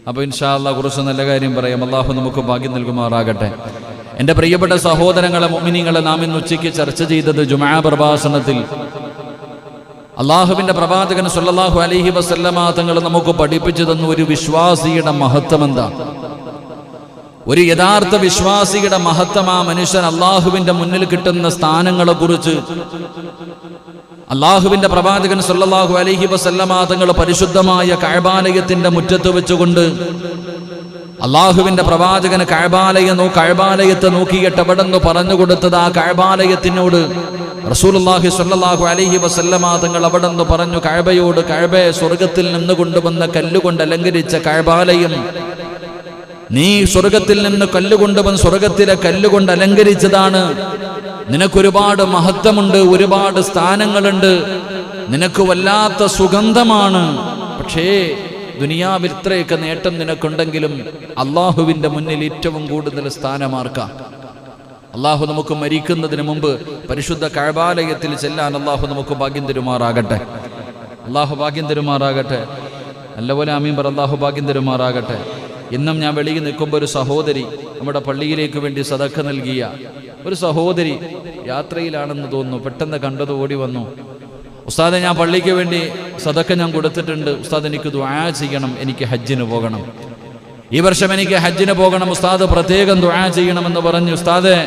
അപ്പോൾ ഇൻഷാ അല്ലാഹ് കുറച്ച് നല്ല കാര്യം പറയാം. അള്ളാഹു നമുക്ക് ഭാഗ്യം നൽകുമാറാകട്ടെ. എൻ്റെ പ്രിയപ്പെട്ട സഹോദരങ്ങളെ, മുഅ്മിനീങ്ങളെ, നാം ഇന്ന് ഉച്ചയ്ക്ക് ചർച്ച ചെയ്തത് ജുമുഅ പ്രഭാഷണത്തിൽ അള്ളാഹുവിൻ്റെ പ്രവാചകൻ സല്ലല്ലാഹു അലൈഹി വസല്ലമ തങ്ങൾ നമുക്ക് പഠിപ്പിച്ചു തന്ന ഒരു വിശ്വാസിയുടെ മഹത്വം എന്താണ്. ഒരു യഥാർത്ഥ വിശ്വാസിയുടെ മഹത്വം, ആ മനുഷ്യൻ അള്ളാഹുവിൻ്റെ മുന്നിൽ കിട്ടുന്ന സ്ഥാനങ്ങളെ കുറിച്ച് അള്ളാഹുവിൻ്റെ പ്രവാചകൻ സല്ലല്ലാഹു അലൈഹി വസല്ലമ തങ്ങൾ പരിശുദ്ധമായ കഅബാലയത്തിൻ്റെ മുറ്റത്ത് വെച്ചുകൊണ്ട് അള്ളാഹുവിൻ്റെ പ്രവാചകന് കഅബാലയത്തെ നോക്കിയിട്ട് അവിടെ നിന്ന് പറഞ്ഞു കൊടുത്തത്, ആ കഅബാലയത്തിനോട് റസൂലുള്ളാഹി സ്വല്ലല്ലാഹു അലൈഹി വസല്ലമ തങ്ങൾ അവിടെ നിന്ന് പറഞ്ഞു, കഅബയോട്, കഅബയെ സ്വർഗത്തിൽ നിന്ന് കൊണ്ടുവന്ന കല്ലുകൊണ്ട് അലങ്കരിച്ച കഅബാലയം, നീ സ്വർഗത്തിൽ നിന്ന് കല്ലുകൊണ്ടുവന്ന് സ്വർഗത്തിലെ കല്ലുകൊണ്ട് അലങ്കരിച്ചതാണ്. നിനക്കൊരുപാട് മഹത്വമുണ്ട്, ഒരുപാട് സ്ഥാനങ്ങളുണ്ട്, നിനക്ക് വല്ലാത്ത സുഗന്ധമാണ്. പക്ഷേ ദുനിയാവിൽ ഇത്രയൊക്കെ നേട്ടം നിനക്കുണ്ടെങ്കിലും അള്ളാഹുവിൻ്റെ മുന്നിൽ ഏറ്റവും കൂടുതൽ സ്ഥാനമാർക്കാം. അള്ളാഹു നമുക്ക് മരിക്കുന്നതിന് മുമ്പ് പരിശുദ്ധ കഅബാലയത്തിൽ ചെല്ലാൻ അള്ളാഹു നമുക്ക് ഭാഗ്യം തരുമാറാകട്ടെ. അള്ളാഹു ഭാഗ്യം തരുമാറാകട്ടെ. നല്ലപോലെ ആമീൻ പറ. അള്ളാഹു ഭാഗ്യം തരുമാറാകട്ടെ. ഇന്നും ഞാൻ വെളിയിൽ നിൽക്കുമ്പോൾ ഒരു സഹോദരി, നമ്മുടെ പള്ളിയിലേക്ക് വേണ്ടി സദഖ നൽകിയ ഒരു സഹോദരി യാത്രയിലാണെന്ന് തോന്നുന്നു, പെട്ടെന്ന് കണ്ടത് ഓടി വന്നു, ഉസ്താദെ ഞാൻ പള്ളിക്ക് വേണ്ടി സദഖ ഞാൻ കൊടുത്തിട്ടുണ്ട്, ഉസ്താദ് എനിക്ക് ദുആ ചെയ്യണം, എനിക്ക് ഹജ്ജിന് പോകണം, ഈ വർഷം എനിക്ക് ഹജ്ജിന് പോകണം, ഉസ്താദ് പ്രത്യേകം ദുആ ചെയ്യണമെന്ന് പറഞ്ഞു. ഉസ്താദെ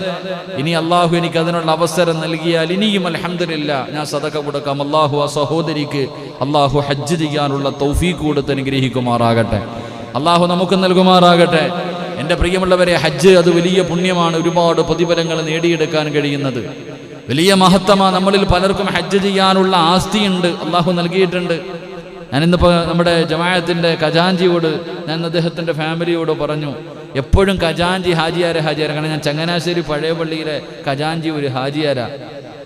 ഇനി അള്ളാഹു എനിക്ക് അതിനുള്ള അവസരം നൽകിയാൽ ഇനിയും അൽഹംദുലില്ലാ ഞാൻ സദഖ കൊടുക്കാം. അള്ളാഹു ആ സഹോദരിക്ക് അള്ളാഹു ഹജ്ജ് ചെയ്യാനുള്ള തൗഫീഖ് കൊടുത്ത് അനുഗ്രഹിക്കുമാറാകട്ടെ. അള്ളാഹു നമുക്ക് നൽകുമാറാകട്ടെ. എൻ്റെ പ്രിയമുള്ളവരെ, ഹജ്ജ് അത് വലിയ പുണ്യമാണ്, ഒരുപാട് പ്രതിഫലങ്ങൾ നേടിയെടുക്കാൻ കഴിയുന്നത് വലിയ മഹത്വമാണ്. നമ്മളിൽ പലർക്കും ഹജ്ജ് ചെയ്യാനുള്ള ആസ്തിയുണ്ട്, അള്ളാഹു നൽകിയിട്ടുണ്ട്. ഞാനിന്നിപ്പോൾ നമ്മുടെ ജമാഅത്തിൻ്റെ ഖജാൻജിയോട്, ഞാൻ അദ്ദേഹത്തിൻ്റെ ഫാമിലിയോട് പറഞ്ഞു, എപ്പോഴും ഖജാൻജി ഹാജിയാര, കാരണം ഞാൻ ചങ്ങനാശ്ശേരി പഴയ പള്ളിയിലെ ഖജാൻജി ഒരു ഹാജിയാരാ.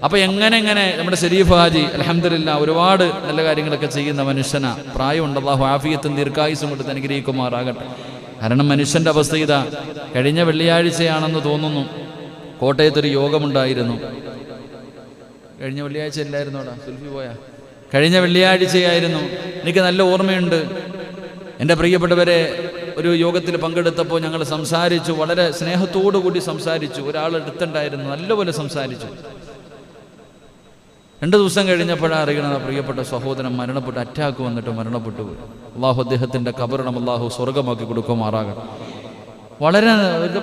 അപ്പോൾ എങ്ങനെ നമ്മുടെ ശരീഫ് ഹാജി അൽഹംദുലില്ലാ ഒരുപാട് നല്ല കാര്യങ്ങളൊക്കെ ചെയ്യുന്ന മനുഷ്യനാ. പ്രായമുണ്ട്, അല്ലാഹു ആഫിയത്തും ദീർഘായുസ്സും കൊടുത്ത് അനുഗ്രഹിക്കുമാറാകട്ടെ. കാരണം മനുഷ്യൻ്റെ അവസ്ഥ ഇതാ. കഴിഞ്ഞ വെള്ളിയാഴ്ചയാണെന്ന് തോന്നുന്നു, കോട്ടയത്തൊരു യോഗമുണ്ടായിരുന്നു. കഴിഞ്ഞ വെള്ളിയാഴ്ച ഇല്ലായിരുന്നോടാ, സുൽഫി പോയാ? കഴിഞ്ഞ വെള്ളിയാഴ്ചയായിരുന്നു. എനിക്ക് നല്ല ഓർമ്മയുണ്ട്. എൻ്റെ പ്രിയപ്പെട്ടവരെ, ഒരു യോഗത്തിൽ പങ്കെടുത്തപ്പോൾ ഞങ്ങൾ സംസാരിച്ചു, വളരെ സ്നേഹത്തോടു കൂടി സംസാരിച്ചു. ഒരാൾ അടുത്തുണ്ടായിരുന്നു, നല്ലപോലെ സംസാരിച്ചു. 2 ദിവസം കഴിഞ്ഞപ്പോഴാണ് അറിയണത്, പ്രിയപ്പെട്ട സഹോദരൻ മരണപ്പെട്ടു, അറ്റാക്ക് വന്നിട്ട് മരണപ്പെട്ടു പോയി. അള്ളാഹു അദ്ദേഹത്തിൻ്റെ ഖബറിടം അള്ളാഹു സ്വർഗമാക്കി കൊടുക്കുമാറാകട്ടെ. വളരെ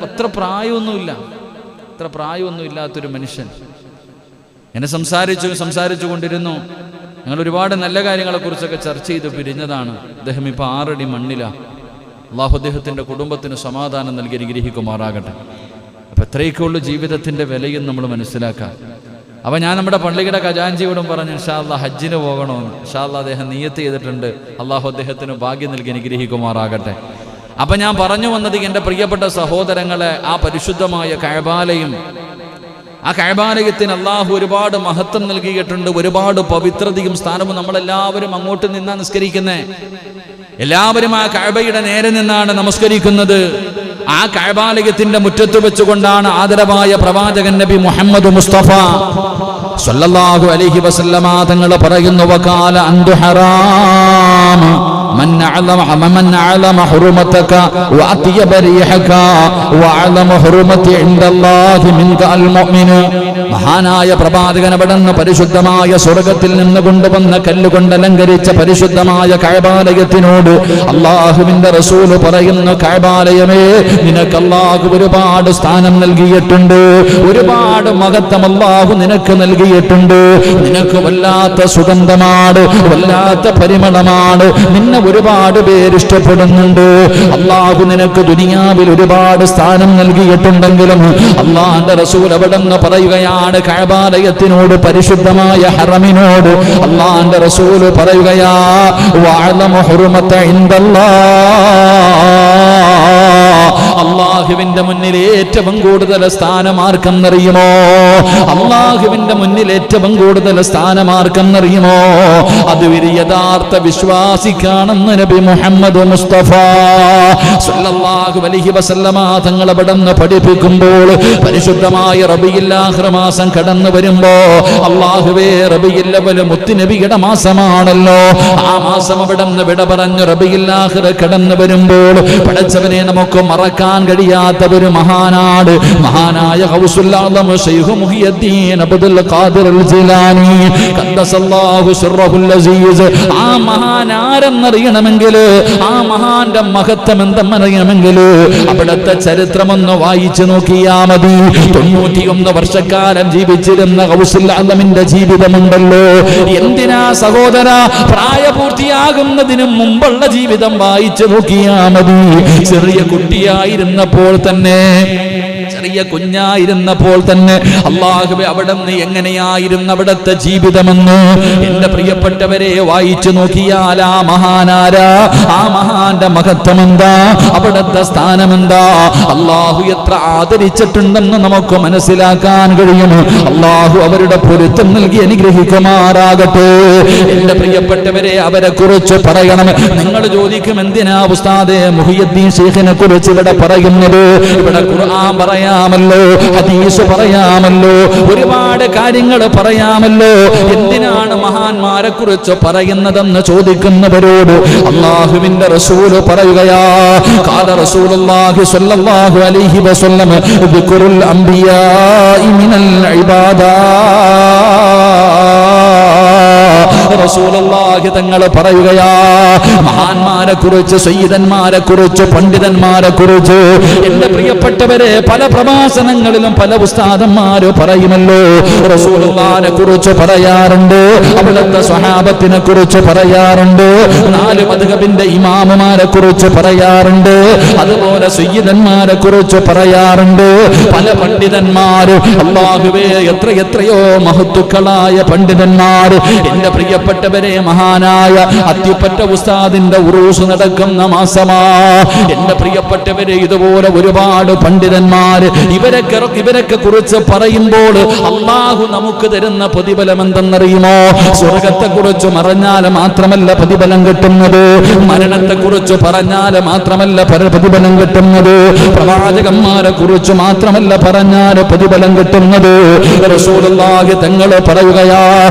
അത്ര പ്രായമൊന്നും ഇല്ലാത്തൊരു മനുഷ്യൻ. എന്നെ സംസാരിച്ചു കൊണ്ടിരുന്നു. ഞങ്ങൾ ഒരുപാട് നല്ല കാര്യങ്ങളെക്കുറിച്ചൊക്കെ ചർച്ച ചെയ്ത് പിരിഞ്ഞതാണ്. അദ്ദേഹം ഇപ്പോൾ 6 അടി മണ്ണിലാണ്. അള്ളാഹു അദ്ദേഹത്തിൻ്റെ കുടുംബത്തിന് സമാധാനം നൽകി അനുഗ്രഹിക്കുമാറാകട്ടെ. അപ്പം എത്രയൊക്കെയുള്ള ജീവിതത്തിൻ്റെ വിലയും നമ്മൾ മനസ്സിലാക്കാം. അപ്പോൾ ഞാൻ നമ്മുടെ പള്ളിയുടെ ഖജാൻജിയോടും പറഞ്ഞു, ഇൻഷാ അല്ലാഹ് ഹജ്ജിന് പോകണമെന്ന്. ഇൻഷാ അല്ലാഹ് അദ്ദേഹം നിയ്യത്ത് ചെയ്തിട്ടുണ്ട്. അള്ളാഹു അദ്ദേഹത്തിന് ഭാഗ്യം നൽകി അനുഗ്രഹിക്കുമാറാകട്ടെ. അപ്പം ഞാൻ പറഞ്ഞു വന്നത്, എൻ്റെ പ്രിയപ്പെട്ട സഹോദരങ്ങളെ, ആ പരിശുദ്ധമായ കഅബാലയം, ആ കഅബാലയത്തിന് അള്ളാഹു ഒരുപാട് മഹത്വം നൽകിയിട്ടുണ്ട്, ഒരുപാട് പവിത്രതയും സ്ഥാനവും. നമ്മളെല്ലാവരും അങ്ങോട്ട് നിന്നാണ് നിസ്കരിക്കുന്നത്. എല്ലാവരും ആ കഅബയുടെ നേരെ നിന്നാണ് നമസ്കരിക്കുന്നത്. ആ കഅബാലയത്തിന്റെ മുറ്റത്ത് വെച്ചുകൊണ്ടാണ് ആദരവായ പ്രവാചകൻ നബി മുഹമ്മദ് മുസ്തഫ സല്ലല്ലാഹു അലൈഹി വസല്ലമ തങ്ങൾ പറയുന്നു, വഖാല അൻതു ഹറാം മൻ അഅലമ ഹുറുമതക വഅതിയ ബരീഹക വഅലമ ഹുറുമതി ഇൻദല്ലാഹി മിൻക അൽ മുഅ്മിൻ. മഹാനായ പ്രവാചകൻ അവിടുന്ന് പരിശുദ്ധമായ സ്വർഗത്തിൽ നിന്ന് കൊണ്ടുവന്ന കല്ലുകൊണ്ട് അലങ്കരിച്ച പരിശുദ്ധമായ കഅബാലയത്തിനോട് അല്ലാഹുവിന്റെ റസൂൽ പറയുന്നു, കഅബാലയമേ, നിനക്ക് അല്ലാഹു ഒരുപാട് സ്ഥാനം നൽകിയിട്ടുണ്ട്, ഒരുപാട് മഹത്വം അല്ലാഹു നിനക്ക് നൽകിയിട്ടുണ്ട്. നിനക്ക് വല്ലാത്ത സുഗന്ധമാണ്, വല്ലാത്ത പരിമളമാണ്, നിന്നെ ഒരുപാട് പേര് ഇഷ്ടപ്പെടുന്നുണ്ട്. അല്ലാഹു നിനക്ക് ദുനിയാവിൽ ഒരുപാട് സ്ഥാനം നൽകിയിട്ടുണ്ടെങ്കിലും അല്ലാഹുവിന്റെ റസൂൽ അവിടുന്ന് പറയുകയാണ്, കഅബാലയത്തിനോട്, പരിശുദ്ധമായ ഹറമിനോട് അല്ലാഹുവിന്റെ റസൂൽ പറയുകയാ, വഅലമ ഹുറുമത ഇൻദല്ലാഹ്, അല്ലാഹ് അള്ളാഹുവിന്റെ മുന്നിൽ ഏറ്റവും കൂടുതൽ സ്ഥാനമാർക്കെന്നറിയുമോ? അള്ളാഹുവിന്റെ മുന്നിൽ ഏറ്റവും കൂടുതൽ സ്ഥാനമാർക്കെന്നറിയുമോ? അത് ഒരു യഥാർത്ഥ വിശ്വാസിക്കാണെന്ന് നബി മുഹമ്മദ് മുസ്തഫ സല്ലല്ലാഹു അലൈഹി വസല്ലമ തങ്ങൾ അവിടുന്ന് പഠിപ്പിക്കുമ്പോൾ പരിശുദ്ധമായ റബീഉൽ ആഖിർ മാസം കടന്നു വരുമ്പോ, അല്ലാഹുവേ റബീഉൽ അവ്വൽ മുത്തുനബിയുടെ മാസമാണല്ലോ, ആ മാസം അവിടുന്ന് വിട പറഞ്ഞു റബീഉൽ ആഖിർ കടന്നു വരുമ്പോൾ പടച്ചവനെ നമുക്ക് മറക്കാൻ കഴിയാത്ത ഒരു മഹാനാട്, മഹാനായ ഗൗസുൽ ആദം ശൈഖ് മുഹിയുദ്ദീൻ അബ്ദുൽ ഖാദിർ അൽ ജിലാനി ഖദ്ദസല്ലാഹു സിർറഹുൽ അസീസ്. ആ മഹാൻ ആരെന്നറിയണമെങ്കിൽ, ആ മഹാന്റെ മഹത്വം എന്തെന്നറിയണമെങ്കിൽ അവിടുത്തെ ചരിത്രമൊന്ന് വായിച്ചു നോക്കിയാ മതി. 91 വർഷക്കാലം ജീവിച്ചിരുന്ന ഗൗസുൽ ആദമിന്റെ ജീവിതമുണ്ടല്ലോ. എന്തിനാ സഹോദര, പ്രായപൂർത്തിയാകുന്നതിന് മുമ്പുള്ള ജീവിതം വായിച്ചു നോക്കിയാ മതി. ചെറിയ കുട്ടിയായിരുന്നപ്പോൾ തന്നെ, ചെറിയ കുഞ്ഞായിരുന്നപ്പോൾ തന്നെ അല്ലാഹുവേ അവിടുന്ന് എങ്ങനെയായിരുന്നു അവിടുത്തെ ജീവിതമെന്ന് എന്റെ പ്രിയപ്പെട്ടവരെ വായിച്ചു നോക്കിയാൽ ആ മഹാനാരാ, ആ മഹാന്റെ മഹത്വം എന്താ, അവിടുത്തെ സ്ഥാനം എന്താ, അല്ലാഹു എത്ര ആദരിച്ചിട്ടുണ്ടെന്ന് നമുക്ക് മനസ്സിലാക്കാൻ കഴിയും. അല്ലാഹു അവരുടെ പൊരുത്തം നൽകി അനുഗ്രഹിക്കുമാറാകട്ടെ. എന്റെ പ്രിയപ്പെട്ടവരെ അവരെ കുറിച്ച് പറയണം. നിങ്ങൾ ചോദിക്കും എന്തിനാ ഉസ്താദേ മുഹിയുദ്ദീൻ ശൈഖിനെ കുറിച്ച് ഇവിടെ പറയുന്നത്? ഇവിടെ ഖുർആൻ പറയാമല്ലോ, ഹദീസ് പറയാമല്ലോ, ഒരുപാട് കാര്യങ്ങൾ പറയാമല്ലോ. എന്തിനാണ് മഹാന്മാരെ കുറിച്ച് പറയുന്നതെന്ന് ചോദിക്കുന്നവരോട് അല്ലാഹുവിന്റെ റസൂല് പറയുകയാ, ഖാല റസൂലുള്ളാഹി സ്വല്ലല്ലാഹു അലൈഹി വസല്ലം ദിക്റുൽ അംബിയാഇ മിനൽ ഇബാദാ. റസൂലുള്ളാഹി തങ്ങൾ പറയുകയാ, മഹാന്മാരെ കുറിച്ച്, സയ്യിദന്മാരെ കുറിച്ച്, പണ്ഡിതന്മാരെ കുറിച്ച് എന്റെ പ്രിയപ്പെട്ടവരെ പല പ്രഭാഷണങ്ങളിലും പല ഉസ്താദന്മാര് പറയുമല്ലോ. റസൂലുള്ളാഹിനെ കുറിച്ച് പറയാറുണ്ട്, അവിടുത്തെ സ്വഹാബത്തിനെ കുറിച്ച് പറയാറുണ്ട്, 4 മദ്ഹബിന്റെ ഇമാമുമാരെ കുറിച്ച് പറയാറുണ്ട്, അതുപോലെ സയ്യിദന്മാരെ കുറിച്ച് പറയാറുണ്ട്. പല പണ്ഡിതന്മാര്, അല്ലാഹുവേ എത്രയോ മഹത്തുക്കളായ പണ്ഡിതന്മാര്. എന്റെ പ്രിയപ്പെട്ടവരെ മഹാനായ അത്യുപ്പറ്റ ഉസ്താദിന്റെ ഉറൂസ് നടക്കുന്ന മാസമാ. എന്റെ പ്രിയപ്പെട്ടവരെ ഇതുപോലെ ഒരുപാട് പണ്ഡിതന്മാര്, ഇവരൊക്കെ കുറിച്ച് പറയുമ്പോൾ അല്ലാഹു നമുക്ക് തരുന്ന പ്രതിഫലം എന്തെന്നറിയുമോ? സ്വർഗത്തെ കുറിച്ച് പറഞ്ഞാൽ മാത്രമല്ല പ്രതിഫലം കിട്ടുന്നത്, മരണത്തെ കുറിച്ച് പറഞ്ഞാൽ മാത്രമല്ല പ്രതിഫലം കിട്ടുന്നത്, പ്രവാചകന്മാരെ കുറിച്ച് മാത്രമല്ല പറഞ്ഞാൽ പ്രതിഫലം കിട്ടുന്നത്. റസൂലുള്ളാഹി തങ്ങൾ പറയുകയാ,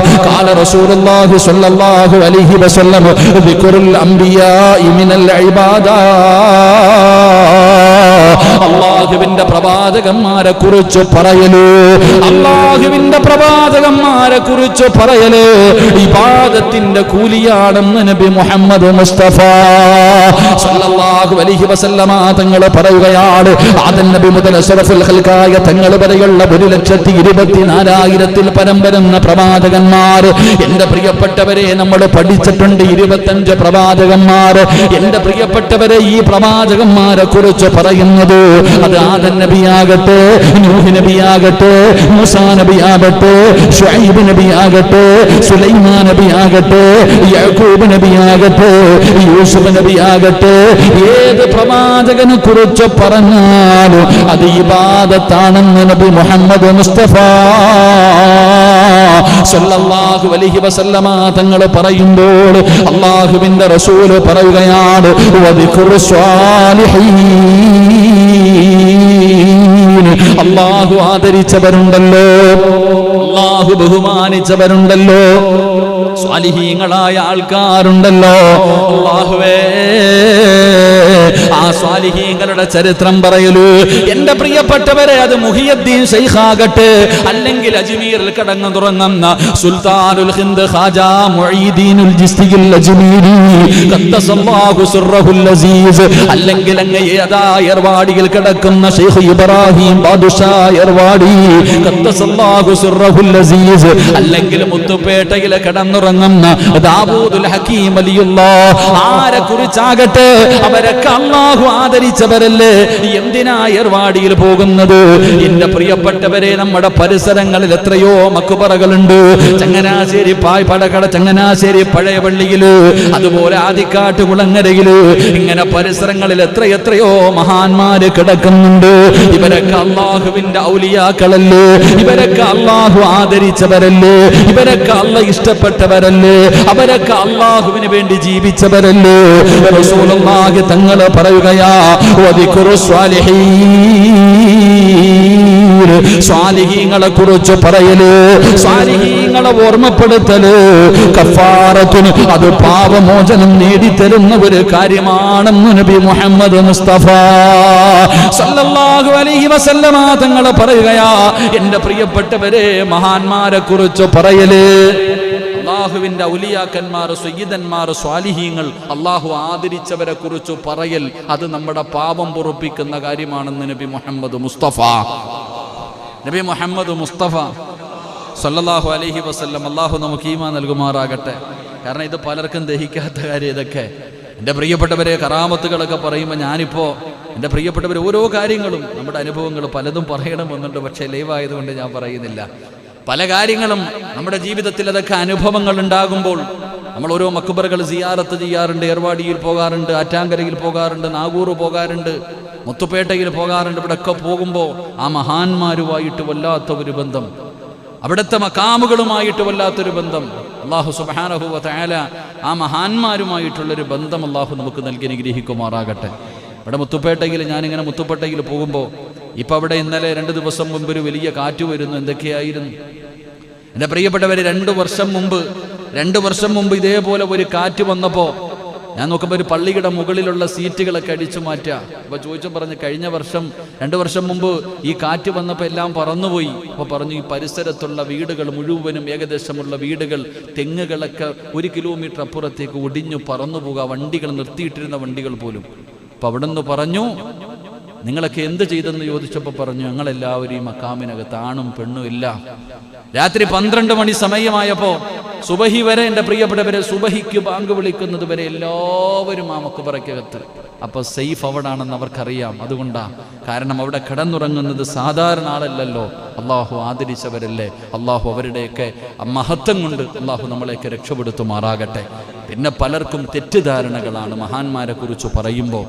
ഖാല റസൂലുള്ളാഹി സ്വല്ലല്ലാഹു അലൈഹി വസല്ലം ദിക്റുൽ അംബിയാഇ മിനൽ ഇബാദാ. അല്ലാഹുവിന്റെ പ്രവാചകന്മാരെ കുറിച്ച് പറയലോ, അല്ലാഹുവിന്റെ പ്രവാചകന്മാരെ കുറിച്ച് പറയലോ ഇബാദത്തിന്റെ കൂലിയാണെന്ന് നബി മുഹമ്മദ് മുസ്തഫ സല്ലല്ലാഹു അലൈഹി വസല്ലമ തങ്ങൾ പറയുകയാണ്. ആദം നബി മുതൽ അഷ്റഫുൽ ഖൽഖായ തങ്ങൾ വരെയുള്ള 1,24,000 പരം വരുന്ന പ്രവാചകന്മാർ. എന്റെ പ്രിയപ്പെട്ടവരെ നമ്മൾ പഠിച്ചിട്ടുണ്ട് 25 പ്രവാചകന്മാർ. എന്റെ പ്രിയപ്പെട്ടവരെ ഈ പ്രവാചകന്മാരെ കുറിച്ച് പറയുന്നത് അത് ആദം നബിയാകട്ടെ, നൂഹ് നബിയാകട്ടെ, മൂസാ നബിയാകട്ടെ, ശുഐബ് നബിയാകട്ടെ, സുലൈമാൻ നബിയാകട്ടെ, യാക്കൂബ് നബിയാകട്ടെ, യൂസുഫ് നബിയാകട്ടെ, ഏത് പ്രവാചകനെ കുറിച്ച് പറഞ്ഞാലും അത് ഇബാദത്താണെന്ന് നബി മുഹമ്മദ് മുസ്തഫ സല്ലല്ലാഹു അലൈഹി വസല്ലമ തങ്ങൾ പറയുമ്പോൾ അല്ലാഹുവിന്റെ റസൂല് പറയുകയാണ്, വദിക്റു സ്വാലിഹീൻ. അല്ലാഹു ആദരിച്ചവരുണ്ടല്ലോ, അല്ലാഹു ബഹുമാനിച്ചവരുണ്ടല്ലോ, സ്വാലിഹീങ്ങളായ ആൾക്കാരുണ്ടല്ലോ. അല്ലാഹുവേ ആ സ്വാലിഹീങ്ങളുടെ ചരിത്രം പറയലൂ. എന്റെ പ്രിയപ്പെട്ടവരെ അത് മുഹിയുദ്ദീൻ ശൈഖാകട്ടെ, അല്ലെങ്കിൽ അജ്മീറിൽ കടന്നു തുടങ്ങുന്ന സുൽത്താനുൽ ഹിന്ദ് ഖാജാ മുഈദീനുൽ ജിസ്തിയിൽ അജ്മീരി ഖദ്ദസല്ലാഹു സിർറഹുൽ അസീസ്, അല്ലെങ്കിൽ അങ്ങ് ഏതാ ഏർവാടിയിൽ കിടക്കുന്ന ശൈഖ് ഇബ്രാഹിം ബാദുഷാ ഏർവാടി ഖദ്ദസല്ലാഹു സിർറഹുൽ അസീസ്, അല്ലെങ്കിൽ മുത്തുപേട്ടയിൽ കടന്നുറങ്ങുന്ന ദാവൂദുൽ ഹകീം വലിയുള്ളാഹ്, ആരെ കുറിച്ചാകട്ടെ അവരൊക്കെ അല്ലാഹു ആദരിച്ചവരല്ലേ, എന്തിനാ ഏർവാടിയിൽ പോകുന്നത്? എന്റെ പ്രിയപ്പെട്ടവരെ, നമ്മുടെ പരിസരങ്ങളിൽ എത്രയോ മക്ബറകളുണ്ട്. ചങ്ങനാശ്ശേരി പായ്പടക്കട ചങ്ങനാശ്ശേരി പഴയ പള്ളിയില്, അതുപോലെ ആദിക്കാട്ട് കുളങ്ങരയില്, ഇങ്ങനെ പരിസരങ്ങളിൽ എത്രയെത്രയോ മഹാന്മാര് കിടക്കുന്നുണ്ട്. ഇവരൊക്കെ അള്ളാഹുവിന്റെ ഔലിയാക്കളല്ലേ, ഇവരൊക്കെ അള്ളാഹു ആദരിച്ചവരല്ലേ, ഇവരൊക്കെ അള്ളാഹ് ഇഷ്ടപ്പെട്ടവരല്ലേ, അവരൊക്കെ അള്ളാഹുവിന് വേണ്ടി ജീവിച്ചവരല്ലേ. റസൂലുള്ളാഹി തങ്ങൾ പറയുകയാ, വദിക്റു സ്വാലിഹീങ്ങളെ കുറിച്ച് പറയല്, സ്വാലിഹീങ്ങളെ ഓർമ്മപ്പെടുത്തല് കഫാറത്തുന്, അത് പാപമോചനം നേടിത്തരുന്ന ഒരു കാര്യമാണെന്ന് നബി മുഹമ്മദ് മുസ്തഫ സല്ലല്ലാഹു അലൈഹി വസല്ലമ തങ്ങൾ പറയുകയാ. എന്റെ പ്രിയപ്പെട്ടവരെ, മഹാന്മാരെ കുറിച്ച് പറയല്, അള്ളാഹുവിന്റെ ഔലിയാക്കന്മാർ, സയ്യിദന്മാർ, സ്വാലിഹീങ്ങൾ, അള്ളാഹു ആദരിച്ചവരെ കുറിച്ച് പറയൽ, അത് നമ്മുടെ പാപം പൊറുപ്പിക്കുന്ന കാര്യമാണെന്ന് നബി മുഹമ്മദ് മുസ്തഫ സല്ലല്ലാഹു അലൈഹി വസല്ലം. അള്ളാഹു നമുക്ക് ഈമാൻ നൽകുമാറാകട്ടെ. കാരണം ഇത് പലർക്കും ദഹിക്കാത്ത കാര്യം ഇതൊക്കെ. എൻ്റെ പ്രിയപ്പെട്ടവരെ, കറാമത്തുകളൊക്കെ പറയുമ്പോൾ ഞാനിപ്പോൾ എൻ്റെ പ്രിയപ്പെട്ടവർ ഓരോ കാര്യങ്ങളും നമ്മുടെ അനുഭവങ്ങൾ പലതും പറയണമെന്നുണ്ട്, പക്ഷേ ലൈവായതുകൊണ്ട് ഞാൻ പറയുന്നില്ല. പല കാര്യങ്ങളും നമ്മുടെ ജീവിതത്തിൽ അതൊക്കെ അനുഭവങ്ങൾ ഉണ്ടാകുമ്പോൾ നമ്മൾ ഓരോ മക്ബറുകൾ സിയാറത്ത് ചെയ്യാറുണ്ട്. ഏർവാടിയിൽ പോകാറുണ്ട്, ആറ്റാങ്കരയിൽ പോകാറുണ്ട്, നാഗൂർ പോകാറുണ്ട്, മുത്തുപേട്ടയിൽ പോകാറുണ്ട്. ഇവിടെയൊക്കെ പോകുമ്പോൾ ആ മഹാന്മാരുമായിട്ട് വല്ലാത്ത ഒരു ബന്ധം, അവിടുത്തെ മക്കാമുകളുമായിട്ട് വല്ലാത്തൊരു ബന്ധം, അല്ലാഹു സുബ്ഹാനഹു വ തആല ആ മഹാന്മാരുമായിട്ടുള്ളൊരു ബന്ധം അല്ലാഹു നമുക്ക് നൽകി അനുഗ്രഹിക്കുമാറാകട്ടെ. ഇവിടെ മുത്തുപേട്ടയിൽ, ഞാനിങ്ങനെ മുത്തുപേട്ടയിൽ പോകുമ്പോൾ ഇപ്പം അവിടെ ഇന്നലെ 2 ദിവസം മുമ്പ് ഒരു വലിയ കാറ്റ് വരുന്നു. എന്തൊക്കെയായിരുന്നു എൻ്റെ പ്രിയപ്പെട്ടവർ, 2 വർഷം മുമ്പ് ഇതേപോലെ ഒരു കാറ്റ് വന്നപ്പോൾ ഞാൻ നോക്കുമ്പോൾ ഒരു പള്ളിയുടെ മുകളിലുള്ള സീറ്റുകളൊക്കെ അടിച്ചു മാറ്റുക. അപ്പോൾ ചോദിച്ചു പറഞ്ഞു, കഴിഞ്ഞ വർഷം 2 വർഷം മുമ്പ് ഈ കാറ്റ് വന്നപ്പോൾ എല്ലാം പറന്നുപോയി. അപ്പോൾ പറഞ്ഞു, ഈ പരിസരത്തുള്ള വീടുകൾ മുഴുവനും, ഏകദേശമുള്ള വീടുകൾ, തെങ്ങുകളൊക്കെ 1 കിലോമീറ്റർ അപ്പുറത്തേക്ക് ഒടിഞ്ഞു പറന്നു പോകുക, വണ്ടികൾ, നിർത്തിയിട്ടിരുന്ന വണ്ടികൾ പോലും. അപ്പോൾ അവിടെ നിന്ന് പറഞ്ഞു, നിങ്ങളൊക്കെ എന്ത് ചെയ്തെന്ന് ചോദിച്ചപ്പോൾ പറഞ്ഞു, ഞങ്ങളെല്ലാവരും ഈ മക്കാമിനകത്ത് ആണും പെണ്ണും ഇല്ല. രാത്രി 12 മണി സമയമായപ്പോൾ സുബഹി വരെ, എൻ്റെ പ്രിയപ്പെട്ടവരെ, സുബഹിക്ക് ബാങ്ക് വിളിക്കുന്നത് വരെ എല്ലാവരും ആ മക്ബറയ്ക്കകത്ത്. അപ്പോൾ സേഫ് അവിടെ ആണെന്ന് അവർക്കറിയാം. അതുകൊണ്ടാണ്, കാരണം അവിടെ കിടന്നുറങ്ങുന്നത് സാധാരണ ആളല്ലല്ലോ, അള്ളാഹു ആദരിച്ചവരല്ലേ. അള്ളാഹു അവരുടെയൊക്കെ മഹത്വം കൊണ്ട് അള്ളാഹു നമ്മളെയൊക്കെ രക്ഷപ്പെടുത്തുമാറാകട്ടെ. പിന്നെ പലർക്കും തെറ്റിദ്ധാരണകളാണ് മഹാന്മാരെ കുറിച്ച് പറയുമ്പോൾ,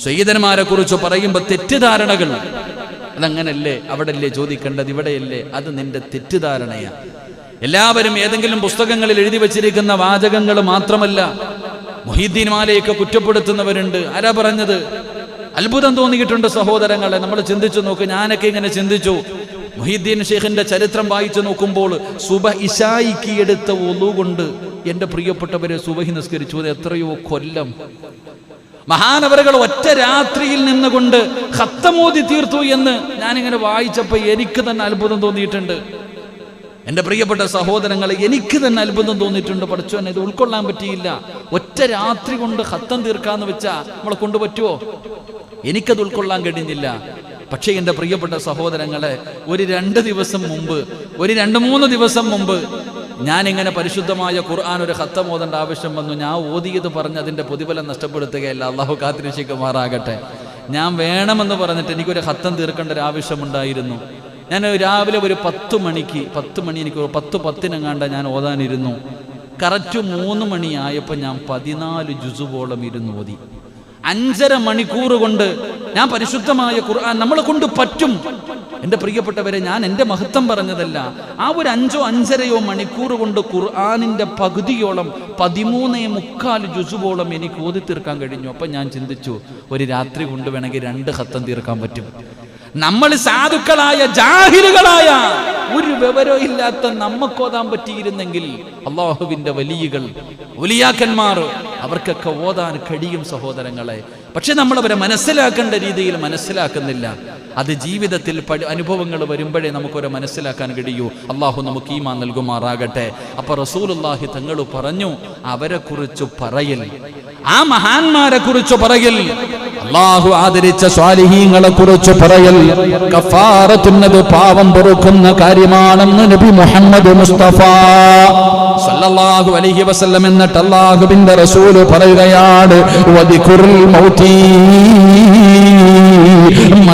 സയ്യിദന്മാരെ കുറിച്ച് പറയുമ്പോൾ തെറ്റിദ്ധാരണകൾ. അതങ്ങനല്ലേ, അവിടെയല്ലേ ചോദിക്കേണ്ടത്, ഇവിടെയല്ലേ? അത് നിന്റെ തെറ്റിദ്ധാരണയാണ്. എല്ലാവരും ഏതെങ്കിലും പുസ്തകങ്ങളിൽ എഴുതി വച്ചിരിക്കുന്ന വാചകങ്ങൾ മാത്രമല്ല. മുഹീദ്ദീൻ മാലയൊക്കെ കുറ്റപ്പെടുത്തുന്നവരുണ്ട്. ആരാ പറഞ്ഞത്? അത്ഭുതം തോന്നിയിട്ടുണ്ട് സഹോദരങ്ങളെ. നമ്മൾ ചിന്തിച്ചു നോക്ക്. ഞാനൊക്കെ ഇങ്ങനെ ചിന്തിച്ചു. മുഹീദ്ദീൻ ഷെയ്ഖിന്റെ ചരിത്രം വായിച്ചു നോക്കുമ്പോൾ ഇശായിക്ക് എടുത്ത ഒളു കൊണ്ട് എൻ്റെ പ്രിയപ്പെട്ടവരെ സുബഹി നിസ്കരിച്ചു. അത് എത്രയോ കൊല്ലം. മഹാനവറുകൾ ഒറ്റ രാത്രിയിൽ നിന്നുകൊണ്ട് ഖത്തമോദി തീർത്തു എന്ന് ഞാനിങ്ങനെ വായിച്ചപ്പോൾ എനിക്ക് തന്നെ അത്ഭുതം തോന്നിയിട്ടുണ്ട്. എൻ്റെ പ്രിയപ്പെട്ട സഹോദരങ്ങളെ, എനിക്ക് തന്നെ അത്ഭുതം തോന്നിയിട്ടുണ്ട്. പഠിച്ചോനെ, ഇത് ഉൾക്കൊള്ളാൻ പറ്റിയില്ല. ഒറ്റ രാത്രി കൊണ്ട് ഖത്തം തീർക്കാന്ന് വെച്ചാൽ നമ്മളെ കൊണ്ട് പറ്റുമോ? എനിക്കത് ഉൾക്കൊള്ളാൻ കഴിഞ്ഞില്ല. പക്ഷേ എൻ്റെ പ്രിയപ്പെട്ട സഹോദരങ്ങളെ, ഒരു 2 ദിവസം മുമ്പ്, ഒരു 2-3 ദിവസം മുമ്പ് ഞാനിങ്ങനെ പരിശുദ്ധമായ ഖുർആൻ ഒരു ഖത്തം ഓതേണ്ട ആവശ്യം വന്നു. ഞാൻ ഓതിയത് പറഞ്ഞ് അതിൻ്റെ പ്രതിഫലം നഷ്ടപ്പെടുത്തുകയല്ല, അള്ളാഹു കാത്തിരക്ഷിക്കുമാറാകട്ടെ. ഞാൻ വേണമെന്ന് പറഞ്ഞിട്ട് എനിക്കൊരു ഖത്തം തീർക്കേണ്ട ഒരു ആവശ്യമുണ്ടായിരുന്നു. ഞാൻ രാവിലെ ഒരു 10 മണി എനിക്ക് 10:10 ഞാൻ ഓതാനിരുന്നു. കറക്റ്റ് 3 മണിയായപ്പോൾ ഞാൻ 14 ജുസുവോളം ഇരുന്ന് ഓതി. 5.5 മണിക്കൂർ കൊണ്ട് ഞാൻ പരിശുദ്ധമായ ഖുർആൻ നമ്മളെ കൊണ്ട് പറ്റും. എൻ്റെ പ്രിയപ്പെട്ടവരെ, ഞാൻ എൻ്റെ മഹത്വം പറഞ്ഞതല്ല. ആ ഒരു 5-5.5 മണിക്കൂർ കൊണ്ട് ഖുർആനിൻ്റെ പകുതിയോളം 13.25 ജുസുവോളം എനിക്ക് ഓതി തീർക്കാൻ കഴിഞ്ഞു. അപ്പം ഞാൻ ചിന്തിച്ചു, ഒരു രാത്രി കൊണ്ട് വേണമെങ്കിൽ 2 ഖത്തം തീർക്കാൻ പറ്റും. നമ്മൾ സാധുക്കളായ ജാഹിലുകളായ ഒരു വിവരവും ഇല്ലാത്ത നമുക്കോതാൻ പറ്റിയിരുന്നെങ്കിൽ അള്ളാഹുവിൻ്റെ വലിയകൾ, ഉലിയാക്കന്മാർ, അവർക്കൊക്കെ ഓതാൻ കഴിയും സഹോദരങ്ങളെ. പക്ഷെ നമ്മളവരെ മനസ്സിലാക്കേണ്ട രീതിയിൽ മനസ്സിലാക്കുന്നില്ല. അത് ജീവിതത്തിൽ അനുഭവങ്ങൾ വരുമ്പോഴേ നമുക്കൊരു മനസ്സിലാക്കാൻ കഴിയൂ. അള്ളാഹു നമുക്ക് ഈമാൻ നൽകുമാറാകട്ടെ. അപ്പൊ റസൂലുള്ളാഹി തങ്ങൾ പറഞ്ഞു, അവരെ കുറിച്ച് പറയൽ, ആ മഹാന്മാരെ കുറിച്ച് പറയൽ, അള്ളാഹു ആദരിച്ച സ്വാലിഹീങ്ങളെ കുറിച്ച് പറയൽ കഫാറത്തുന്നത് പാവം പൊറുക്കുന്ന കാര്യമാണെന്ന് നബി മുഹമ്മദ് മുസ്തഫ സല്ലല്ലാഹു അലൈഹി വസല്ലം. എന്നിട്ട് അല്ലാഹുവിന്റെ റസൂൽ പറയുകയാണ്, വദികുറുൽ മൗതി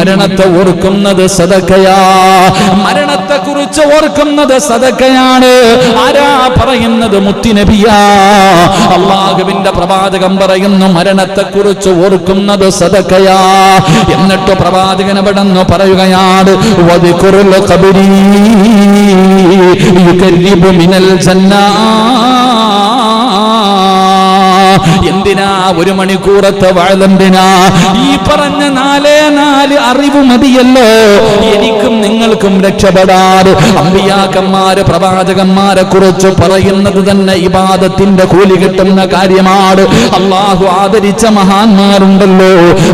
മരണത്തെ ഓർക്കുന്നത് സദഖയാ. മരണത്തെ കുറിച്ച് ഓർക്കുന്നത് സദഖയാണ്. ആരാ പറയുന്നത്? മുത്തുനബിയാ. അല്ലാഹുവിന്റെ പ്രവാചകൻ പറയുന്നു മരണത്തെ കുറിച്ച് ഓർക്കുന്നത് സദഖയാ. എന്നിട്ട് പ്രവാചകൻ അവിടെന്ന് പറയുകയാണ് വദികുറുൽ ഖബരി യുകരിബു മിനൽ ജന്നാ. എന്തിനാ 1 മണിക്കൂറത്തെ വാഴെന്തിനാ? ഈ പറഞ്ഞ 4 അറിവ് മതിയല്ലോ എനിക്കും നിങ്ങൾക്കും രക്ഷപ്പെടാറ്. അമ്പിയാക്കന്മാര് പ്രവാചകന്മാരെ കുറിച്ച് പറയുന്നത് തന്നെ ഇബാദത്തിന്റെ കൂലി കിട്ടുന്ന കാര്യമാണ്. അള്ളാഹു ആദരിച്ച മഹാന്മാരുണ്ടല്ലോ,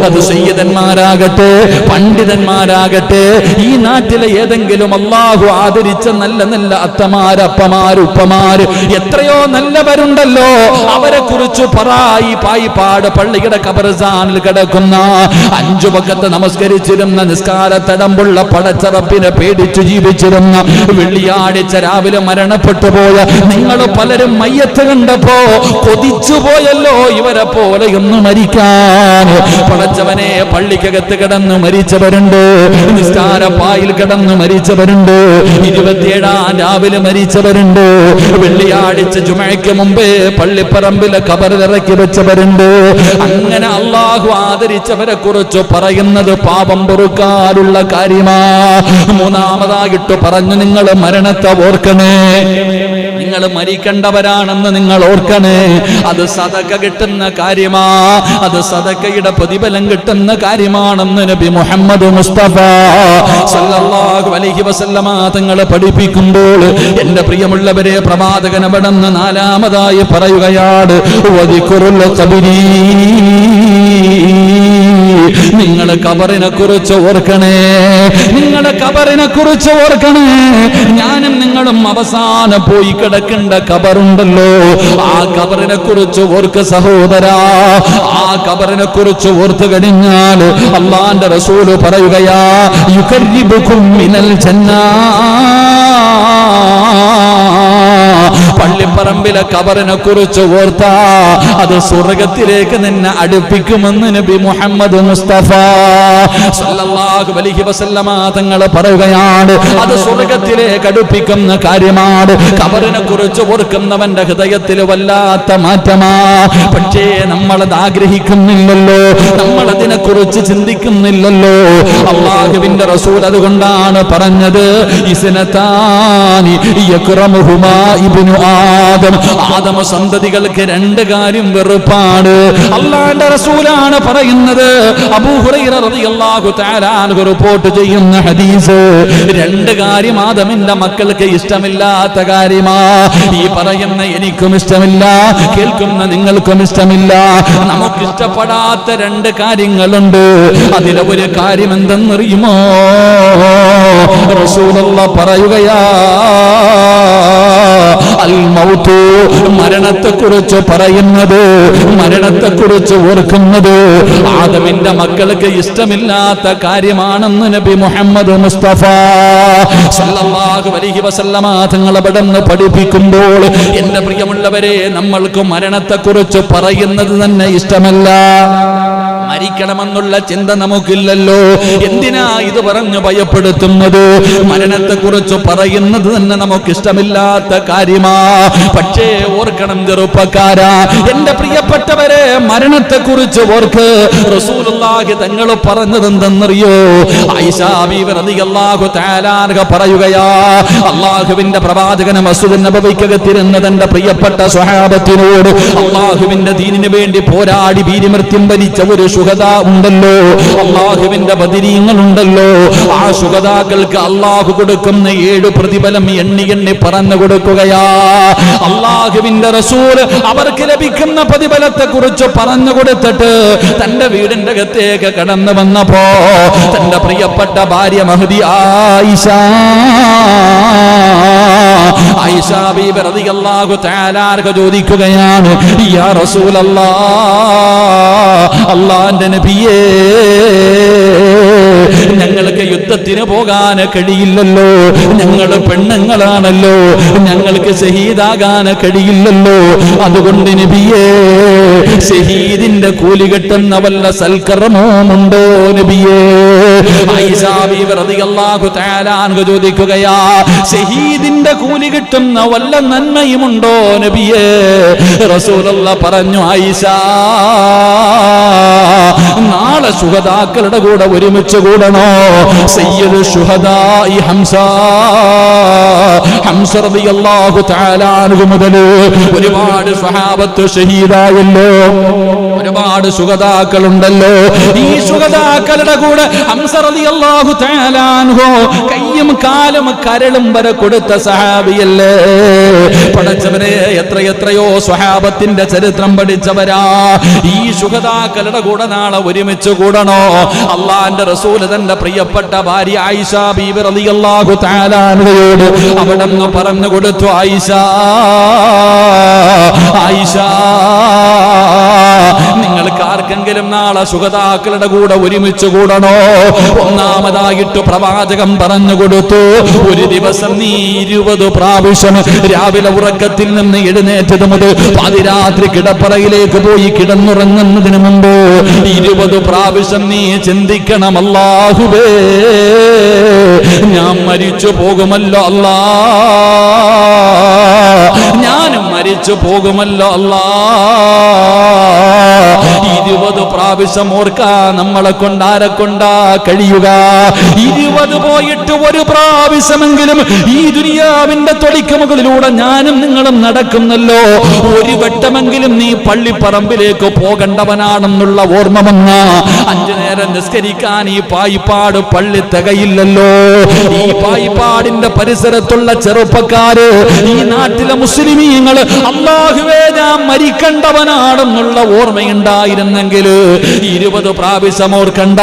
അത് സയ്യിദന്മാരാകട്ടെ പണ്ഡിതന്മാരാകട്ടെ, ഈ നാട്ടിലെ ഏതെങ്കിലും അള്ളാഹു ആദരിച്ച നല്ല നല്ല അത്തമാര് അപ്പമാര് ഉപ്പമാര് എത്രയോ നല്ലവരുണ്ടല്ലോ. അവരെ കുറിച്ച് ഈ പായിപ്പാട് പള്ളിയുടെ ഖബർസ്ഥാനിൽ കിടക്കുന്ന 5 വഖത്ത് നമസ്കരിച്ചിരുന്ന നിസ്കാര തടമ്പുള്ള പടച്ചറപ്പിനെ പേടിച്ചു ജീവിച്ചിരുന്ന വെള്ളിയാഴ്ച രാവിലെ മരണപ്പെട്ടു പോയ നിങ്ങൾ പലരും മയ്യത്ത് കണ്ടപ്പോ കൊതിച്ചു പോയല്ലോ ഇവരെ പോലെ ഒന്ന് മരിക്കാൻ. പടച്ചവനെ, പള്ളിക്കകത്ത് കിടന്ന് മരിച്ചവരുണ്ട്, നിസ്കാര പായിൽ കിടന്ന് മരിച്ചവരുണ്ട്, 27-ാം രാവിലെ മരിച്ചവരുണ്ട്, വെള്ളിയാഴ്ച ജുമഅയ്ക്ക് മുമ്പേ പള്ളിപ്പറമ്പിലെ ഖബറിലിറക്കി വെച്ചവരുണ്ട്. അങ്ങനെ അള്ളാഹു ആദരിച്ചവരെ കുറിച്ച് പറയുന്നത് പാപം പൊറുക്കാനുള്ള കാര്യമാ. മൂന്നാമതായിട്ട് പറഞ്ഞു നിങ്ങൾ മരണത്തെ ഓർക്കണേ, നിങ്ങൾ മരിക്കേണ്ടവരാണെന്ന് നിങ്ങൾ ഓർക്കണേ. അത് സദഖ കിട്ടുന്ന കാര്യമാ, അത് സദഖയുടെ പ്രതിഫലം കിട്ടുന്ന കാര്യമാണെന്ന് നബി മുഹമ്മദ് മുസ്തഫ സല്ലല്ലാഹു അലൈഹി വസല്ലമ തങ്ങൾ പഠിപ്പിക്കുമ്പോൾ എന്റെ പ്രിയമുള്ളവരെ പ്രവാചകൻ അവിടുന്ന് 4-മതായി പറയുകയാണ് വദികുറുൽ ഖബരി. നിങ്ങൾ ഖബറിനെ കുറിച്ച് ഓർക്കണേ, നിങ്ങളുടെ ഖബറിനെ കുറിച്ച് ഓർക്കണേ. ഞാനും നിങ്ങളും അവസാനം പോയി കിടക്കേണ്ട ഖബറുണ്ടല്ലോ, ആ ഖബറിനെ കുറിച്ച് ഓർക്ക് സഹോദരാ. ആ ഖബറിനെ കുറിച്ച് ഓർത്തു കഴിഞ്ഞാൽ അല്ലാഹുവിന്റെ റസൂല് പറയുകയാ യുകരിബുകും മിനൽ ജന്നാ. പള്ളിപ്പറമ്പിലെ ഖബറിനെ കുറിച്ച് ഓർത്താ അത് സ്വർഗത്തിലേക്ക് നിന്നെ അടുപ്പിക്കുമെന്ന് നബി മുഹമ്മദ് മുസ്തഫ സല്ലല്ലാഹു അലൈഹി വസല്ലമ തങ്ങൾ പറയുകയാണ്. അത് സ്വർഗത്തിലേക്ക് അടുപ്പിക്കുന്ന കാര്യമാണ്. ഖബറിനെ കുറിച്ച് ഓർക്കുന്നവന്റെ ഹൃദയത്തിൽ വല്ലാത്ത മാറ്റമാ. പക്ഷേ നമ്മളത് ആഗ്രഹിക്കുന്നില്ലല്ലോ, നമ്മളതിനെ കുറിച്ച് ചിന്തിക്കുന്നില്ലല്ലോ. അല്ലാഹുവിന്റെ റസൂൽ അതുകൊണ്ടാണ് പറഞ്ഞത് ഇസ്നതാനി യക്റമുഹുമാ ഇബ്നു ആദം. ആദമ സന്തതികൾക്ക് 2 കാര്യം വെറുപ്പാണ്. അല്ലാഹുവിന്റെ റസൂലാണ് പറയുന്നത്. അബൂ ഹുറൈറ റളിയല്ലാഹു തആല അൻഹു റിപ്പോർട്ട് ചെയ്യുന്ന ഹദീസ്, 2 കാര്യം ആദമിന്റെ മക്കൾക്ക് ഇഷ്ടമില്ലാത്ത കാര്യമാ. ഈ പറയുന്ന എനിക്കും ഇഷ്ടമില്ല, കേൾക്കുന്ന നിങ്ങൾക്കും ഇഷ്ടമില്ല. നമുക്ക് ഇഷ്ടപ്പെടാത്ത 2 കാര്യങ്ങളുണ്ട്. അതിലെ ഒരു കാര്യം എന്തെന്നറിയുമോ? റസൂലുള്ളാഹി പറയുകയാ അൽ മൗതു. മരണത്തെ കുറിച്ച് പറയുന്നത്, മരണത്തെ കുറിച്ച് ഓർക്കുന്നത് ആദമിന്റെ മക്കൾക്ക് ഇഷ്ടമില്ലാത്ത കാര്യമാണെന്ന് നബി മുഹമ്മദ് മുസ്തഫ സല്ലല്ലാഹു അലൈഹി വസല്ലമ തങ്ങൾ അവിടുന്ന് പഠിപ്പിക്കുമ്പോൾ എന്റെ പ്രിയമുള്ളവരെ, നമ്മൾക്ക് മരണത്തെ കുറിച്ച് പറയുന്നത് തന്നെ ഇഷ്ടമല്ല. മരിക്കണമെന്നുള്ള ചിന്ത നമുക്കില്ലല്ലോ. എന്തിനാ ഇത് പറഞ്ഞു ഭയപ്പെടുത്തുന്നത്? മരണത്തെ കുറിച്ച് പറയുന്നത് തന്നെ നമുക്ക് ഇഷ്ടമില്ലാത്ത കാര്യമാ. പക്ഷേ ഓർക്കണം ചെറുപ്പക്കാരാ, എന്റെ പ്രിയപ്പെട്ടവരെ, മരണത്തെ കുറിച്ച് ഓർക്ക്. റസൂലുള്ളാഹി തങ്ങൾ പറഞ്ഞത് എന്തെന്നറിയോ? ആയിഷാ ബീവി റളിയല്ലാഹു തആല അൻഹ പറയുകയാ, അല്ലാഹുവിന്റെ പ്രവാചകൻ മസ്ജിദ് നബവിക്കകത്തിരുന്ന തന്റെ പ്രിയപ്പെട്ട സ്വഹാബത്തിനോട് അല്ലാഹുവിന്റെ ദീനിന് വേണ്ടി പോരാടി വീരമൃത്യം വരിച്ച ഒരു ശുഹദാ ഉണ്ടല്ലോ, അല്ലാഹുവിന്റെ ബദരീങ്ങൾ ഉണ്ടല്ലോ. ആ ശുഹദാക്കൾക്ക് അല്ലാഹു കൊടുക്കുന്ന 7 പ്രതിഫലം എണ്ണി എണ്ണി പറഞ്ഞു കൊടുക്കുകയാ. അല്ലാഹുവിന്റെ റസൂൽ അവർക്ക് ലഭിക്കുന്ന പ്രതിഫലത്തെ കുറിച്ച് പറഞ്ഞു കൊടുത്തിട്ട് തന്റെ വീടിന്റെ അകത്തേക്ക് കടന്നു വന്നപ്പോ തന്റെ പ്രിയപ്പെട്ട ഭാര്യ മഹദി ആയിഷ ആയിഷ ബീബി റളിയല്ലാഹു തആല അൻഹ ചോദിക്കുകയാണ്, യാ റസൂലല്ലാഹ്, അല്ലാഹുവിന്റെ നബിയേ, ഞങ്ങൾക്ക് യുദ്ധത്തിന് പോകാൻ കഴിയില്ലല്ലോ, ഞങ്ങൾ പെണ്ണുങ്ങളാണല്ലോ, ഞങ്ങൾക്ക് ഷഹീദാകാൻ കഴിയില്ലല്ലോ, അതുകൊണ്ട് നബിയേ ഷഹീദിന്റെ കൂലി കിട്ടുന്ന വല്ല സൽക്കർമ്മമുണ്ടോ നബിയേ? ആയിഷ ബീബി റളിയല്ലാഹു തആല അൻഹ ചോദിക്കുകയാ, ഷഹീദിന്റെ കൂലി കിട്ടുന്ന വല്ല നന്മയുമുണ്ടോ നബിയേ? റസൂലുള്ളാഹി പറഞ്ഞു, ആയിഷ, നാളെ ശുഹദാക്കളുടെ കൂടെ ഒരുമിച്ച് കൂടണോ? സയ്യിദു ശുഹദാഇ ഹംസ റളിയല്ലാഹു തആല അൻഹു മുതൽ ഒരുപാട് സ്വഹാബത്ത് ഷഹീദായല്ലോ, ഒരുപാട് ശുഹദാക്കളുണ്ടല്ലോ. ഈ ശുഹദാക്കളുടെ കൂടെ ഹംസ റളിയല്ലാഹു തആല അൻഹു കയ്യും കാലും കരളും വരെ കൊടുത്ത സഹാബിയല്ലേ. പഠിച്ചവരെ, എത്രയോ സ്വഹാബത്തിന്റെ ചരിത്രം പഠിച്ചവരാ. ഈ ശുഹദാക്കളുടെ കൂടെ നാളെ ഒരുമിച്ച് കൂടണോ? അള്ളാന്റെ റസൂൽ തന്റെ പ്രിയപ്പെട്ട ഭാര്യ ആയിഷ ബീബി റളിയല്ലാഹു തആല അൻഹയോട് അവിടെന്ന് പറഞ്ഞു കൊടുത്തു, ആയിഷ, നിങ്ങൾക്ക് ആർക്കെങ്കിലും നാളെ ശുഹദാക്കളുടെ കൂടെ ഒരുമിച്ച് കൂടണോ? ഒന്നാമതായിട്ട് പ്രവാചകൻ പറഞ്ഞു കൊടുത്തു, ഒരു ദിവസം നീ 20 പ്രാവശ്യം രാവിലെ ഉറക്കത്തിൽ നിന്ന് എഴുന്നേറ്റത് മുതൽ പാതിരാത്രി കിടപ്പറയിലേക്ക് പോയി കിടന്നുറങ്ങുന്നതിന് മുമ്പ് 20 പ്രാവശ്യം നീ ചിന്തിക്കണം, അല്ലാഹുവേ, ഞാൻ മരിച്ചു പോകുമല്ലോ അല്ലാ, ഞാനും മരിച്ചു പോകുമല്ലോ അല്ലാ. 20 പ്രാവശ്യം ഓർക്കാ നമ്മളെ കൊണ്ടാരെ കൊണ്ടാ കഴിയുക? 20 പോയിട്ട് ഒരു പ്രാവശ്യമെങ്കിലും ഈ ദുനിയാവിന്റെ തൊടിക്ക് മുകളിലൂടെ ഞാനും നിങ്ങളും നടക്കുന്നല്ലോ. ഒരു വട്ടമെങ്കിലും നീ പള്ളിപ്പറമ്പിലേക്ക് പോകേണ്ടവനാണെന്നുള്ള ഓർമ്മ വന്ന 5 നേരം നിസ്കരിക്കാൻ ഈ പായിപ്പാട് പള്ളി തികയില്ലല്ലോ. ഈ പായിപ്പാടിന്റെ പരിസരത്തുള്ള ചെറുപ്പക്കാര്, ഈ നാട്ടിലെ മുസ്ലിമീങ്ങൾ, അല്ലാഹുവേ, ഞാൻ മരിക്കേണ്ടവനാണെന്നുള്ള ഓർമ്മയുണ്ടായിരുന്നെങ്കിൽ 20 പ്രാവശ്യം ഓർക്കണ്ട,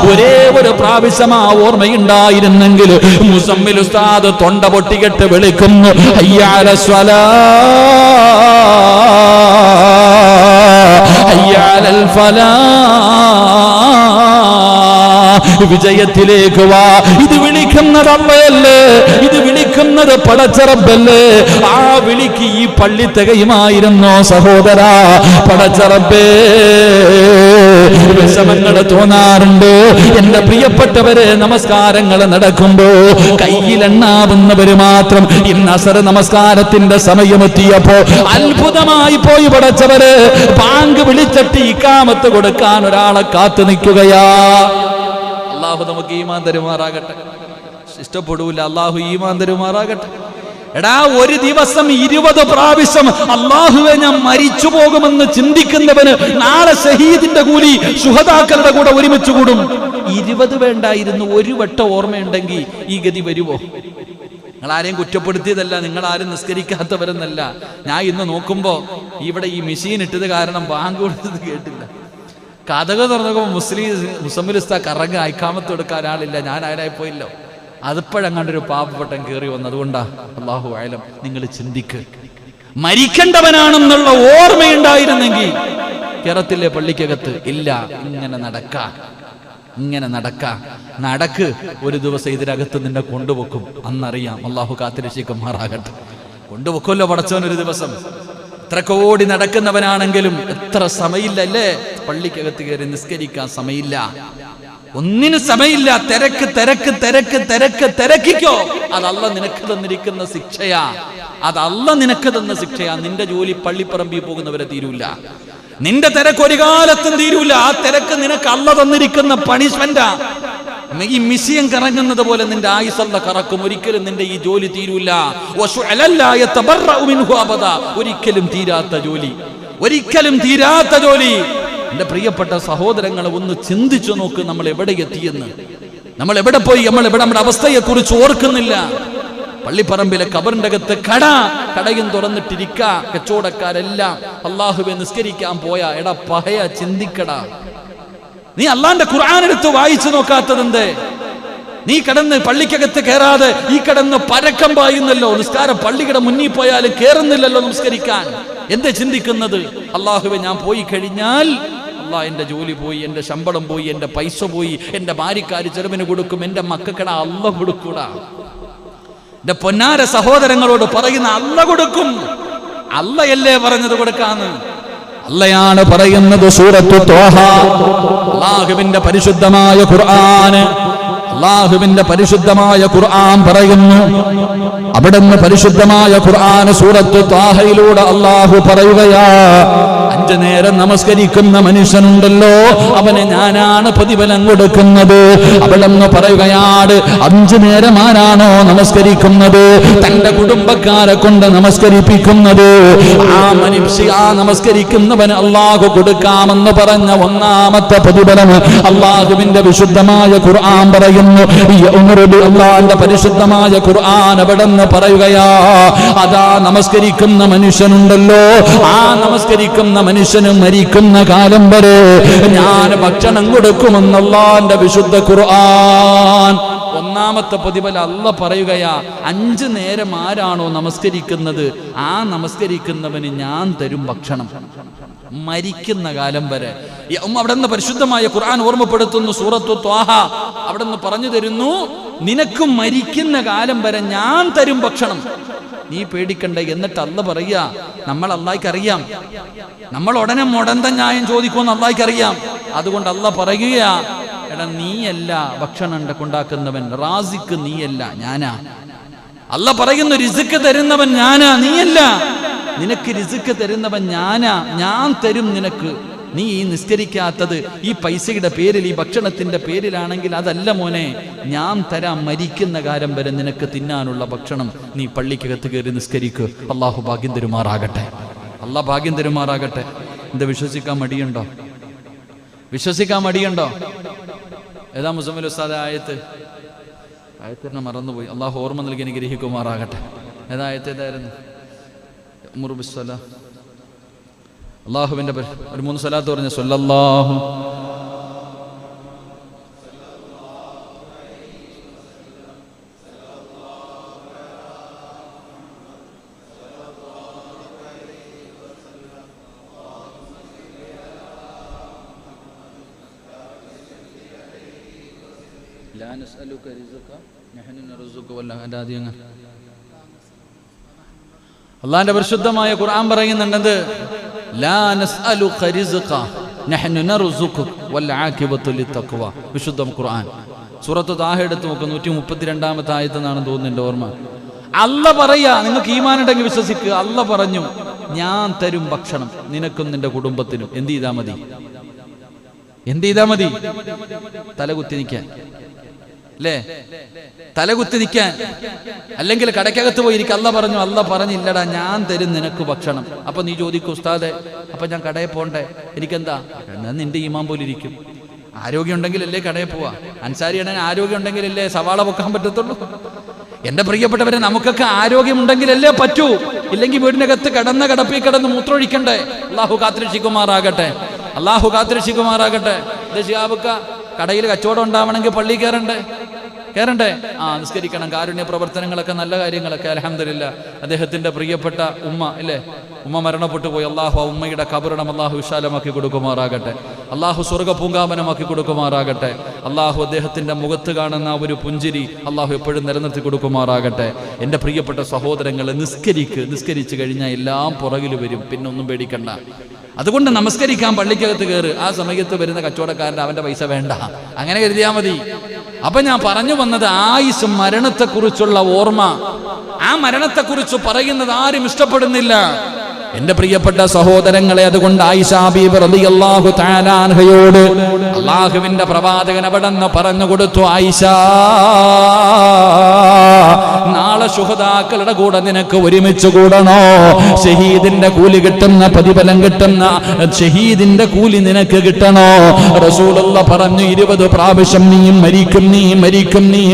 ഒരേ ഒരു പ്രാവശ്യം ആ ഓർമ്മയുണ്ടായിരുന്നെങ്കിൽ മുസമ്മിൽ ഉസ്താദ് തൊണ്ട പൊട്ടികെട്ട് വിളിക്കുന്നു, ഹയ്യ അലസ് സ്വലാ, ഹയ്യ അലൽ ഫലാ, വിജയത്തിലേക്ക് വാ. ഇത് വിളിക്കുന്നത് അള്ളയല്ലേ, ഇത് വിളിക്കുന്നത് പടച്ചറബല്ലേ. ആ വിളിക്ക് ഈ പള്ളി തികയുമായിരുന്നോ സഹോദരാ? പടച്ചറബേ, വിഷമങ്ങൾ തോന്നാറുണ്ട് എന്റെ പ്രിയപ്പെട്ടവരെ. നമസ്കാരങ്ങൾ നടക്കുമ്പോ കയ്യിലെണ്ണാവുന്നവര് മാത്രം ഇന്ന് അസർ നമസ്കാരത്തിന്റെ സമയമെത്തിയപ്പോ അത്ഭുതമായി പോയി പടച്ചവര്. ബാങ്ക് വിളിച്ചിട്ട് ഇഖാമത്ത് കൊടുക്കാൻ ഒരാളെ കാത്തു നിൽക്കുകയാ. അല്ലാഹു നമുക്ക് ഈമാൻ തരുമാറാകട്ടെ. ഇഷ്ടപ്പെടൂല, അല്ലാഹു ഈമാൻ തരുമാറാകട്ടെ. എടാ, ഒരു ദിവസം 20 പ്രാവശ്യം അല്ലാഹുവേ ഞാൻ മരിച്ചു പോകുമെന്ന് ചിന്തിക്കുന്നവന് നാളെ ഷഹീദിന്റെ കൂലി ശുഹദാക്കളുടെ കൂടെ ഒരുമിച്ച് കൂടും. 20 വേണ്ടായിരുന്നു, ഒരു വട്ടം ഓർമ്മയുണ്ടെങ്കിൽ ഈ ഗതി വരുമോ? നിങ്ങളാരെയും കുറ്റപ്പെടുത്തിയതല്ല, നിങ്ങളാരും നിസ്കരിക്കാത്തവരെന്നല്ല. ഞാൻ ഇന്ന് നോക്കുമ്പോ ഇവിടെ ഈ മെഷീൻ ഇട്ടത് കാരണം ബാങ്ക് കൊടുത്തത് കേട്ടില്ല. കഥക തുറന്നപ്പോ മുസമ്മിലിസ്താ കറങ്ങ ഐക്കാമത്ത് കൊടുക്കാൻ ആളില്ല, ഞാൻ ആരായി പോയില്ലോ. അതിപ്പോഴങ്ങാണ്ടൊരു പാവപ്പെട്ടൻ കയറി വന്നു. അതുകൊണ്ടാ അല്ലാഹു അഅലം. നിങ്ങൾ ചിന്തിക്ക്, മരിക്കേണ്ടവനാണെന്നുള്ള ഓർമ്മയുണ്ടായിരുന്നെങ്കിൽ കേരളത്തിലെ പള്ളിക്കകത്ത് ഇല്ല. ഇങ്ങനെ നടക്ക്. ഒരു ദിവസം ഇതിനകത്ത് നിന്നെ കൊണ്ടുവെക്കും, അന്നറിയാം. അല്ലാഹു കാത്തിരക്ഷിക്കുമാറാകട്ടെ. കൊണ്ടുവെക്കുമല്ലോ പടച്ചവൻ ഒരു ദിവസം. എത്ര കോടി നടക്കുന്നവനാണെങ്കിലും എത്ര സമയമില്ല അല്ലേ? പള്ളിക്കകത്ത് കയറി നിസ്കരിക്കാൻ സമയമില്ല, ഒന്നിനും സമയമില്ല. തിരക്കിക്കോ. അത് അല്ലാഹു നിനക്ക് തന്നിരിക്കുന്ന ശിക്ഷയാ. നിന്റെ ജോലി പള്ളിപ്പറമ്പിൽ പോകുന്നവരെ തീരൂല. നിന്റെ തിരക്ക് ഒരു കാലത്തും തീരൂല. ആ തിരക്ക് നിനക്ക് അല്ലാഹു തന്നിരിക്കുന്ന പണിഷ്മെന്റാ. ഈ മിസിയം കറങ്ങുന്നത് പോലെ നിന്റെ ആയുസ്സല്ല കറക്കും. ഒരിക്കലും നിന്റെ ഈ ജോലി തീരൂല. ഒരിക്കലും തീരാത്ത ജോലി. എന്റെ പ്രിയപ്പെട്ട സഹോദരങ്ങളെ, ഒന്ന് ചിന്തിച്ചു നോക്ക്, നമ്മൾ എവിടെ എത്തിയെന്ന്. നമ്മൾ എവിടെ പോയി? നമ്മുടെ അവസ്ഥയെ കുറിച്ച് ഓർക്കുന്നില്ല. പള്ളിപ്പറമ്പിലെ കബറിന്റെ അകത്ത് കടയും തുറന്നിട്ടിരിക്ക. കച്ചവടക്കാരെല്ലാം അല്ലാഹുവേ നിസ്കരിക്കാൻ പോയാ. എടാ പഹയ, ചിന്തിക്കടാ. നീ അല്ലാഹുവിന്റെ ഖുർആൻ എടുത്ത് വായിച്ചു നോക്കാത്തതെന്തേ? നീ കിടന്ന് പള്ളിക്കകത്ത് കയറാതെ ഈ കിടന്ന് പരക്കം പായുന്നല്ലോ, നിസ്കാരം പള്ളിയുടെ മുന്നിൽ പോയാലും കയറുന്നില്ലല്ലോ നമസ്കരിക്കാൻ. എന്താ ചിന്തിക്കുന്നത്? അള്ളാഹുവേ, ഞാൻ പോയി കഴിഞ്ഞാൽ എന്റെ ജോലി പോയി, എന്റെ ശമ്പളം പോയി, എന്റെ പൈസ പോയി, എന്റെ ഭാര്യക്കാര് ചെറുവിന് കൊടുക്കും, എന്റെ മക്കൾക്കട അല്ല കൊടുക്കൂടാ. എന്റെ പൊന്നാര സഹോദരങ്ങളോട് പറയുന്ന അല്ല കൊടുക്കും. അല്ലയല്ലേ പറഞ്ഞത് കൊടുക്കാന്ന്? അല്ലയാണ് പറയുന്നത്. സൂറത്തു ത്വാഹ, അല്ലാഹുവിന്റെ പരിശുദ്ധമായ ഖുർആൻ, അല്ലാഹുവിന്റെ പരിശുദ്ധമായ ഖുർആൻ പറയുന്നു. അവിടുന്ന് പരിശുദ്ധമായ ഖുർആൻ സൂറത്തു ത്വാഹയിലൂടെ അല്ലാഹു പറയുകയാ, 5 നേരം നമസ്കരിക്കുന്ന മനുഷ്യനുണ്ടല്ലോ, അവന് ഞാനാണ് പ്രതിഫലം കൊടുക്കുന്നത്. അവിടുന്ന് പറയുകയാണ്, 5 നേരം ആരാണോ നമസ്കരിക്കുന്നത്, തന്റെ കുടുംബക്കാരെ കൊണ്ട് നമസ്കരിപ്പിക്കുന്നത്, ആ നമസ്കരിക്കുന്നവന് അല്ലാഹു കൊടുക്കാമെന്ന് പറഞ്ഞ 1ാമത്തെ പ്രതിഫലം അല്ലാഹുവിന്റെ വിശുദ്ധമായ ഖുർആൻ പറയുന്നു. അല്ലാഹുവിന്റെ പരിശുദ്ധമായ ഖുർആൻ അവിടുന്ന് പറയുകയാ, അതാ നമസ്കരിക്കുന്ന മനുഷ്യനുണ്ടല്ലോ, ആ നമസ്കരിക്കുന്ന മനുഷ്യന് മരിക്കുന്ന കാലം വരെ ഞാൻ ഭക്ഷണം കൊടുക്കുമെന്ന് അല്ലാഹുവിന്റെ വിശുദ്ധ ഖുർആൻ. 1ാമത്തെ പ്രതിഫലം അല്ലാഹു പറയുകയാ, 5 നേരം ആരാണോ നമസ്കരിക്കുന്നത്, ആ നമസ്കരിക്കുന്നവന് ഞാൻ തരും ഭക്ഷണം മരിക്കുന്ന കാലം വരെ. അവിടുന്ന് പരിശുദ്ധമായ ഖുർആൻ ഓർമ്മപ്പെടുത്തുന്നു. സൂറത്തു ത്വാഹ അവിടുന്ന് പറഞ്ഞു തരുന്നു, നിനക്ക് മരിക്കുന്ന കാലം വരെ ഞാൻ തരും ഭക്ഷണം, നീ പേടിക്കണ്ട. എന്നിട്ട് അല്ലാഹു പറയാ, നമ്മൾ അല്ലാഹുവിന് അറിയാം, നമ്മൾ ഉടനെ മുടന്ത ന്യായം ചോദിക്കുമെന്ന് അല്ലാഹുവിന് അറിയാം. അതുകൊണ്ട് അല്ലാഹു പറയുകയാ, എടാ നീയല്ല ഭക്ഷണം ഉണ്ടാക്കുന്നവൻ, റാസിക്ക് നീയല്ല, ഞാനാ. അല്ലാഹു പറയുന്നു, റിസ്ക് തരുന്നവൻ ഞാനാ, നീയല്ല. നിനക്ക് റിസ്ക് തരുന്നവൻ ഞാനാ, ഞാൻ തരും നിനക്ക്. നീ ഈ നിസ്കരിക്കാത്തത് ഈ പൈസയുടെ പേരിൽ, ഈ ഭക്ഷണത്തിന്റെ പേരിലാണെങ്കിൽ അതല്ല മോനെ, ഞാൻ തരാം മരിക്കുന്ന കാലം വരെ നിനക്ക് തിന്നാനുള്ള ഭക്ഷണം. നീ പള്ളിക്കകത്ത് കയറി നിസ്കരിക്ക്. അള്ളാഹു ഭാഗ്യം തരുമാറാകട്ടെ, അള്ളാഹ് ഭാഗ്യം തരുമാറാകട്ടെ. എന്താ വിശ്വസിക്കാൻ മടിയുണ്ടോ? വിശ്വസിക്കാൻ മടിയുണ്ടോ? ഏതാ മുസമ്മിൽ ഉസ്താദ് ആയത്തിനെ മറന്നുപോയി. അള്ളാഹു ഓർമ്മ നൽകി അനുഗ്രഹിക്കുമാറാകട്ടെ. ഏതായിരുന്നു? അള്ളാഹുവിന്റെ ഒരു 3 സ്വലാത്ത് പറഞ്ഞ സ്വല്ലല്ലാഹു ലാ നസ്അലുക റിസ്ഖ നഹ്നു നർസുക വല്ലാഹി. അല്ലാഹുവിന്റെ പരിശുദ്ധമായ ഖുർആൻ പറയുന്നുണ്ട്, ലാ നസ്അലുക റിസ്ഖ നഹ്നു നർസുക വൽആഖിബത്തു ലിത്തഖ്വ. വിശുദ്ധ ഖുർആൻ സൂറത്തു താഹ എടുത്ത് നോക്കുക, 132-ാമത്തെ ആയത്തെന്നാണ് തോന്നുന്നു എൻ്റെ ഓർമ്മ. അല്ലാഹു പറയാ, നിങ്ങൾക്ക് ഈമാൻ ഉണ്ടെങ്കിൽ വിശ്വസിക്കുക. അല്ലാഹു പറഞ്ഞു, ഞാൻ തരും ഭക്ഷണം നിനക്കും നിന്റെ കുടുംബത്തിനും. എന്ത് ചെയ്താ മതി? തലകുത്തി നിൽക്കാൻ അല്ലേ? തലകുത്തി നിൽക്കാൻ, അല്ലെങ്കിൽ കടക്കകത്ത് പോയിരിക്കും. അല്ലാഹു പറഞ്ഞില്ലടാ, ഞാൻ തരും നിനക്ക് ഭക്ഷണം. അപ്പൊ നീ ചോദിക്കും, ഉസ്താദെ അപ്പൊ ഞാൻ കടയിൽ പോണ്ടേ, എനിക്കെന്താ? നിന്റെ ഈമാൻ പോലെ ഇരിക്കും. ആരോഗ്യം ഉണ്ടെങ്കിലല്ലേ കടയിൽ പോവാ. അൻസാരിയാണ്, ആരോഗ്യം ഉണ്ടെങ്കിലല്ലേ സവാള പൊക്കാൻ പറ്റത്തുള്ളൂ. എന്റെ പ്രിയപ്പെട്ടവരെ, നമുക്കൊക്കെ ആരോഗ്യം ഉണ്ടെങ്കിലല്ലേ പറ്റൂ. ഇല്ലെങ്കിൽ വീടിനകത്ത് കിടപ്പിൽ കിടന്ന് മൂത്രമൊഴിക്കണ്ടേ? അള്ളാഹു കാത്തിരക്ഷിക്കുമാറാകട്ടെ, അള്ളാഹു കാത്തിരക്ഷിക്കുമാറാകട്ടെ. കടയിൽ കച്ചവടം ഉണ്ടാവണമെങ്കിൽ പള്ളി കയറണ്ടേ? നിസ്കരിക്കണം. കാരുണ്യ പ്രവർത്തനങ്ങളൊക്കെ, നല്ല കാര്യങ്ങളൊക്കെ അൽഹംദുലില്ലാ. അദ്ദേഹത്തിന്റെ പ്രിയപ്പെട്ട ഉമ്മ മരണപ്പെട്ടു പോയി. അള്ളാഹു ആ ഉമ്മയുടെ ഖബറിടം അള്ളാഹു വിശാലമാക്കി കൊടുക്കുമാറാകട്ടെ, അള്ളാഹു സ്വർഗ്ഗ പൂങ്കാവനമാക്കി കൊടുക്കുമാറാകട്ടെ. അള്ളാഹു അദ്ദേഹത്തിന്റെ മുഖത്ത് കാണുന്ന ഒരു പുഞ്ചിരി അള്ളാഹു എപ്പോഴും നിലനിർത്തി കൊടുക്കുമാറാകട്ടെ. എൻ്റെ പ്രിയപ്പെട്ട സഹോദരങ്ങളെ, നിസ്കരിച്ചു കഴിഞ്ഞാൽ എല്ലാം പുറകിൽ വരും, പിന്നെ ഒന്നും പേടിക്കണ്ട. അതുകൊണ്ട് നമസ്കരിക്കാൻ പള്ളിക്കകത്ത് കയറ്. ആ സമയത്ത് വരുന്ന കച്ചവടക്കാരൻ്റെ അവന്റെ പൈസ വേണ്ട, അങ്ങനെ കരുതിയാൽ മതി. അപ്പൊ ഞാൻ പറഞ്ഞു വന്നത്, ആയുസ് മരണത്തെക്കുറിച്ചുള്ള ഓർമ്മ. ആ മരണത്തെക്കുറിച്ച് പറയുന്നത് ആരും ഇഷ്ടപ്പെടുന്നില്ല എൻ്റെ പ്രിയപ്പെട്ട സഹോദരങ്ങളെ. അതുകൊണ്ട് ആയിഷ ബീബി റളിയല്ലാഹു തആല അൻഹയോട് അല്ലാഹുവിന്റെ പ്രവാചകൻ അവിടെന്ന് പറഞ്ഞു കൊടുത്തു, ആയിഷ, നാളെ ശുഹദാക്കളുടെ കൂടെ നിനക്ക് ഒരുമിച്ച് കൂടണോ? ഷഹീദിന്റെ കൂലി കിട്ടുന്ന, പ്രതിഫലം കിട്ടുന്ന ഷഹീദിന്റെ കൂലി നിനക്ക് കിട്ടണോ? റസൂലുള്ളാഹി പറഞ്ഞു, 20 പ്രാവശ്യം നീ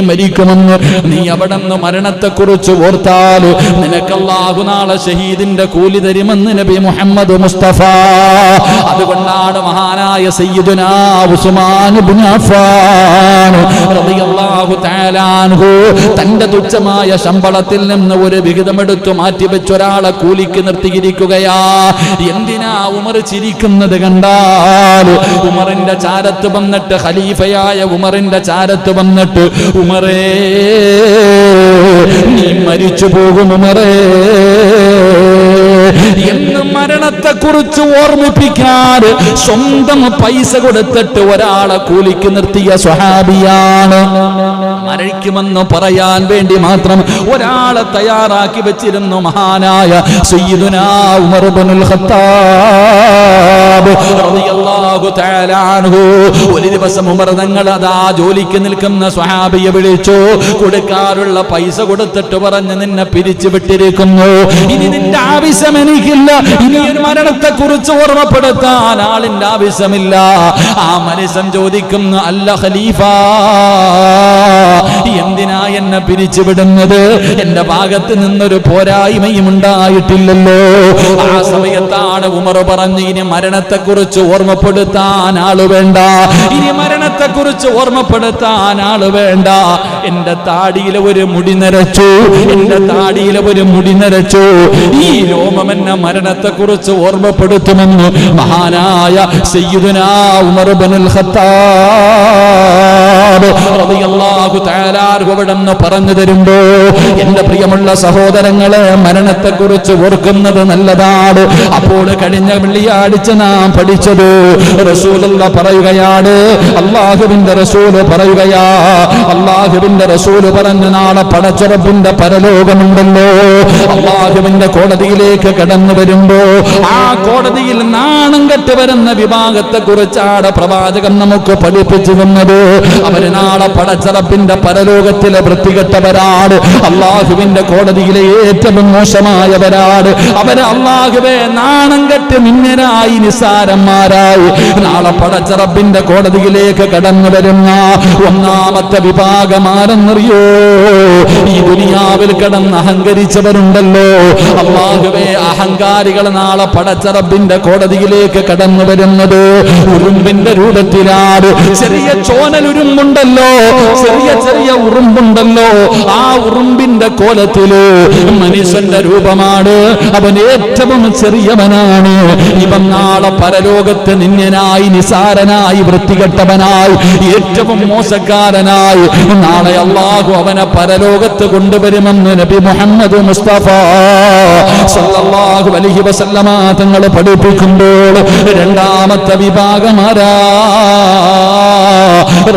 മരിക്കുമെന്ന് നീ അവിടെന്ന് മരണത്തെക്കുറിച്ച് ഓർത്താൽ നിനക്ക് അല്ലാഹു നാളെ ഷഹീദിന്റെ കൂലി തരും പിരിക്കുമെന്ന് നബി മുഹമ്മദ് മുസ്തഫ. അതുകൊണ്ടാണ് മഹാനായ സയ്യിദുനാ ഉസ്മാൻ ഇബ്നു അഫ്ഫാൻ റളിയല്ലാഹു തആല അൻഹു തന്റെ തുച്ഛമായ ശമ്പളത്തിൽ നിന്ന് ഒരു വിഹിതമെടുത്തു മാറ്റിവെച്ച് ഒരാളെ കൂലിക്ക് നിർത്തിയിരിക്കുകയാ. എന്തിനാ ഉമർ ചിരിക്കുന്നത് കണ്ടാൽ, ഉമറിന്റെ ചാരത്ത് വന്നിട്ട്, ഖലീഫയായ ഉമറിന്റെ ചാരത്ത് വന്നിട്ട്, ഉമറേ നീ മരിച്ചു പോകും ഉമറേ എന്ന് മരണത്തെക്കുറിച്ച് ഓർമ്മിപ്പിക്കാൻ സ്വന്തം പൈസ കൊടുത്തിട്ട് ഒരാളെ കൂലിക്ക് നിർത്തിയ സ്വഹാബിയാണ്. മരിക്കുമെന്ന് പറയാൻ വേണ്ടി മാത്രം ഒരാളെ തയ്യാറാക്കി വെച്ചിരുന്നു മഹാനായ സയ്യിദുനാ ഉമർ ഇബ്നുൽ ഖത്താബ് റളിയല്ലാഹു തആല അൻഹു. ഒരു ദിവസം ഉമർ തങ്ങൾ അതാ ജോലിക്ക് നിൽക്കുന്ന സ്വഹാബിയെ വിളിച്ചു. കൊടുക്കാറുള്ള പൈസ കൊടുത്തിട്ട് പറഞ്ഞു, നിന്നെ പിരിച്ചു വിട്ടിരിക്കുന്നു, ഇനി നിന്റെ ആവശ്യം എനിക്കില്ല, ഇനി ഒരു മരണത്തെക്കുറിച്ച് ഓർമ്മപ്പെടുത്താൻ ആളിന്റെ ആവശ്യമില്ല. ആ മനുഷ്യൻ ചോദിക്കുന്നു, അല്ല ഖലീഫ, എന്തിനാ എന്നെ പിരിച്ചുവിടുന്നത്? എന്റെ ഭാഗത്ത് നിന്നൊരു പോരായ്മയും ഉണ്ടായിട്ടില്ലല്ലോ. ആ സമയത്താണ് ഉമർ പറഞ്ഞു, ഇനി മരണത്തെക്കുറിച്ച് ഓർമ്മപ്പെടുത്താൻ ആള് വേണ്ട, ഇനി മരണത്തെക്കുറിച്ച് ഓർമ്മപ്പെടുത്താൻ ആള് വേണ്ട. എന്റെ താടിയിലെ ഒരു മുടി നരച്ചു, എന്റെ താടിയിലെ ഒരു മുടി നരച്ചു, ഈ രോമം എന്നെ മരണത്തെക്കുറിച്ച് ഓർമ്മപ്പെടുത്തുമെന്ന് മഹാനായ സയ്യിദുനാ ഉമർ ഇബ്നുൽ ഖത്താബ് റളിയല്ലാഹു തആല അൻഹു പറഞ്ഞു തരുമ്പോ, എന്റെ പ്രിയമുള്ള സഹോദരങ്ങളെ, മരണത്തെക്കുറിച്ച് ഓർക്കുന്നത് നല്ലതാണ്. അപ്പോൾ കഴിഞ്ഞ വെള്ളിയാഴ്ച നാം പഠിച്ചത് റസൂലുള്ള പറയുകയാണ്, അല്ലാഹുവിന്റെ റസൂല് പറയുകയാ, അല്ലാഹുവിന്റെ റസൂല് പറഞ്ഞു, നാളെ പടച്ചറബിന്റെ പരലോകമുണ്ടല്ലോ. അല്ലാഹുവിന്റെ കോടതിയിലേക്ക് കടന്നു വരുമ്പോ ആ കോടതിയിൽ നാണം കെട്ട് വരുന്ന വിഭാഗത്തെ കുറിച്ചാണ് പ്രവാചകൻ നമുക്ക് പഠിപ്പിച്ചു തന്നത്. അവര് നാളെ പടച്ചറബിന്റെ പരലോകത്തിലെ വൃത്തികെട്ടവരാണ്, അല്ലാഹുവിന്റെ കോടതിയിലെ ഏറ്റവും മോശമായവരാണ്. അവര് അല്ലാഹുവേ നാണം കെട്ട് മിന്നരായി നിസാരന്മാരായി നാളെ പടച്ചറബിന്റെ കോടതിയിലേക്ക് കടന്നു വരുന്ന ഒന്നാമത്തെ വിഭാഗമാരെന്നറിയോ? ഈ ദുനിയാവിൽ കിടന്ന് അഹങ്കരിച്ചവരുണ്ടല്ലോ, അല്ലാഹുവേ അഹങ്കാരികൾ നാളെ പടച്ചറബിന്റെ കോടതിയിലേക്ക് കടന്നു വരുന്നത് ഉറുമ്പിന്റെ രൂപത്തിലാണ്. ചെറിയ ചോനലുരുമ്പുണ്ടല്ലോ, ചെറിയ ചെറിയ ഉറുമ്പുണ്ടല്ലോ, ആ ഉറുമ്പിന്റെ കോലത്തില് മനുഷ്യന്റെ രൂപമാണ്. അവൻ ഏറ്റവും ചെറിയവനാണ്. ഇവൻ നാളെ പരലോകത്ത് നിന്യനായി, നിസാരനായി, വൃത്തികെട്ടവനായി, ഏറ്റവും മോശക്കാരനായി നാളെ അല്ലാഹു അവനെ പരലോകത്ത് കൊണ്ടുവരുമെന്ന് നബി മുഹമ്മദ് മുസ്തഫ സല്ലല്ലാഹു അലൈഹി വസല്ലമ തങ്ങൾ പഠിപ്പിക്കുമ്പോൾ രണ്ടാമത്തെ വിഭാഗമാരാ?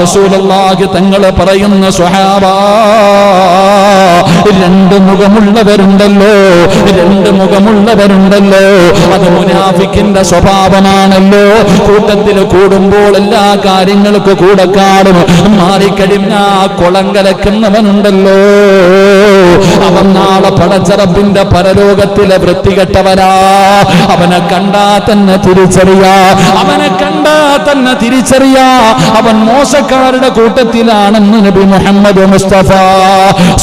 റസൂലുള്ളാഹി തങ്ങൾ പറയുന്ന സ്വഹാബ, രണ്ട് മുഖമുള്ളവരുണ്ടല്ലോ, രണ്ട് മുഖമുള്ളവരുണ്ടല്ലോ. അത് മുനാഫിക്കിന്റെ സ്വഭാവമാണല്ലോ. കൂട്ടത്തിൽ കൂടുമ്പോൾ എല്ലാ കാര്യങ്ങൾക്ക് കൂടെ കാണും, മാറിക്കഴിഞ്ഞ കുളം കലക്കുന്നവനുണ്ടല്ലോ. അവൻ നാളെ പടച്ചറബിന്റെ പരലോകത്തിലെ വൃത്തികെട്ടവരാ. അവനെ കണ്ടാ തന്നെ തിരിച്ചറിയാ, അവനെ കണ്ടാ തന്നെ തിരിച്ചറിയാ അവൻ മോശക്കാരുടെ കൂട്ടത്തിലാണെന്ന് നബി മുഹമ്മദ് മുസ്തഫ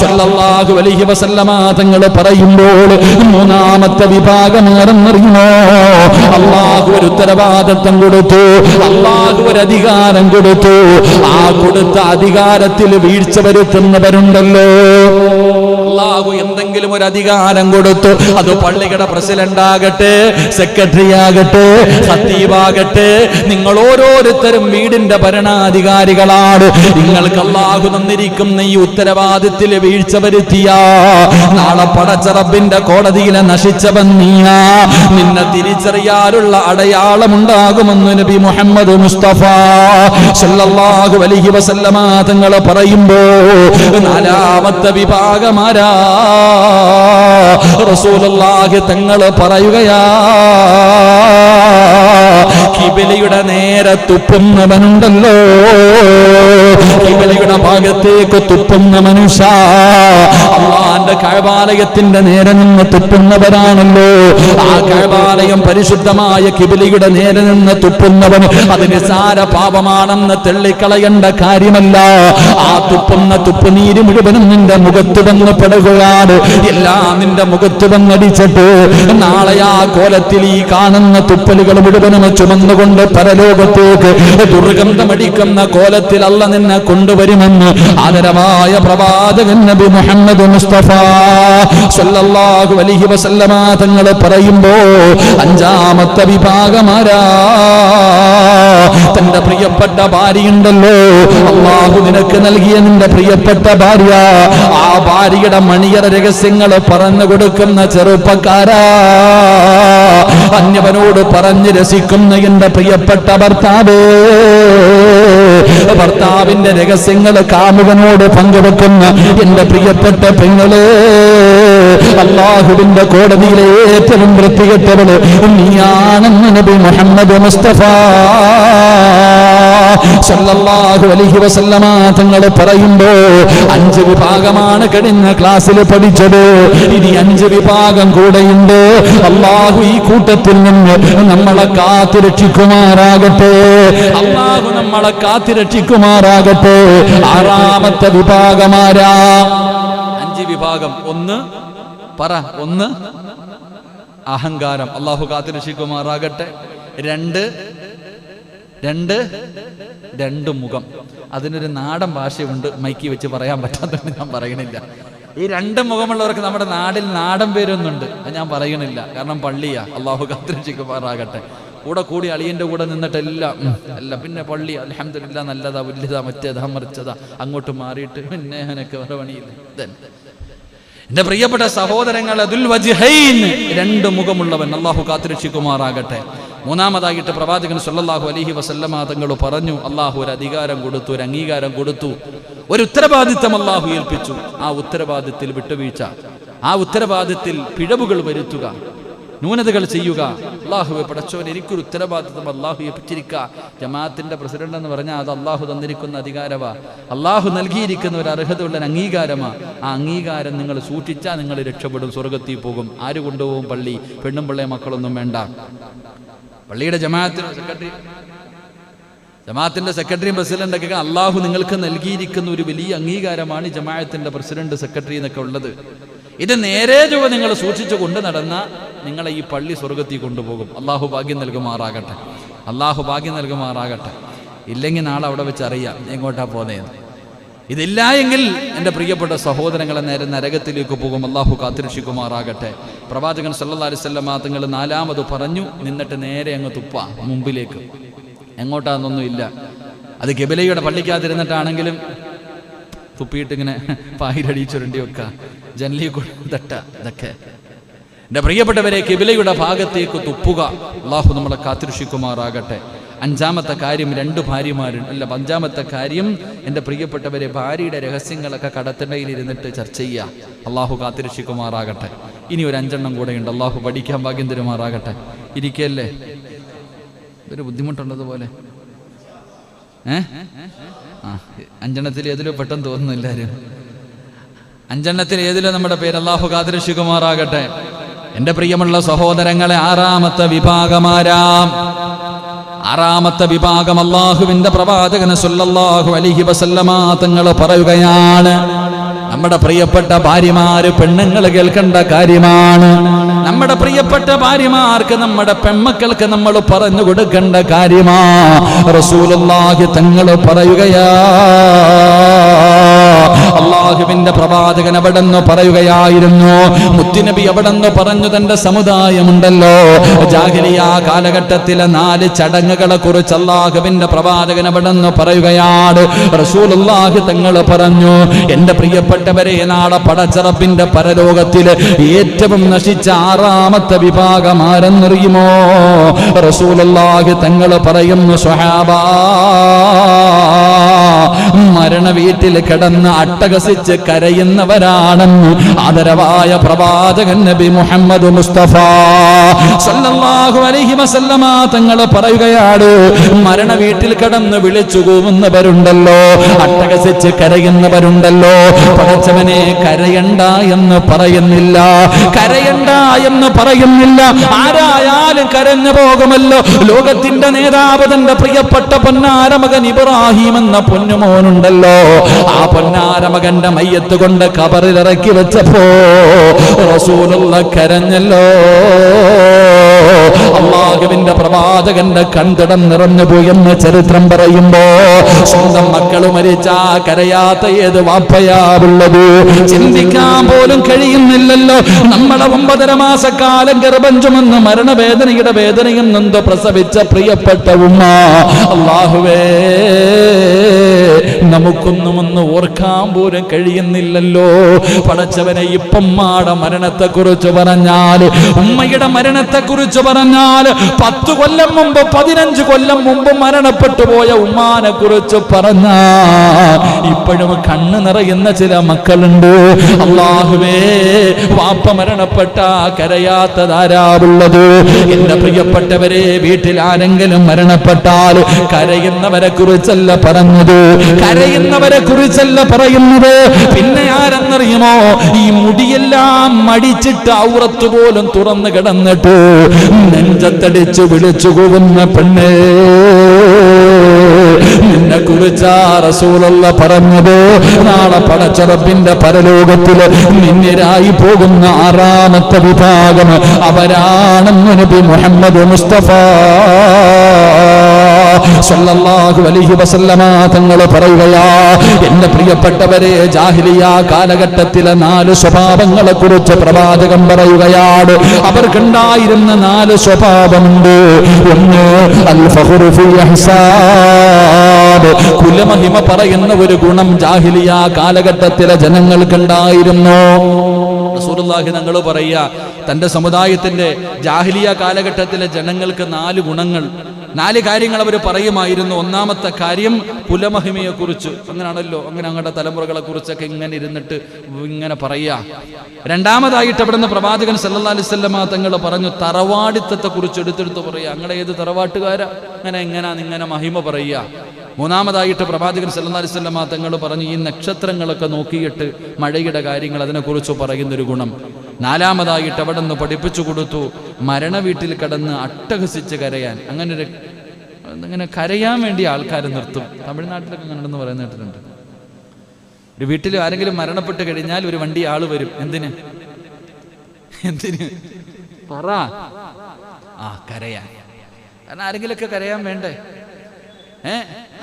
സല്ലല്ലാഹു അലൈഹി വസല്ലമ തങ്ങൾ പറയുമ്പോൾ മൂന്നാമത്തെ വിഭാഗം ആരെന്നറിയുമോ? അല്ലാഹു ഒരു ഉത്തരവാദിത്വം കൊടുത്തു, അല്ലാഹു ഒരു അധികാരം കൊടുത്തു. ആ കൊടുത്ത അധികാരത്തിൽ വീഴ്ച വരുത്തുന്നവരുണ്ടല്ലോ. അല്ലാഹു എന്തെങ്കിലും ഒരു അധികാരം കൊടുത്തു, അത് പള്ളിയുടെ പ്രസിഡന്റ് ആകട്ടെ, സെക്രട്ടറി ആകട്ടെ, ഖത്തീബാകട്ടെ, നിങ്ങൾ ഓരോരുത്തരും വീടിന്റെ ഭരണാധികാരികളാണ്. നിങ്ങൾക്ക് അല്ലാഹു തന്നിരിക്കുന്ന ഈ ഉത്തരവാദിത്തത്തിൽ വീഴ്ച വരുത്തിയ നാളെ പടച്ചറബിന്റെ കോടതിയിലെ നശിച്ചവൻ നീയാ. നിന്നെ തിരിച്ചറിയാനുള്ള അടയാളമുണ്ടാകുമെന്ന് നബി മുഹമ്മദ് മുസ്തഫ സല്ലല്ലാഹു അലൈഹി വസല്ലമ തങ്ങൾ പറയുമ്പോ നാലാമത്തെ വിഭാഗമാരാ? റസൂലുള്ളാഹി തങ്ങൾ പറയുകയാ, കിബിലയുടെ നേരെ തുപ്പുന്നവനുണ്ടല്ലോ, കിബിലയുടെ ഭാഗത്തേക്ക് തുപ്പുന്ന മനുഷ്യ, അല്ലാഹുവിന്റെ അള്ളാന്റെ കഅബാലയത്തിന്റെ നേരെ നിന്ന് തുപ്പുന്നവരാണല്ലോ. ആ കഅബാലയം പരിശുദ്ധമായ കിബിലയുടെ നേരെ നിന്ന് തുപ്പുന്നവൻ അത് നിസ്സാര പാപമാണെന്ന് തെള്ളിക്കളയേണ്ട കാര്യമല്ല. ആ തുപ്പുന്ന തുപ്പുനീര് മുഴുവനും നിന്റെ മുഖത്ത് വന്ന് പെടുകയാണ്. എല്ലാം നിന്റെ മുഖത്ത് വന്നടിച്ചിട്ട് നാളെ ആ കോലത്തിൽ ഈ കാണുന്ന തുപ്പലുകൾ മുഴുവനും ചുമന്നുകൊണ്ട് പരലോകത്തേക്ക് ദുർഗന്ധമടിക്കുന്ന കോലത്തിൽ അല്ല നിന്നെ കൊണ്ടുവരുമെന്ന് ആദരവായ പ്രവാചകൻ നബി മുഹമ്മദ് മുസ്തഫ സല്ലല്ലാഹു അലൈഹി വസല്ലമ തങ്ങൾ പറയുമ്പോ അഞ്ചാമത്തെ വിഭാഗമാരാ തന്റെ പ്രിയപ്പെട്ട ഭാര്യയുണ്ടല്ലോ, അല്ലാഹു നിനക്ക് നൽകിയ നിന്റെ പ്രിയപ്പെട്ട ഭാര്യ, ആ ഭാര്യയുടെ മണിയറ രഹസ്യങ്ങൾ പറഞ്ഞു കൊടുക്കുന്ന ചെറുപ്പക്കാരാ, അന്യവനോട് പറഞ്ഞ് രസിക്കുന്ന എന്റെ പ്രിയപ്പെട്ട ഭർത്താവേ, ഭർത്താവിന്റെ രഹസ്യങ്ങൾ കാമുകനോട് പങ്കുവെക്കുന്ന എന്റെ പ്രിയപ്പെട്ട പെങ്ങളെ, അല്ലാഹുവിന്റെ കോടതിയിലെ ഏറ്റവും വൃത്തികെട്ടവള് നീയാണെന്ന് നബി മുഹമ്മദ് മുസ്തഫ സല്ലല്ലാഹു അലൈഹി വസല്ലമ തങ്ങൾ പറയുമ്പോ 5 വിഭാഗമാണ് കഴിഞ്ഞ ക്ലാസ്സിൽ പഠിച്ചത്. ഇനി 5 വിഭാഗം കൂടെയുണ്ട്. അല്ലാഹു ഈ കൂട്ടത്തിൽ നിന്ന് നമ്മളെ കാത്തുരക്ഷിക്കുമാറാകട്ടെ. അല്ലാഹു നമ്മളെ കാത്തുരക്ഷിക്കുമാറാകട്ടെ. 6ാമത്തെ വിഭാഗമാരാ? 5 വിഭാഗം. 1 അഹങ്കാരം, അല്ലാഹു കാത്തുരക്ഷിക്കുമാറാകട്ടെ. 2 മുഖം. അതിനൊരു നാടൻ ഭാഷയുണ്ട്, മൈക്കി വെച്ച് പറയാൻ പറ്റാത്തതുകൊണ്ട് ഞാൻ പറയണില്ല. ഈ 2 മുഖമുള്ളവർക്ക് നമ്മുടെ നാടിൽ നാടൻ പേരൊന്നുണ്ട്, അത് ഞാൻ പറയണില്ല, കാരണം പള്ളിയാ. അല്ലാഹു കാത്തുരക്ഷിക്കുമാറാകട്ടെ. കൂടി അളിയന്റെ കൂടെ നിന്നിട്ടെല്ലാം അല്ല, പിന്നെ പള്ളി അൽഹംദുലില്ലാ നല്ലതാ, വലുതാ, മറ്റേതാ, മറിച്ചതാ, അങ്ങോട്ട് മാറിയിട്ട് പിന്നെ എനിക്ക് വേറെ പണിയില്ല. എന്റെ പ്രിയപ്പെട്ട സഹോദരങ്ങളെ, ദുൽ വജ്ഹൈൻ, 2 മുഖമുള്ളവൻ, അല്ലാഹു കാത്തുരക്ഷിക്കുമാറാകട്ടെ. 3ാമതായിട്ട് പ്രവാചകൻ സല്ലല്ലാഹു അലൈഹി വസല്ലമ തങ്ങൾ പറഞ്ഞു, അല്ലാഹു ഒരു അധികാരം കൊടുത്തു, ഒരു അംഗീകാരം കൊടുത്തു, ഒരു ഉത്തരവാദിത്തം അല്ലാഹു ഏൽപ്പിച്ചു. ആ ഉത്തരവാദിത്തത്തിൽ വിട്ടുവീഴ്ച, ആ ഉത്തരവാദിത്തത്തിൽ പിഴവുകൾ വരുത്തുക, ന്യൂനതകൾ ചെയ്യുക. അല്ലാഹുവേ പടച്ചോൻ, എനിക്കൊരു ഉത്തരവാദിത്തം അല്ലാഹു ഏൽപ്പിച്ചിരിക്കുക. ജമാഅത്തിന്റെ പ്രസിഡന്റ് എന്ന് പറഞ്ഞാൽ അത് അല്ലാഹു തന്നിരിക്കുന്ന അധികാരമാ, അല്ലാഹു നൽകിയിരിക്കുന്ന ഒരു അർഹതയുള്ള ഒരു അംഗീകാരമാ. ആ അംഗീകാരം നിങ്ങൾ സൂക്ഷിച്ചാൽ നിങ്ങൾ രക്ഷപ്പെടും, സ്വർഗത്തിൽ പോകും. ആര് കൊണ്ടുപോകും? പള്ളി. പെണ്ണും പിള്ളേ മക്കളൊന്നും വേണ്ട. പള്ളിയുടെ ജമാഅത്തിന്റെ സെക്രട്ടറിയും പ്രസിഡന്റൊക്കെ അല്ലാഹു നിങ്ങൾക്ക് നൽകിയിരിക്കുന്ന ഒരു വലിയ അംഗീകാരമാണ് ജമാഅത്തിന്റെ പ്രസിഡന്റ്, സെക്രട്ടറി എന്നൊക്കെ ഉള്ളത്. ഇത് നേരെ ചൊവ്വ നിങ്ങൾ സൂക്ഷിച്ചു കൊണ്ട് നടന്ന നിങ്ങളെ ഈ പള്ളി സ്വർഗത്തിൽ കൊണ്ടുപോകും. അല്ലാഹു ഭാഗ്യം നൽകുമാറാകട്ടെ. അല്ലാഹു ഭാഗ്യം നൽകുമാറാകട്ടെ. ഇല്ലെങ്കിൽ നാളെ അവിടെ വെച്ച് അറിയാം എങ്ങോട്ടാ പോന്നേന്ന്. ഇതില്ല എങ്കിൽ എൻ്റെ പ്രിയപ്പെട്ട സഹോദരങ്ങളെ നേരെ നരകത്തിലേക്ക് പോകും. അല്ലാഹു കാത്തുരക്ഷിക്കുമാറാകട്ടെ. പ്രവാചകൻ സല്ലല്ലാഹു അലൈഹി വസല്ലം തങ്ങൾ 4ാമത് പറഞ്ഞു, നിന്നിട്ട് നേരെ അങ്ങ് തുപ്പ മുമ്പിലേക്ക്. എങ്ങോട്ടാന്നൊന്നുമില്ല. അത് ഖിബലയുടെ പള്ളിക്കകത്തിരുന്നിട്ടാണെങ്കിലും തുപ്പിയിട്ടിങ്ങനെ പായിരടി ചുരണ്ടി വെക്കുക, ജനലി തട്ട, ഇതൊക്കെ. എൻ്റെ പ്രിയപ്പെട്ടവരെ, ഖിബലയുടെ ഭാഗത്തേക്ക് തുപ്പുക. അല്ലാഹു നമ്മളെ കാത്തുരക്ഷിക്കുമാറാകട്ടെ. 5ാമത്തെ കാര്യം, 2 ഭാര്യമാരുണ്ട്. അല്ല, 5ാമത്തെ കാര്യം, എൻ്റെ പ്രിയപ്പെട്ടവരെ, ഭാര്യയുടെ രഹസ്യങ്ങളൊക്കെ കടത്തിണ്ടയിൽ ഇരുന്നിട്ട് ചർച്ച ചെയ്യുക. അല്ലാഹു കാത്തുരക്ഷിക്കുമാറാകട്ടെ. ഇനി ഒരു 5 കൂടെയുണ്ട്. അല്ലാഹു പഠിക്കാൻ ഭാഗ്യം തരുമാറാകട്ടെ. ഇരിക്കല്ലേ, ഒരു ബുദ്ധിമുട്ടുള്ളതുപോലെ. 5 ഏതിലോ പെട്ടെന്ന് തോന്നുന്നു എല്ലാവരും. 5 ഏതിലോ നമ്മുടെ പേര്. അല്ലാഹു കാത്തുരക്ഷിക്കുമാറാകട്ടെ. എൻ്റെ പ്രിയമുള്ള സഹോദരങ്ങളെ, 6ാമത്തെ വിഭാഗമാരാം? 6ാമത്തെ വിഭാഗം അല്ലാഹുവിന്റെ പ്രവാചകൻ സല്ലല്ലാഹു അലൈഹി വസല്ലമ തങ്ങൾ പറയുകയാണ്, നമ്മുടെ പ്രിയപ്പെട്ട ഭാര്യമാര്, പെണ്ണുങ്ങൾ കേൾക്കേണ്ട കാര്യമാണ്. നമ്മുടെ പ്രിയപ്പെട്ട ഭാര്യമാർക്ക്, നമ്മുടെ പെൺമക്കൾക്ക് നമ്മൾ പറഞ്ഞു കൊടുക്കേണ്ട കാര്യമാ. റസൂലുള്ളാഹി തങ്ങൾ പറയുകയാ, അല്ലാഹുവിന്റെ പ്രവാചകൻ അവിടെന്ന് പറയുകയായിരുന്നു, മുത്തുനബി അവിടെന്ന് പറഞ്ഞു, തന്റെ സമുദായമുണ്ടല്ലോ, ജാഹിലിയ്യ കാലഘട്ടത്തിലെ 4 ചടങ്ങുകളെ കുറിച്ച് അല്ലാഹുവിന്റെ പ്രവാചകൻ അവിടെന്ന് പറയുകയാണ്. റസൂലുള്ളാഹി തങ്ങൾ പറഞ്ഞു, എന്റെ പ്രിയപ്പെട്ടവരെ, നാളെ പടച്ചറപ്പിന്റെ പരലോകത്തില് ഏറ്റവും നശിച്ച 6ാമത്തെ വിഭാഗം ആരെന്നറിയുമോ? റസൂലുള്ളാഹി തങ്ങൾ പറയുന്നു, സ്വഹാബാ, മരണ വീട്ടിൽ കിടന്ന് അട്ടഹസിച്ച് കരയുന്നവരാണെന്ന് ആദരവായ പ്രവാചകൻ നബി മുഹമ്മദ് മുസ്തഫ സല്ലല്ലാഹു അലൈഹി വസല്ലമ തങ്ങൾ പറയുകയാണ്, മരണ വീട്ടിൽ കിടന്ന് വിളിച്ചു കൂവുന്നവരുണ്ടല്ലോ, അട്ടഹസിച്ച് കരയുന്നവരുണ്ടല്ലോ, പടച്ചവനെ കരയണ്ട എന്ന് പറയുന്നില്ല, കരയണ്ട എന്ന് പറയുന്നില്ല. ആരായാലും കരഞ്ഞു പോകുമല്ലോ. ലോകത്തിന്റെ നേതാവ് തന്റെ പ്രിയപ്പെട്ട പൊന്നാരമകൻ ഇബ്രാഹിം എന്ന പൊന്നുമോനുണ്ടല്ലോ, ആ പൊന്നാരമകന്റെ മയ്യത്ത് കൊണ്ട് ഖബറിൽ ഇറക്കി വെച്ചപ്പോ റസൂലുള്ള കരഞ്ഞല്ലോ. അല്ലാഹുവിന്റെ പ്രവാചകന്റെ കൺതടം നിറഞ്ഞു പോയെന്ന് ചരിത്രം പറയുമ്പോ സ്വന്തം മക്കൾ മരിച്ചാ കരയാത്ത ഏത് വാപ്പയാവുള്ളത്? ചിന്തിക്കാൻ പോലും കഴിയുന്നില്ലല്ലോ. നമ്മളെ 9.5 മാസക്കാലം ഗർഭം ചുമന്ന് മരണവേദനയുടെ വേദനയും നൊന്ത് പ്രസവിച്ച പ്രിയപ്പെട്ട ഉമ്മ, അല്ലാഹുവേ നമുക്കൊന്നും ഒന്ന് ഓർക്കാൻ പോലും കഴിയുന്നില്ലല്ലോ. പടച്ചവനെ, ഇപ്പമ്മയുടെ മരണത്തെ കുറിച്ച് പറഞ്ഞാൽ, ഉമ്മയുടെ മരണത്തെ കുറിച്ച് പറഞ്ഞാൽ, 10 കൊല്ലം മുമ്പ് 15 കൊല്ലം മുമ്പ് മരണപ്പെട്ടു പോയ ഉമ്മാനെ കുറിച്ച് പറഞ്ഞാ ഇപ്പോഴും കണ്ണ് നിറയുന്ന ചില മക്കളുണ്ട്. അല്ലാഹുവേ, വാപ്പ മരണപ്പെട്ട കരയാത്തതാരാവുള്ളത്? എന്റെ പ്രിയപ്പെട്ടവരെ, വീട്ടിൽ ആരെങ്കിലും മരണപ്പെട്ടാൽ കരയുന്നവരെ കുറിച്ചല്ല പറഞ്ഞത്, കരയുന്നവരെ കുറിച്ചല്ല പറയുന്നത്. പിന്നെ ആരെന്നറിയുമോ? ഈ മുടിയെല്ലാം മടിച്ചിട്ട് ഔറത്ത് പോലും തുറന്നു കിടന്നിട്ട് നെഞ്ചത്തടിച്ച് വിളിച്ചു പോകുന്ന പെണ്ണേ, നിന്നെ കുറിച്ചാ റസൂലുള്ള പറഞ്ഞത്. നാളെ പടച്ച റബ്ബിന്റെ പരലോകത്തില് നിന്നിരായി പോകുന്ന 6ാമത്തെ വിഭാഗം അവരാണെന്ന് നബി മുഹമ്മദ് മുസ്തഫ സല്ലല്ലാഹു അലൈഹി വസല്ലമ തങ്ങൾ പറയുകയാ. എന്റെ പ്രിയപ്പെട്ടവരെ, ജാഹിലിയ കാലഘട്ടത്തിലെ 4 സ്വഭാവങ്ങളെ കുറിച്ച് പ്രവാചകൻ പറയുകയാണ്. അവർക്കുണ്ടായിരുന്ന 4 സ്വഭാവമുണ്ട്. ഒന്ന്, അൽ ഫഖ്റു ഫിൽ ഇഹ്സാൻ, കുലമഹിമ പറയുന്ന ഒരു ഗുണം ജാഹിലിയ കാലഘട്ടത്തിലെ ജനങ്ങൾക്കുണ്ടായിരുന്നു. റസൂലുള്ളാഹി തങ്ങൾ പറയുക, തന്റെ സമുദായത്തിന്റെ ജാഹിലിയ കാലഘട്ടത്തിലെ ജനങ്ങൾക്ക് 4 ഗുണങ്ങൾ, 4 കാര്യങ്ങൾ അവർ പറയുമായിരുന്നു. ഒന്നാമത്തെ കാര്യം കുലമഹിമയെ കുറിച്ച്. അങ്ങനെയാണല്ലോ, അങ്ങനെ അങ്ങയുടെ തലമുറകളെ കുറിച്ചൊക്കെ ഇങ്ങനെ ഇരുന്നിട്ട് ഇങ്ങനെ പറയാ. രണ്ടാമതായിട്ട് അവിടുന്ന് പ്രവാചകൻ സല്ലല്ലാഹു അലൈഹി വസല്ലമ തങ്ങൾ പറഞ്ഞു, തറവാടിത്തത്തെ കുറിച്ച് എടുത്തെടുത്ത് പറയുക. അങ്ങനെ ഏത് തറവാട്ടുകാരാ ഇങ്ങനെ മഹിമ പറയുക. മൂന്നാമതായിട്ട് പ്രവാചകൻ സല്ലല്ലാഹു അലൈഹി വസല്ലമ തങ്ങൾ പറഞ്ഞു, ഈ നക്ഷത്രങ്ങളൊക്കെ നോക്കിയിട്ട് മഴയുടെ കാര്യങ്ങൾ അതിനെക്കുറിച്ച് പറയുന്നൊരു ഗുണം. നാലാമതായിട്ട് അവിടെ നിന്ന് പഠിപ്പിച്ചു കൊടുത്തു, മരണ വീട്ടിൽ കിടന്ന് അട്ടഹസിച്ച് കരയാൻ. അങ്ങനെ കരയാൻ വേണ്ടി ആൾക്കാർ നിർത്തും. തമിഴ്നാട്ടിലൊക്കെ അങ്ങനെ ഉണ്ടെന്ന് പറയുന്ന കേട്ടിട്ടുണ്ട്. ഒരു വീട്ടിൽ ആരെങ്കിലും മരണപ്പെട്ട് കഴിഞ്ഞാൽ ഒരു വണ്ടി ആള് വരും. എന്തിന് പറ? കരയാൻ. കാരണം ആരെങ്കിലൊക്കെ കരയാൻ വേണ്ടേ?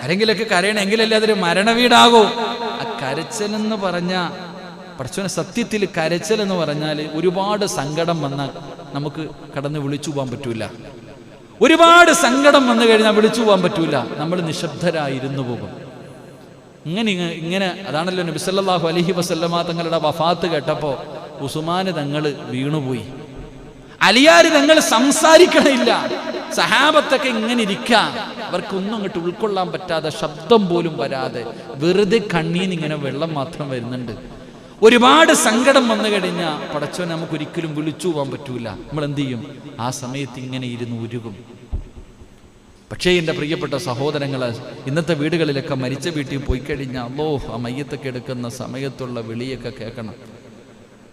ആരെങ്കിലൊക്കെ കരയണമെങ്കിലല്ലേ അതൊരു മരണ വീടാകൂ. ആ കരച്ചലെന്ന് പറഞ്ഞ പടച്ചോനെ, സത്യത്തിൽ കരച്ചൽ എന്ന് പറഞ്ഞാൽ ഒരുപാട് സങ്കടം വന്നാൽ നമുക്ക് കടന്ന് വിളിച്ചു പോകാൻ പറ്റൂല. ഒരുപാട് സങ്കടം വന്നു കഴിഞ്ഞാൽ വിളിച്ചു പോകാൻ പറ്റൂല. നമ്മൾ നിശബ്ദരായിരുന്നു പോകും. ഇങ്ങനെ അതാണല്ലോ നബി സല്ലല്ലാഹു അലൈഹി വസല്ലമ തങ്ങളുടെ വഫാത്ത് കേട്ടപ്പോൾ ഉസ്മാന് തങ്ങൾ വീണുപോയി. അലിയാര് തങ്ങൾ സംസാരിക്കണില്ല. സഹാബത്തൊക്കെ ഇങ്ങനെ ഇരിക്കാം. അവർക്കൊന്നും അങ്ങോട്ട് ഉൾക്കൊള്ളാൻ പറ്റാതെ, ശബ്ദം പോലും വരാതെ, വെറുതെ കണ്ണീന്ന് ഇങ്ങനെ വെള്ളം മാത്രം വരുന്നുണ്ട്. ഒരുപാട് സങ്കടം വന്നു കഴിഞ്ഞാൽ പടച്ചോനെ നമുക്ക് ഒരിക്കലും വിളിച്ചു പോകാൻ പറ്റൂല. നമ്മൾ എന്ത് ചെയ്യും? ആ സമയത്ത് ഇങ്ങനെ ഇരുന്ന് ഉരുകും. പക്ഷേ എൻ്റെ പ്രിയപ്പെട്ട സഹോദരങ്ങളെ, ഇന്നത്തെ വീടുകളിലൊക്കെ മരിച്ച വീട്ടിൽ പോയി കഴിഞ്ഞാൽ ആ മയ്യത്തൊക്കെ എടുക്കുന്ന സമയത്തുള്ള വിളിയൊക്കെ കേൾക്കണം.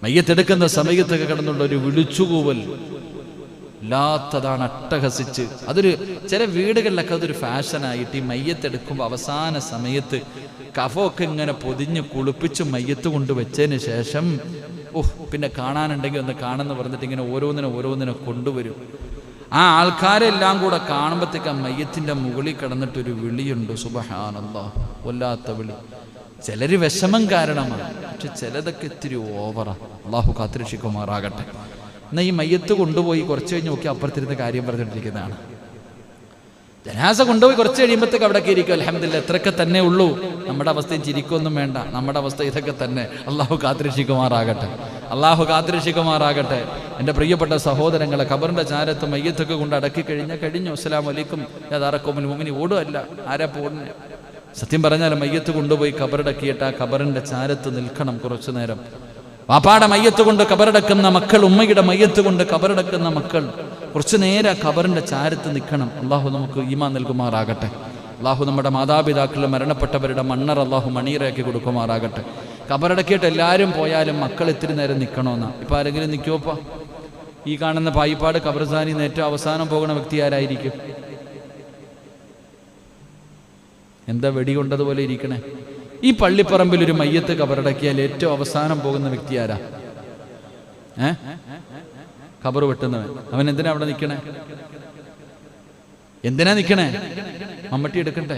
മയ്യത്തെടുക്കുന്ന സമയത്തൊക്കെ കിടന്നുള്ള ഒരു വിളിച്ചുകൂവൽ ഇല്ലാത്തതാണ്, അട്ടഹസിച്ച്. അതൊരു ചില വീടുകളിലൊക്കെ അതൊരു ഫാഷനായിട്ട് ഈ മയ്യത്തെടുക്കുമ്പോൾ അവസാന സമയത്ത് കഫമൊക്കെ ഇങ്ങനെ പൊതിഞ്ഞ് കുളിപ്പിച്ച് മയ്യത്ത് കൊണ്ട് വെച്ചതിന് ശേഷം പിന്നെ കാണാനുണ്ടെങ്കിൽ ഒന്ന് കാണുമെന്ന് പറഞ്ഞിട്ട് ഇങ്ങനെ ഓരോന്നിനെ കൊണ്ടുവരും. ആ ആൾക്കാരെല്ലാം കൂടെ കാണുമ്പോഴത്തേക്ക് ആ മയ്യത്തിൻ്റെ മുകളിൽ കിടന്നിട്ടൊരു വിളിയുണ്ട്, സുബ്ഹാനല്ലാഹ്, വല്ലാത്ത വിളി. ചിലര് വിഷമം കാരണമാണ്, പക്ഷെ ചിലതൊക്കെ ഇത്തിരി ഓവറാ. അള്ളാഹു കാത്തിരക്ഷിക്കുമാറാകട്ടെ. എന്നാൽ ഈ മയ്യത്ത് കൊണ്ടുപോയി കുറച്ച് കഴിഞ്ഞ് നോക്കി അപ്പുറത്തിരുന്ന് കാര്യം പറഞ്ഞിട്ടിരിക്കുന്നതാണ്. ജനാസ കൊണ്ടുപോയി കുറച്ച് കഴിയുമ്പോഴത്തേക്ക് അവിടെ ഇരിക്കും. അൽഹംദുലില്ലാഹ്, എത്രയൊക്കെ തന്നെ ഉള്ളൂ. നമ്മുടെ അവസ്ഥയും ചിരിക്കൊന്നും വേണ്ട, നമ്മുടെ അവസ്ഥ ഇതൊക്കെ തന്നെ. അള്ളാഹു കാത്തിരക്ഷിക്കുമാറാകട്ടെ, അള്ളാഹു കാത്തിരക്ഷിക്കുമാറാകട്ടെ. എൻ്റെ പ്രിയപ്പെട്ട സഹോദരങ്ങളെ, ഖബറിൻ്റെ ചാരത്ത് മയ്യത്തൊക്കെ കൊണ്ട് അടക്കി കഴിഞ്ഞാൽ കഴിഞ്ഞു. അസ്സലാമു അലൈക്കും യാ ദാറ ഖൗമിൽ മുഅ്മിനീൻ. ഓടുകയല്ല, ആരാ പോകുന്നത്? സത്യം പറഞ്ഞാൽ മയ്യത്ത് കൊണ്ടുപോയി കബറടക്കിയിട്ട് ആ കബറിന്റെ ചാരത്ത് നിൽക്കണം കുറച്ചു നേരം. വാപ്പാടെ മയ്യത്ത് കൊണ്ട് കബറടക്കുന്ന മക്കൾ, ഉമ്മയുടെ മയ്യത്ത് കൊണ്ട് കബറടക്കുന്ന മക്കൾ കുറച്ചു നേരം കബറിന്റെ ചാരത്ത് നിൽക്കണം. അള്ളാഹു നമുക്ക് ഈമാൻ നൽകുമാറാകട്ടെ. അള്ളാഹു നമ്മുടെ മാതാപിതാക്കൾ മരണപ്പെട്ടവരുടെ മണ്ണർ അള്ളാഹു മണീറാക്കി കൊടുക്കുമാറാകട്ടെ. കബറടക്കിയിട്ട് എല്ലാവരും പോയാലും മക്കൾ ഇത്തിരി നേരം നിൽക്കണമെന്നാ. ഇപ്പം ആരെങ്കിലും നിൽക്കുമോപ്പാ? ഈ കാണുന്ന പായിപ്പാട് ഖബർസ്ഥാനിൽ നിന്ന് ഏറ്റവും അവസാനം പോകുന്ന വ്യക്തി ആരായിരിക്കും? എന്താ വെടികൊണ്ടതുപോലെ ഇരിക്കണേ? ഈ പള്ളിപ്പറമ്പിൽ ഒരു മയ്യത്ത് കബറടക്കിയാൽ ഏറ്റവും അവസാനം പോകുന്ന വ്യക്തി ആരാ? ഖബർ വെട്ടുന്നവൻ. അവൻ എന്തിനാ അവിടെ നിൽക്കണേ? എന്തിനാ നിൽക്കണേ? മമ്മട്ടി എടുക്കട്ടെ,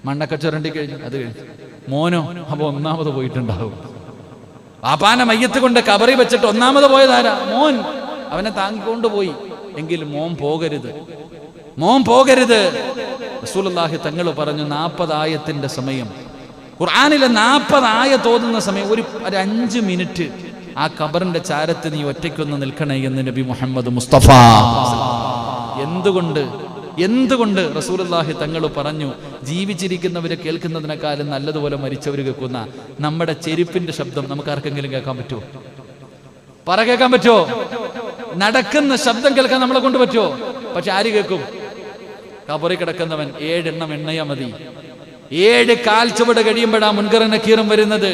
മണ്ണൊക്കെ ചുരണ്ടി കഴിഞ്ഞു, അത് കഴിഞ്ഞു. മോനോ? അപ്പൊ ഒന്നാമത് പോയിട്ടുണ്ടാവും. പാപ്പാന്റെ മയ്യത്ത് കൊണ്ട് കബറി വെച്ചിട്ട് ഒന്നാമത് പോയതാരാ? മോൻ. അവനെ താങ്ങിക്കൊണ്ട് പോയി. എങ്കിൽ മോൻ പോകരുത്, മോൻ പോകരുത്. റസൂലുള്ളാഹി തങ്ങൾ പറഞ്ഞു 40 ആയത്തിന്റെ സമയം, ഖുർആനിലെ 40 ആയത്ത് ഓതുന്ന സമയം ഒരു 5 മിനിറ്റ് ആ കബറിന്റെ ചാരത്ത് നീ ഒറ്റയ്ക്കൊന്ന് നിൽക്കണേ എന്ന് നബി മുഹമ്മദ് മുസ്തഫ. എന്തുകൊണ്ട് റസൂലുള്ളാഹി തങ്ങൾ പറഞ്ഞു? ജീവിച്ചിരിക്കുന്നവര് കേൾക്കുന്നതിനേക്കാളും നല്ലതുപോലെ മരിച്ചവർ കേൾക്കുന്ന നമ്മുടെ ചെരുപ്പിന്റെ ശബ്ദം നമുക്ക് ആർക്കെങ്കിലും കേൾക്കാൻ പറ്റുമോ? കേൾക്കാൻ പറ്റുമോ? നടക്കുന്ന ശബ്ദം കേൾക്കാൻ നമ്മളെ കൊണ്ട് പറ്റുമോ? പക്ഷെ ആര് കേൾക്കും? കബറി കിടക്കുന്നവൻ 7 എണ്ണം എണ്ണയാ മതി. 7 കാൽ ചുവട് കഴിയുമ്പോഴാ മുൻകറും നക്കീറും വരുന്നത്.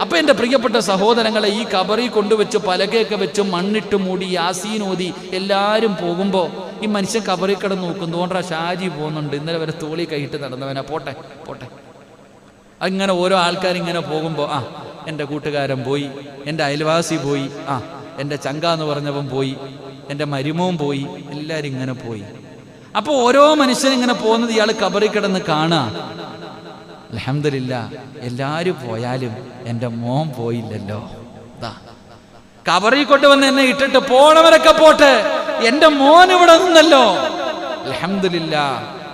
അപ്പൊ എന്റെ പ്രിയപ്പെട്ട സഹോദരങ്ങളെ, ഈ കബറി കൊണ്ടുവച്ച് പലകയൊക്കെ വെച്ച് മണ്ണിട്ട് മൂടി യാസീൻ ഓതി എല്ലാവരും പോകുമ്പോ ഈ മനുഷ്യൻ കബറി കിടന്ന് നോക്കുന്നു. അതുകൊണ്ടാ ഷാജി പോകുന്നുണ്ട്, ഇന്നലെ വരെ തോളി കൈയിട്ട് നടന്നവനാ, പോട്ടെ പോട്ടെ. അങ്ങനെ ഓരോ ആൾക്കാരിങ്ങനെ പോകുമ്പോ എൻ്റെ കൂട്ടുകാരൻ പോയി, എൻ്റെ അയൽവാസി പോയി, എൻ്റെ ചങ്കാന്ന് പറഞ്ഞവൻ പോയി, എൻ്റെ മരുമോൻ പോയി, എല്ലാവരും ഇങ്ങനെ പോയി. അപ്പോൾ ഓരോ മനുഷ്യനിങ്ങനെ പോകുന്നത് ഇയാൾ കബറി കിടന്ന് കാണാ. അൽഹംദുലില്ലാ, എല്ലാവരും പോയാലും എൻ്റെ മോൻ പോയില്ലല്ലോ. കബറി കൊണ്ടുവന്ന് എന്നെ ഇട്ടിട്ട് പോണവരൊക്കെ പോട്ടെ, എൻ്റെ മോൻ ഇവിടെ നിന്നല്ലോ. അൽഹംദുലില്ലാ.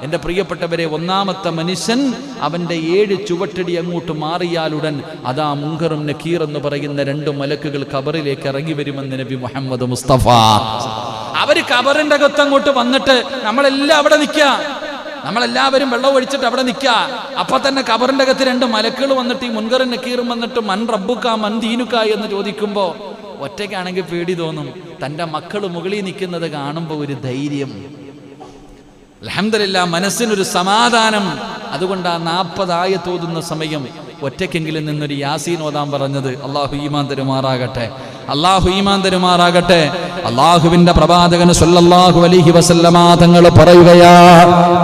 എൻ്റെ പ്രിയപ്പെട്ടവരെ, ഒന്നാമത്തെ മനുഷ്യൻ അവൻ്റെ 7 ചുവട്ടടി അങ്ങോട്ട് മാറിയാലുടൻ അതാ മുൻകറും നക്കീർ എന്ന് പറയുന്ന 2 മലക്കുകൾ കബറിലേക്ക് ഇറങ്ങി വരുമെന്ന് നബി മുഹമ്മദ് മുസ്തഫ. അവര് കബറിന്റെ അകത്ത് അങ്ങോട്ട് വന്നിട്ട് നമ്മളെല്ലാം അവിടെ നിൽക്കുക, നമ്മളെല്ലാവരും വെള്ളം ഒഴിച്ചിട്ട് അവിടെ നിൽക്കുക. അപ്പൊ തന്നെ കബറിന്റെ അകത്ത് 2 മലക്കുകൾ വന്നിട്ട് ഈ മുൻകറും നക്കീറും വന്നിട്ട് മൻ റബ്ബുക മൻ ദീനുക എന്ന് ചോദിക്കുമ്പോ ഒറ്റയ്ക്കാണെങ്കിൽ പേടി തോന്നും. തൻ്റെ മക്കൾ മുകളിൽ നിൽക്കുന്നത് കാണുമ്പോൾ ഒരു ധൈര്യം, അൽഹംദുലില്ലാ, മനസ്സിനൊരു സമാധാനം. അതുകൊണ്ടാ 40 ആയത്ത് ഓതുന്ന സമയം ഒറ്റയ്ക്കെങ്കിലും നിന്നൊരു യാസീൻ ഓതാൻ പറഞ്ഞത്. അള്ളാഹു ഈമാൻ തരുമാറാകട്ടെ, അള്ളാഹു ഈമാൻ തരുമാറാകട്ടെ. അള്ളാഹുവിന്റെ പ്രവാചകൻ സല്ലല്ലാഹു അലൈഹി വസല്ലമ തങ്ങൾ പറയുകയാ,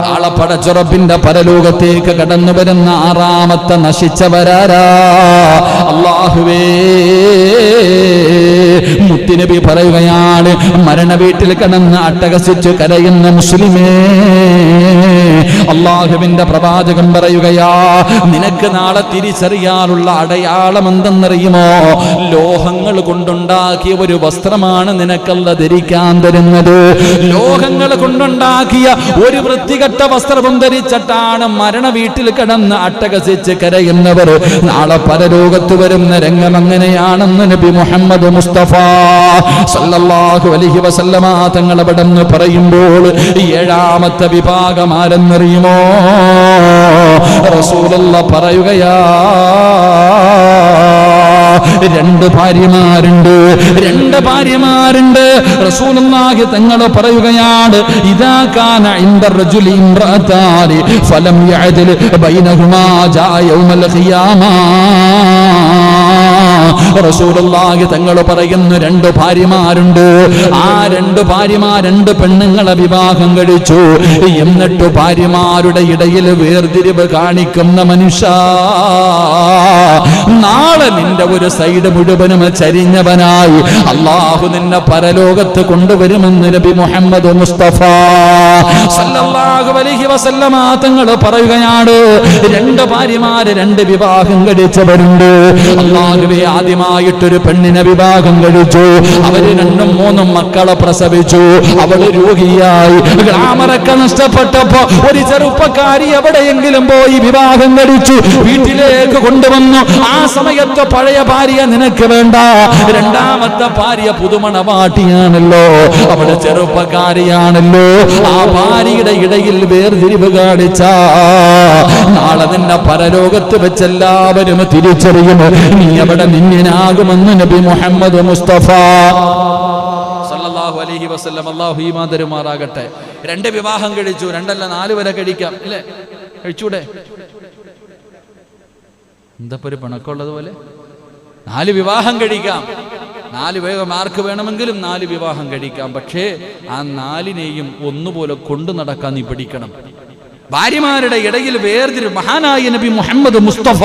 നാളെ പടച്ചുറപ്പിന്റെ പരലോകത്തേക്ക് കടന്നു വരുന്ന 6ാമത്തെ നശിച്ചവരാരാ? അള്ളാഹുവേ, മുത്തുനബി പറയുകയാണ്, മരണ വീട്ടിൽ കിടന്ന് അട്ടഹസിച്ച് കരയുന്ന മുസ്ലിമേ, അള്ളാഹുവിന്റെ പ്രവാചകൻ പറയുകയാ, നിനക്ക് നാളെ തിരിച്ചറിയാനുള്ള അടയാളം എന്തെന്നറിയുമോ? ലോഹങ്ങൾ കൊണ്ടുണ്ടാക്കിയ ഒരു വസ്ത്രമാണ് നിനക്കല്ല ധരിക്കാൻ തരുന്നത്. ലോഹങ്ങൾ കൊണ്ടുണ്ടാക്കിയ ഒരു വൃത്തികെട്ട വസ്ത്രവും ധരിച്ചിട്ടാണ് മരണ വീട്ടിൽ കിടന്ന് അട്ടഹസിച്ച് കരയുന്നവർ നാളെ പരലോകത്ത് വരുന്ന രംഗം അങ്ങനെയാണെന്ന് നബി മുഹമ്മദ് മുസ്തഫ സല്ലല്ലാഹു അലൈഹി വസല്ലമ തങ്ങൾ അവിടെ പറയുമ്പോൾ 7ാമത്തെ വിഭാഗം ആരെന്നറിയുമോ? റസൂലുള്ളാഹി പറയുകയാ, 2 ഭാര്യമാരുണ്ട്. റസൂലുള്ളാഹി തങ്ങൾ പറയുകയാണ്, ഇദാ കാന ഇൻദ റജുലി ഇംറഅതാനി ഫലം യഅദിൽ ബൈനഹുമാ ജാ യൗമൽ ഖിയാമ. റസൂലുള്ളാഹി തങ്ങൾ പറയുന്നു, 2 ഭാര്യമാരുണ്ട്. ആ 2 ഭാര്യമാർ 2 പെണ്ണുങ്ങളെ വിവാഹം കഴിച്ചു. എന്നിട്ട് ഭാര്യമാരുടെ ഇടയിൽ വേർതിരിവ് കാണിക്കുന്ന മനുഷ്യ, നാളെ നിന്റെ ഒരു സൈഡ് മുഴുവനും ചരിഞ്ഞവനായി അള്ളാഹു നിന്നെ പരലോകത്ത് കൊണ്ടുവരുമെന്ന് നബി മുഹമ്മദ് മുസ്തഫ സല്ലല്ലാഹു അലൈഹി വസല്ലമ തങ്ങൾ പറയുകയാണ്. 2 ഭാര്യമാര് 2 വിവാഹം കഴിച്ചവരുണ്ട്. അള്ളാഹുവേ, ആ ആദ്യമായിട്ടൊരു പെണ്ണിനെ വിവാഹം കഴിച്ചു. അവര് 2-3 മക്കളെ പ്രസവിച്ചു. അവള് രോഗിയായി. ഗ്ലാമറൊക്കെ നഷ്ടപ്പെട്ടപ്പോ ഒരു ചെറുപ്പക്കാരി എവിടെയെങ്കിലും പോയി വിവാഹം കഴിച്ചു, വീട്ടിലേക്ക് കൊണ്ടുവന്നു. ആ സമയത്ത് പഴയ ഭാര്യ നിനക്ക് വേണ്ട, രണ്ടാമത്തെ ഭാര്യ പുതുമണവാട്ടിയാണല്ലോ, അവള് ചെറുപ്പക്കാരിയാണല്ലോ. ആ ഭാര്യയുടെ ഇടയിൽ വേർതിരിവ് കാണിച്ച നാളെ നിന്നെ പരലോകത്ത് വെച്ചെല്ലാവരും തിരിച്ചറിയും. നീ അവിടെ നിന്നിനാകുമെന്ന് നബി മുഹമ്മദ് മുസ്തഫ സല്ലല്ലാഹു അലൈഹി വസല്ലം. അല്ലാഹു ഈമാൻ തരുമാറാകട്ടെ. 2 വിവാഹം കഴിച്ചു, 2 അല്ല 4 വരെ കഴിക്കാം അല്ലേ? കഴിച്ചൂടെ? എന്താ ഒരു പണക്കുള്ളത് പോലെ 4 വിവാഹം കഴിക്കാം. 4 മാർക്ക് വേണമെങ്കിലും 4 വിവാഹം കഴിക്കാം. പക്ഷേ ആ 4നെയും ഒന്നുപോലെ കൊണ്ടു നടക്കാൻ നീ പഠിക്കണം. ഭാര്യമാരുടെ ഇടയിൽ വേർതിരിവ്. മഹാനായ നബി മുഹമ്മദ് മുസ്തഫ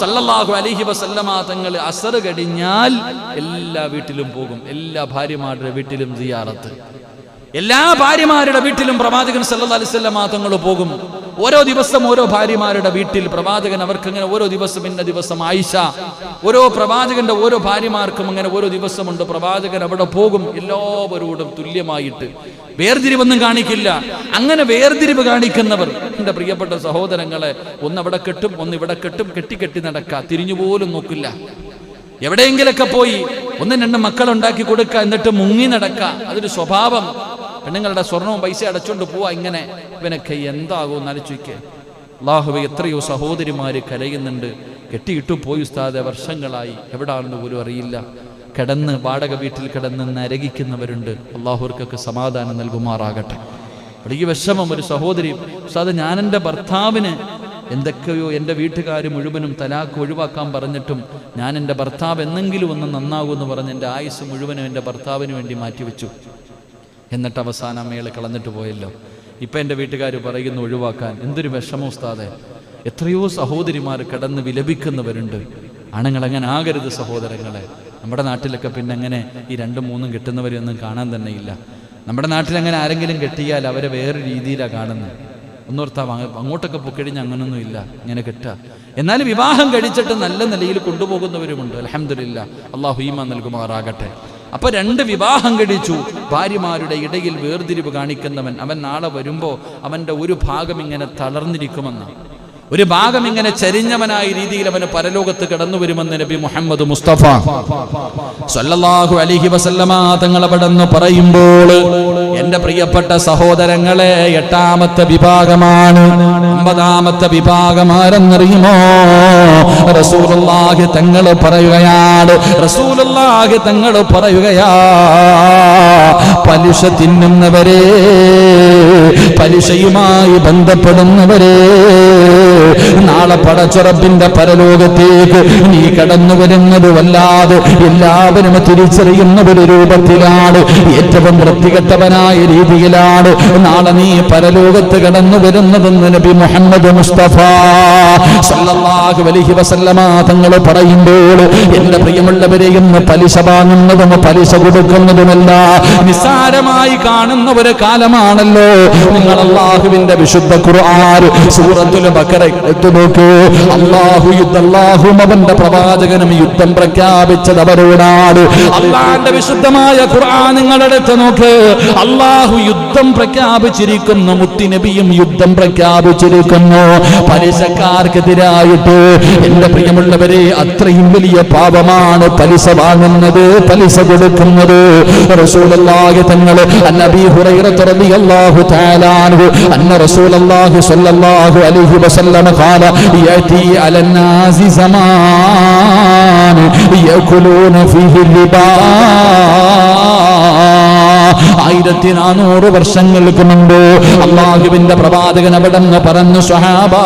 സല്ലല്ലാഹു അലൈഹി വസല്ലമ തങ്ങൾ അസർ കഴിഞ്ഞാൽ എല്ലാ വീട്ടിലും പോകും. എല്ലാ ഭാര്യമാരുടെ വീട്ടിലും സിയാറത്ത്. എല്ലാ ഭാര്യമാരുടെ വീട്ടിലും പ്രവാചകൻ സല്ലല്ലാഹു അലൈഹി വസല്ലമ തങ്ങൾ പോകും. ഓരോ ദിവസം ഓരോ ഭാര്യമാരുടെ വീട്ടിൽ പ്രവാചകൻ അവർക്ക് അങ്ങനെ ഓരോ ദിവസം ഇന്ന ദിവസം ആയിഷ, ഓരോ പ്രവാചകന്റെ ഓരോ ഭാര്യമാർക്കും അങ്ങനെ ഓരോ ദിവസമുണ്ട്. പ്രവാചകൻ അവിടെ പോകും. എല്ലാവരോടും തുല്യമായിട്ട് വേർതിരിവൊന്നും കാണിക്കില്ല. അങ്ങനെ വേർതിരിവ് കാണിക്കുന്നവർ എൻ്റെ പ്രിയപ്പെട്ട സഹോദരങ്ങളെ, ഒന്നവിടെ കെട്ടും, ഒന്ന് ഇവിടെ കെട്ടും, കെട്ടി നടക്കുക, തിരിഞ്ഞുപോലും നോക്കില്ല. എവിടെയെങ്കിലൊക്കെ പോയി 1-2 മക്കളുണ്ടാക്കി കൊടുക്കുക, എന്നിട്ട് മുങ്ങി നടക്കുക. അതൊരു സ്വഭാവം. പെണ്ണുങ്ങളുടെ സ്വർണവും പൈസ അടച്ചുകൊണ്ട് പോവാ. ഇങ്ങനെ ഇവനൊക്കെ എന്താകും എന്നാലോചിക്കുക. അല്ലാഹുവേ, എത്രയോ സഹോദരിമാര് കരയുന്നുണ്ട്. കെട്ടിയിട്ടു പോയി ഉസ്താദെ, വർഷങ്ങളായി, എവിടാണെന്ന് പോലും അറിയില്ല. കിടന്ന് വാടക വീട്ടിൽ കിടന്ന് നരകിക്കുന്നവരുണ്ട്. അല്ലാഹുവർക്കൊക്കെ സമാധാനം നൽകുമാറാകട്ടെ. ഈ വിഷമം ഒരു സഹോദരി, ഉസ്താദ് ഞാൻ എൻ്റെ ഭർത്താവിന് എന്തൊക്കെയോ എൻ്റെ വീട്ടുകാർ മുഴുവനും തലാഖ് ഒഴിവാക്കാൻ പറഞ്ഞിട്ടും ഞാൻ എൻ്റെ ഭർത്താവ് എന്നെങ്കിലും ഒന്ന് നന്നാകുമെന്ന് പറഞ്ഞ് എൻ്റെ ആയുസ് മുഴുവനും എൻ്റെ ഭർത്താവിന് വേണ്ടി മാറ്റിവെച്ചു. എന്നിട്ട് അവസാനം അമ്മയെ കളഞ്ഞിട്ട് പോയല്ലോ. ഇപ്പം എൻ്റെ വീട്ടുകാർ പറയുന്നു ഒഴിവാക്കാൻ. എന്തൊരു വിഷമം ഉസ്താദെ. എത്രയോ സഹോദരിമാർ കിടന്ന് വിലപിക്കുന്നവരുണ്ട്. ആണുങ്ങൾ അങ്ങനെ ആകരുത് സഹോദരങ്ങളെ. നമ്മുടെ നാട്ടിലൊക്കെ പിന്നെ അങ്ങനെ ഈ 2-3 കെട്ടുന്നവരെയൊന്നും കാണാൻ തന്നെ ഇല്ല. നമ്മുടെ നാട്ടിൽ അങ്ങനെ ആരെങ്കിലും കെട്ടിയാൽ അവരെ വേറെ രീതിയിലാണ് കാണുന്നത്. ഒന്നോർത്താ അങ്ങോട്ടൊക്കെ പൊക്കഴിഞ്ഞ് അങ്ങനൊന്നും ഇല്ല, ഇങ്ങനെ കെട്ടുക. എന്നാൽ വിവാഹം കഴിച്ചിട്ട് നല്ല നിലയിൽ കൊണ്ടുപോകുന്നവരുമുണ്ട്. അൽഹംദുലില്ലാ, അല്ലാഹു ഈമാൻ നൽകുമാറാകട്ടെ. അപ്പൊ 2 വിവാഹം കഴിച്ചു. ഭാര്യമാരുടെ ഇടയിൽ വേർതിരിവ് കാണിക്കുന്നവൻ അവൻ നാളെ വരുമ്പോ അവന്റെ ഒരു ഭാഗം ഇങ്ങനെ തളർന്നിരിക്കുമെന്ന്, ഒരു ഭാഗം ഇങ്ങനെ ചരിഞ്ഞവനായ രീതിയിൽ അവന് പരലോകത്ത് കടന്നു വരുമെന്ന് നബി മുഹമ്മദ് മുസ്തഫ സല്ലല്ലാഹു അലൈഹി വസല്ലമ തങ്ങൾ അവിടെന്ന് പറയുമ്പോൾ, എന്റെ പ്രിയപ്പെട്ട സഹോദരങ്ങളെ, 8ാമത്തെ വിഭാഗമാണ്. 9ാമത്തെ വിഭാഗം ആരെന്നറിയുമോ? റസൂലുള്ളാഹി തങ്ങൾ പറയുകയാണ്, റസൂലുള്ളാഹി തങ്ങൾ പറയുകയാ, പലിശ തിന്നുന്നവരെ, പലിശയുമായി ബന്ധപ്പെടുന്നവരെ, നാളെ പടച്ചുറപ്പിന്റെ പരലോകത്തേക്ക് നീ കടന്നു വരുന്നത് വല്ലാതെ എല്ലാവരും തിരിച്ചറിയുന്ന ഒരു രൂപത്തിലാണ്. ഏറ്റവും വൃത്തികെട്ടവനായ രീതിയിലാണ് നാളെ നീ പരലോകത്ത് കടന്നു വരുന്നതെന്ന് നബി മുഹമ്മദ് മുസ്തഫ സല്ലല്ലാഹു അലൈഹി വസല്ലമ തങ്ങൾ പറയുമ്പോൾ, എന്റെ പ്രിയമുള്ളവരെ, ഇന്ന് പലിശ വാങ്ങുന്നതും പലിശ കൊടുക്കുന്നതുമല്ല നിസ്സാരമായി കാണുന്ന ഒരു കാലമാണല്ലോ. നിങ്ങൾ അല്ലാഹുവിന്റെ വിശുദ്ധ ഖുർആൻ സൂറത്തുൽ ബഖറ നോക്കൂ. അല്ലാഹുവും അവന്റെ പ്രവാചകനും യുദ്ധം പ്രഖ്യാപിച്ചത് അവരോടാണ്. അല്ലാഹുവിന്റെ വിശുദ്ധമായ ഖുർആൻ നിങ്ങളെടുത്ത് നോക്ക്. അല്ലാഹു യുദ്ധം പ്രഖ്യാപിച്ചിരിക്കുന്നു, മുത്തുനബിയും യുദ്ധം പ്രഖ്യാപിച്ചിരിക്കുന്നു പലിശക്കാർക്കെതിരായിട്ട്. എന്റെ പ്രിയമുള്ളവരെ, അത്രയും വലിയ പാപമാണ് പലിശ വാങ്ങുന്നത്, പലിശ കൊടുക്കുന്നത്. റസൂലുള്ളാഹി തങ്ങൾ അന്നബി ഹുറൈറ റളിയല്ലാഹു തആല അൻഹു അന്ന റസൂലുള്ളാഹി സ്വല്ലല്ലാഹു അലൈഹി വസല്ലം ഖാല യഅതി അലന്നാസി സമാൻ യഅകുലൂന ഫീഹി റിബാ. 1400 വർഷങ്ങൾക്ക് മുമ്പ് അല്ലാഹുവിന്റെ പ്രവാചകൻ അവിടെ നിന്ന് പറഞ്ഞു, സ്വഹാബാ,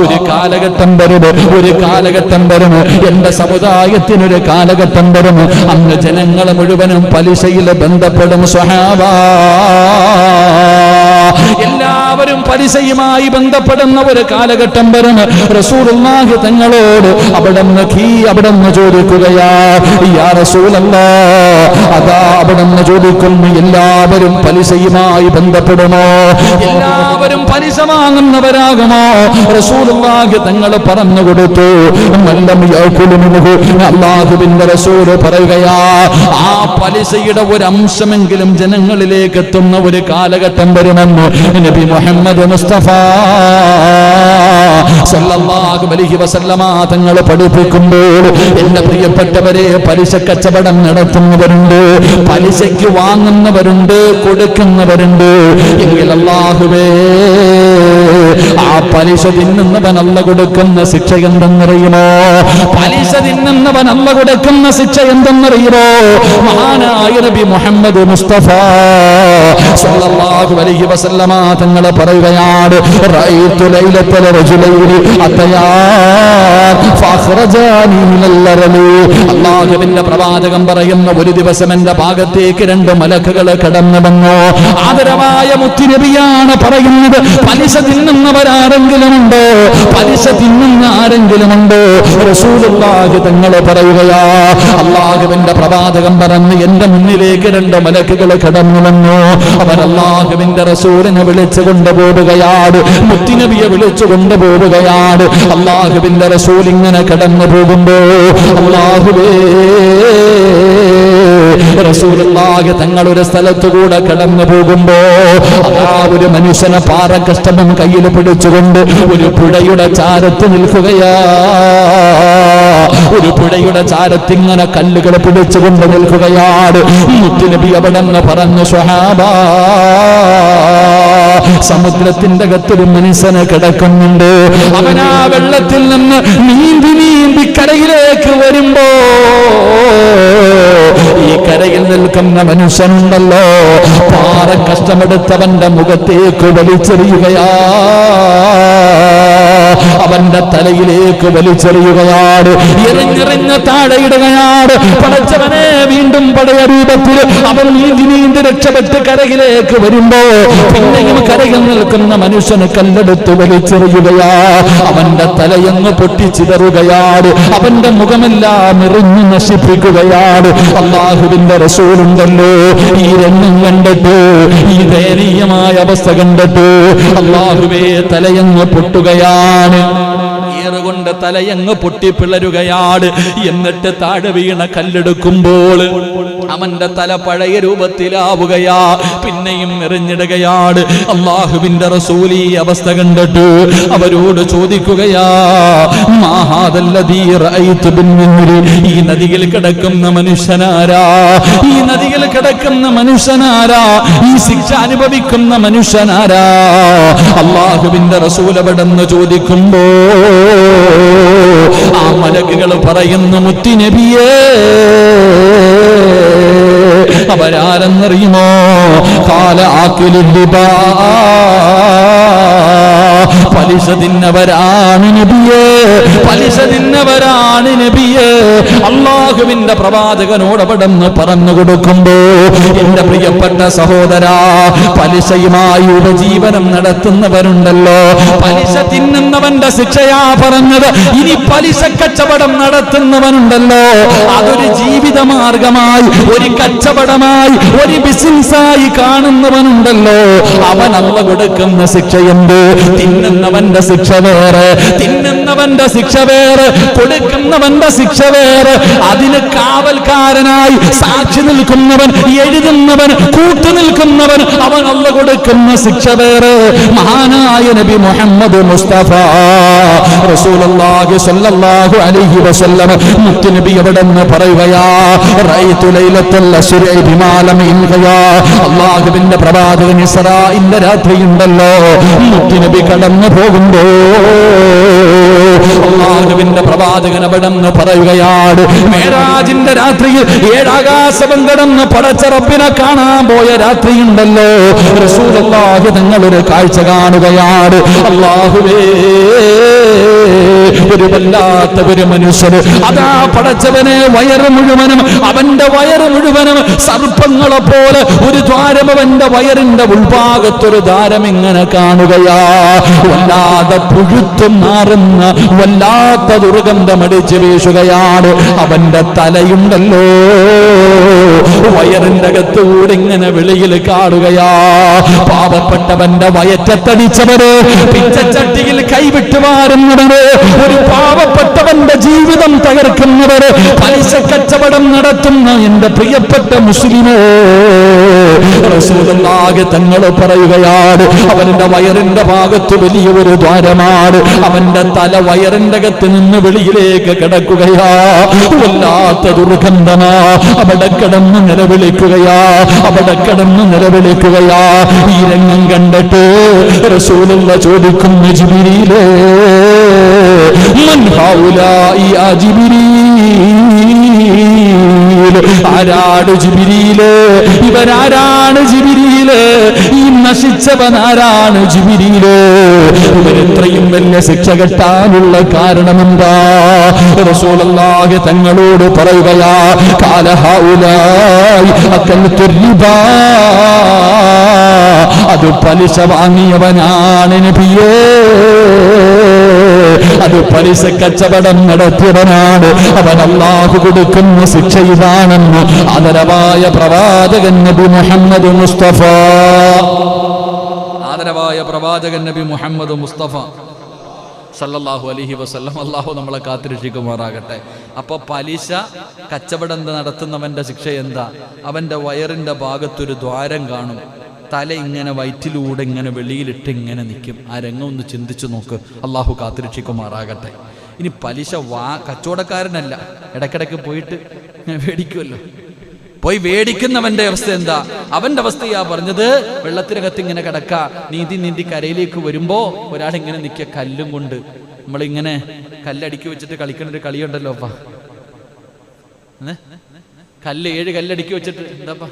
ഒരു കാലഘട്ടം വരും, ഒരു കാലഘട്ടം വരും, എന്റെ സമുദായത്തിനൊരു കാലഘട്ടം വരും, അന്ന് ജനങ്ങളെ മുഴുവനും പലിശയിൽ ബന്ധപ്പെടും. സ്വഹാബാ, എല്ലാ എല്ലാവരും പലിശയുമായി ബന്ധപ്പെടുന്ന ഒരു കാലഘട്ടം വരും. റസൂലുള്ളാഹി തങ്ങളോട് അവിടുന്ന് ചോദിക്കുകയാ, യാ റസൂലല്ലാഹ്, അതാ അവിടുന്ന് ചോദിക്കുന്നു, എല്ലാവരും പലിശയുമായി ബന്ധപ്പെടുമോ? എല്ലാവരും പലിശ വാങ്ങുന്നവരാകുമോ? റസൂലുള്ളാഹി തങ്ങൾ പറഞ്ഞു കൊടുത്തു, മല്ലം യഅകുലു മിൻഹു. അല്ലാഹുവിന്റെ റസൂൽ പറയുകയാ, ആ പലിശയുടെ ഒരു അംശമെങ്കിലും ജനങ്ങളിലേക്ക് എത്തുന്ന ഒരു കാലഘട്ടം വരുമെന്ന് നബി മുഹമ്മദ് മുസ്തഫ സല്ലല്ലാഹു അലൈഹി വസല്ലമ തങ്ങൾ പഠിപ്പിക്കുമ്പോൾ, എന്റെ പ്രിയപ്പെട്ടവരെ, പലിശ കച്ചവടം നടത്തുന്നവരുണ്ട്, പലിശയ്ക്ക് വാങ്ങുന്നവരുണ്ട്, കൊടുക്കുന്നവരുണ്ട്. എങ്കിൽ അല്ലാഹുവേ, ആ പലിശ തിന്നുന്നവൻ അല്ല കൊടുക്കുന്ന ശിക്ഷ എന്തെന്നറിയുമോ? പലിശ തിന്നുന്നവൻ അല്ല കൊടുക്കുന്ന ശിക്ഷ എന്തെന്നറിയുമോ? മഹാനായ നബി മുഹമ്മദ് മുസ്തഫ സല്ലല്ലാഹു അലൈഹി വസല്ലമ തങ്ങൾ പറയുകയാണ്, റഅയ്തു ലൈലത്തൽ റജുലൈനി അത്തയാ ഫഖറജാനി മിനൽ ലറലി. അല്ലാഹുവിന്റെ പ്രവാചകൻ പറയുന്ന, ഒരു ദിവസം എന്റെ ഭാഗത്തേക്ക് രണ്ട് മലക്കുകൾ കടന്നു വന്നു. ആദരവായ മുത്തുനബിയാണ് പറയുന്നത്, പലിശ തിന്നുന്നവരാരെങ്കിലും ഉണ്ടോ? പലിശ തിന്നുന്ന ആരെങ്കിലും ഉണ്ടോ? റസൂലുള്ളാഹി തങ്ങൾ പറയുകയാ, അല്ലാഹുവിന്റെ പ്രവാചകൻ പറഞ്ഞു, എന്റെ മുന്നിലേക്ക് രണ്ട് മലക്കുകൾ കടന്നു വന്നു. അവർ അല്ലാഹുവിന്റെ റസൂലിനെ വിളിച്ചു കൊണ്ടുപോവുകയാണ്, മുത്തുനബിയെ വിളിച്ചു കൊണ്ടുപോവുകയാണ്. അല്ലാഹുവിന്റെ റസൂൽ ഇങ്ങനെ കടന്നു പോകുമ്പോ, അല്ലാഹുവേ, റസൂലുള്ളാഹി തങ്ങൾ ഒരു സ്ഥലത്തുകൂടെ കടന്നു പോകുമ്പോ, ആ ഒരു മനുഷ്യനെ പാറക്കഷ്ടം കയ്യിൽ പിടിച്ചുകൊണ്ട് ഒരു പുഴയുടെ ചാരത്ത് നിൽക്കുകയാ. ഒരു പുഴയുടെ ചാരത്തിങ്ങനെ കല്ലുകൾ പിടിച്ചുകൊണ്ട് നിൽക്കുകയാണ്. മുത്തുനബി അവിടെ നിന്ന് പറഞ്ഞു, സ്വഹാബാ, സമുദ്രത്തിന്റെ അകത്തൊരു മനുഷ്യനെ കിടക്കുന്നുണ്ട്. അവൻ ആ വെള്ളത്തിൽ നിന്ന് നീന്തി നീന്തി കരയിലേക്ക് വരുമ്പോ, ഈ കരയിൽ നിൽക്കുന്ന മനുഷ്യനുണ്ടല്ലോ, പാറ കഷ്ടമെടുത്തവന്റെ മുഖത്തേക്ക് വലിച്ചെറിയുകയാ, അവന്റെ തലയിലേക്ക് വലിച്ചെറിയുകയാണ്, എറിഞ്ഞെറിഞ്ഞ് താഴെയിടുകയാണ്. പടച്ചവനെ, വീണ്ടും പഴയ രൂപത്തിൽ അവൻ നീന്തി നീന്തി രക്ഷപ്പെട്ട് കരയിലേക്ക് വരുമ്പോ, പിന്നെയും കരയിൽ നിൽക്കുന്ന മനുഷ്യന് കല്ലെടുത്ത് വലിച്ചെറിയുകയാ, അവന്റെ തലയങ്ങ് പൊട്ടിച്ചിതറുകയാണ്, അവന്റെ മുഖമെല്ലാം എറിഞ്ഞു നശിപ്പിക്കുകയാണ്. അല്ലാഹുവിന്റെ റസൂലുണ്ടല്ലോ, ഈ രംഗം കണ്ടിട്ട്, ഈ ദയനീയമായ അവസ്ഥ കണ്ടിട്ട്, അല്ലാഹുവേ, തലയങ്ങ് പൊട്ടുകയാണ്, ഏറുകൊണ്ട് തലയങ്ങ് പൊട്ടിപ്പിളരുകയാണ്. എന്നിട്ട് താഴെ വീണ കല്ലെടുക്കുമ്പോൾ അവന്റെ തല പഴയ രൂപത്തിലാവുകയാ, പിന്നെയും എറിഞ്ഞിടുകയാണ്. അല്ലാഹുവിന്റെ റസൂൽ ഈ അവസ്ഥ കണ്ടിട്ട് അവരോട് ചോദിക്കുകയാ, മാഹാദല്ലദീ റഅയ്തു ബിൻ-നഹ്രി, ഈ നദിയിൽ കിടക്കുന്ന മനുഷ്യനാരാ? ഈ നദിയിൽ കിടക്കുന്ന മനുഷ്യനാരാ? ഈ ശിക്ഷ അനുഭവിക്കുന്ന മനുഷ്യനാരാ? അല്ലാഹുവിന്റെ റസൂൽ അവിടെന്ന് ചോദിക്കുമ്പോ, ആ മലക്കുകൾ പറയുന്നു, മുത്തുനബിയേ, അവരാരെന്നറിയുമോ? ഖാല ആഖിലുൽ റിബാ, പലിശ തിന്നവരാണ് നബിയേ, പലിശ തിന്നവരാണ് നബിയേ. അല്ലാഹുവിന്റെ പ്രവാചകനോട് അവിടെന്ന് പറഞ്ഞു കൊടുക്കുമ്പോ, എന്റെ പ്രിയപ്പെട്ട സഹോദരാ, പലിശയുമായി ഉപജീവനം നടത്തുന്നവരുണ്ടല്ലോ, പലിശ തിന്നുന്നവന്റെ ശിക്ഷയാ പറഞ്ഞത്. ഇനി പലിശ കച്ചവടം നടത്തുന്നവനുണ്ടല്ലോ, അതൊരു ജീവിത മാർഗമായി, ഒരു കച്ചവടമായി, ഒരു ബിസിനസ്സായി കാണുന്നവനുണ്ടല്ലോ, അവൻ അള്ള കൊടുക്കുന്ന ശിക്ഷയുണ്ട്. തിന്നുന്നവന്റെ ശിക്ഷ വേറെ, തിന്നുന്നവന്റെ ശിക്ഷ വേറെ, കൊടുക്കുന്നവന്റെ ശിക്ഷ വേറെ. അതിന് കാവൽക്കാരനായി സാക്ഷി നിൽക്കുന്നവൻ, എഴുതുന്നവൻ, കൂട്ടുനിൽക്കുന്നവൻ, അവൻ അള്ള കൊടുക്കുന്ന ശിക്ഷ വേറെ. മഹാനായ നബി മുഹമ്മദ് മുസ്തഫ റസൂലുള്ളാഹി സ്വല്ലല്ലാഹു അലൈഹി വസല്ലം മുത്തുനബി അവിടെന്ന് പറയുകയാ, റഅയ്തു ലൈലത്തൽ അസ്രി ബിമാ ലം ഇൻഖയാ. അല്ലാഹുവിന്റെ പ്രവാചകൻ ഇസ്രാഇന്റെ രാത്രിയുണ്ടല്ലോ, മുത്തുനബി കടന്നു പോകുമ്പോ അല്ലാഹുവിന്റെ പ്രവാചകൻ അവിടെന്ന് പറയുകയാണ്, മേരാജിന്റെ രാത്രിയിൽ ഏഴാകാശം കടന്ന് പടച്ച റബ്ബിനെ കാണാൻ പോയ രാത്രിയുണ്ടല്ലോ, റസൂലുള്ളാഹി തങ്ങൾ ഒരു കാഴ്ച കാണുകയാണ്. അല്ലാഹുവേ, ഒരു വല്ല ഇല്ലാത്ത ഒരു മനുഷ്യർ അതാ പടച്ചവനെ വയറ് മുഴുവനും അവന്റെ വയറ് മുഴുവനും സർപ്പങ്ങളെ പോലെ ഒരു ദ്വാരം അവന്റെ വയറിന്റെ ഉൾഭാഗത്തൊരു ദ്വാരം ഇങ്ങനെ കാണുകയാ. വല്ലാതെ പുഴുത്തും മാറുന്ന വല്ലാത്ത ദുർഗന്ധമടിച്ച് വീശുകയാണ്. അവന്റെ തലയുണ്ടല്ലോ വയറിന്റെ അകത്തൂടെ ഇങ്ങനെ വെളിയിൽ കാണുകയാ. പാവപ്പെട്ടവന്റെ വയറ്റത്തടിച്ചവര്, പിച്ചച്ചട്ടിയിൽ കൈവിട്ടുമാറുന്നവര്, ഒരു പാവപ്പെട്ടവന്റെ ജീവിതം തകർക്കുന്നവര്, പലിശ കച്ചവടം നടത്തുന്ന എന്റെ പ്രിയപ്പെട്ട മുസ്ലിമേ, റസൂലുള്ളാഹി തങ്ങൾ പറയുകയാണ് അവന്റെ വയറിന്റെ ഭാഗത്ത് വലിയ ഒരു ദ്വാരമാണ്. അവന്റെ തല വയറിന്റെ അകത്ത് നിന്ന് വെളിയിലേക്ക് കിടക്കുകയാ. വല്ലാത്ത ദുർഗന്ധമാ. അവിടെ കിടന്ന് നിലവിളിക്കുകയാ, അവിടെ കിടന്ന് നിലവിളിക്കുകയാ. ഈ രംഗം കണ്ടിട്ട് റസൂലുള്ള ചോദിക്കുന്നു, ജിബ്രീലേ മൻ ഹൗലാഇ യാ ജിബ്രീൽ, ആരാണ് ജിബ്രീലേ? ഇവരാരാണ് ജിബ്രീലേ? ഈ നശിച്ചവനാരാണ് ജിബ്രീലേ? ഇവരെത്രയും വലിയ ശിക്ഷ കെട്ടാനുള്ള കാരണമെന്താ? റസൂലുള്ളാഹി തങ്ങളോട് പറയുകയാ, ഖാല ഹൗലായി അക്കൽതു റിബാ, അത് പലിശ വാങ്ങിയവനാണ് നബിയേ, അത് പലിശ കച്ചവടം നടത്തിയവനാണ്. അവൻ അല്ലാഹു കൊടുക്കുന്ന ശിക്ഷ ഇതാണെന്ന് ആദരവായ പ്രവാചകൻ നബി മുഹമ്മദ് മുസ്തഫ, ആദരവായ പ്രവാചകൻ നബി മുഹമ്മദ് മുസ്തഫ സല്ലല്ലാഹു അലൈഹി വസല്ലം. അല്ലാഹു നമ്മളെ കാത്തിരക്ഷിക്കുമാറാകട്ടെ. അപ്പൊ പലിശ കച്ചവടം നടത്തുന്നവന്റെ ശിക്ഷ എന്താ? അവന്റെ വയറിന്റെ ഭാഗത്തൊരു ദ്വാരം കാണും. തല ഇങ്ങനെ വയറ്റിലൂടെ ഇങ്ങനെ വെളിയിലിട്ട് ഇങ്ങനെ നിൽക്കും. ആ രംഗം ഒന്ന് ചിന്തിച്ചു നോക്ക്. അല്ലാഹു കാത്തിരക്ഷിക്കുമാറാകട്ടെ. ഇനി പലിശ കച്ചവടക്കാരനല്ല, ഇടയ്ക്കിടയ്ക്ക് പോയിട്ട് മേടിക്കുമല്ലോ. പോയി മേടിക്കുന്നവന്റെ അവസ്ഥ എന്താ? അവന്റെ അവസ്ഥയാ പറഞ്ഞത്. വെള്ളത്തിനകത്ത് ഇങ്ങനെ കിടക്ക, നീന്തി കരയിലേക്ക് വരുമ്പോ ഒരാളിങ്ങനെ നിൽക്കുക കല്ലും കൊണ്ട്. നമ്മളിങ്ങനെ കല്ലടിക്കി വെച്ചിട്ട് കളിക്കുന്ന ഒരു കളിയുണ്ടല്ലോ അപ്പ, കല്ല് 7 കല്ലടിക്കി വെച്ചിട്ട് എന്താപ്പാ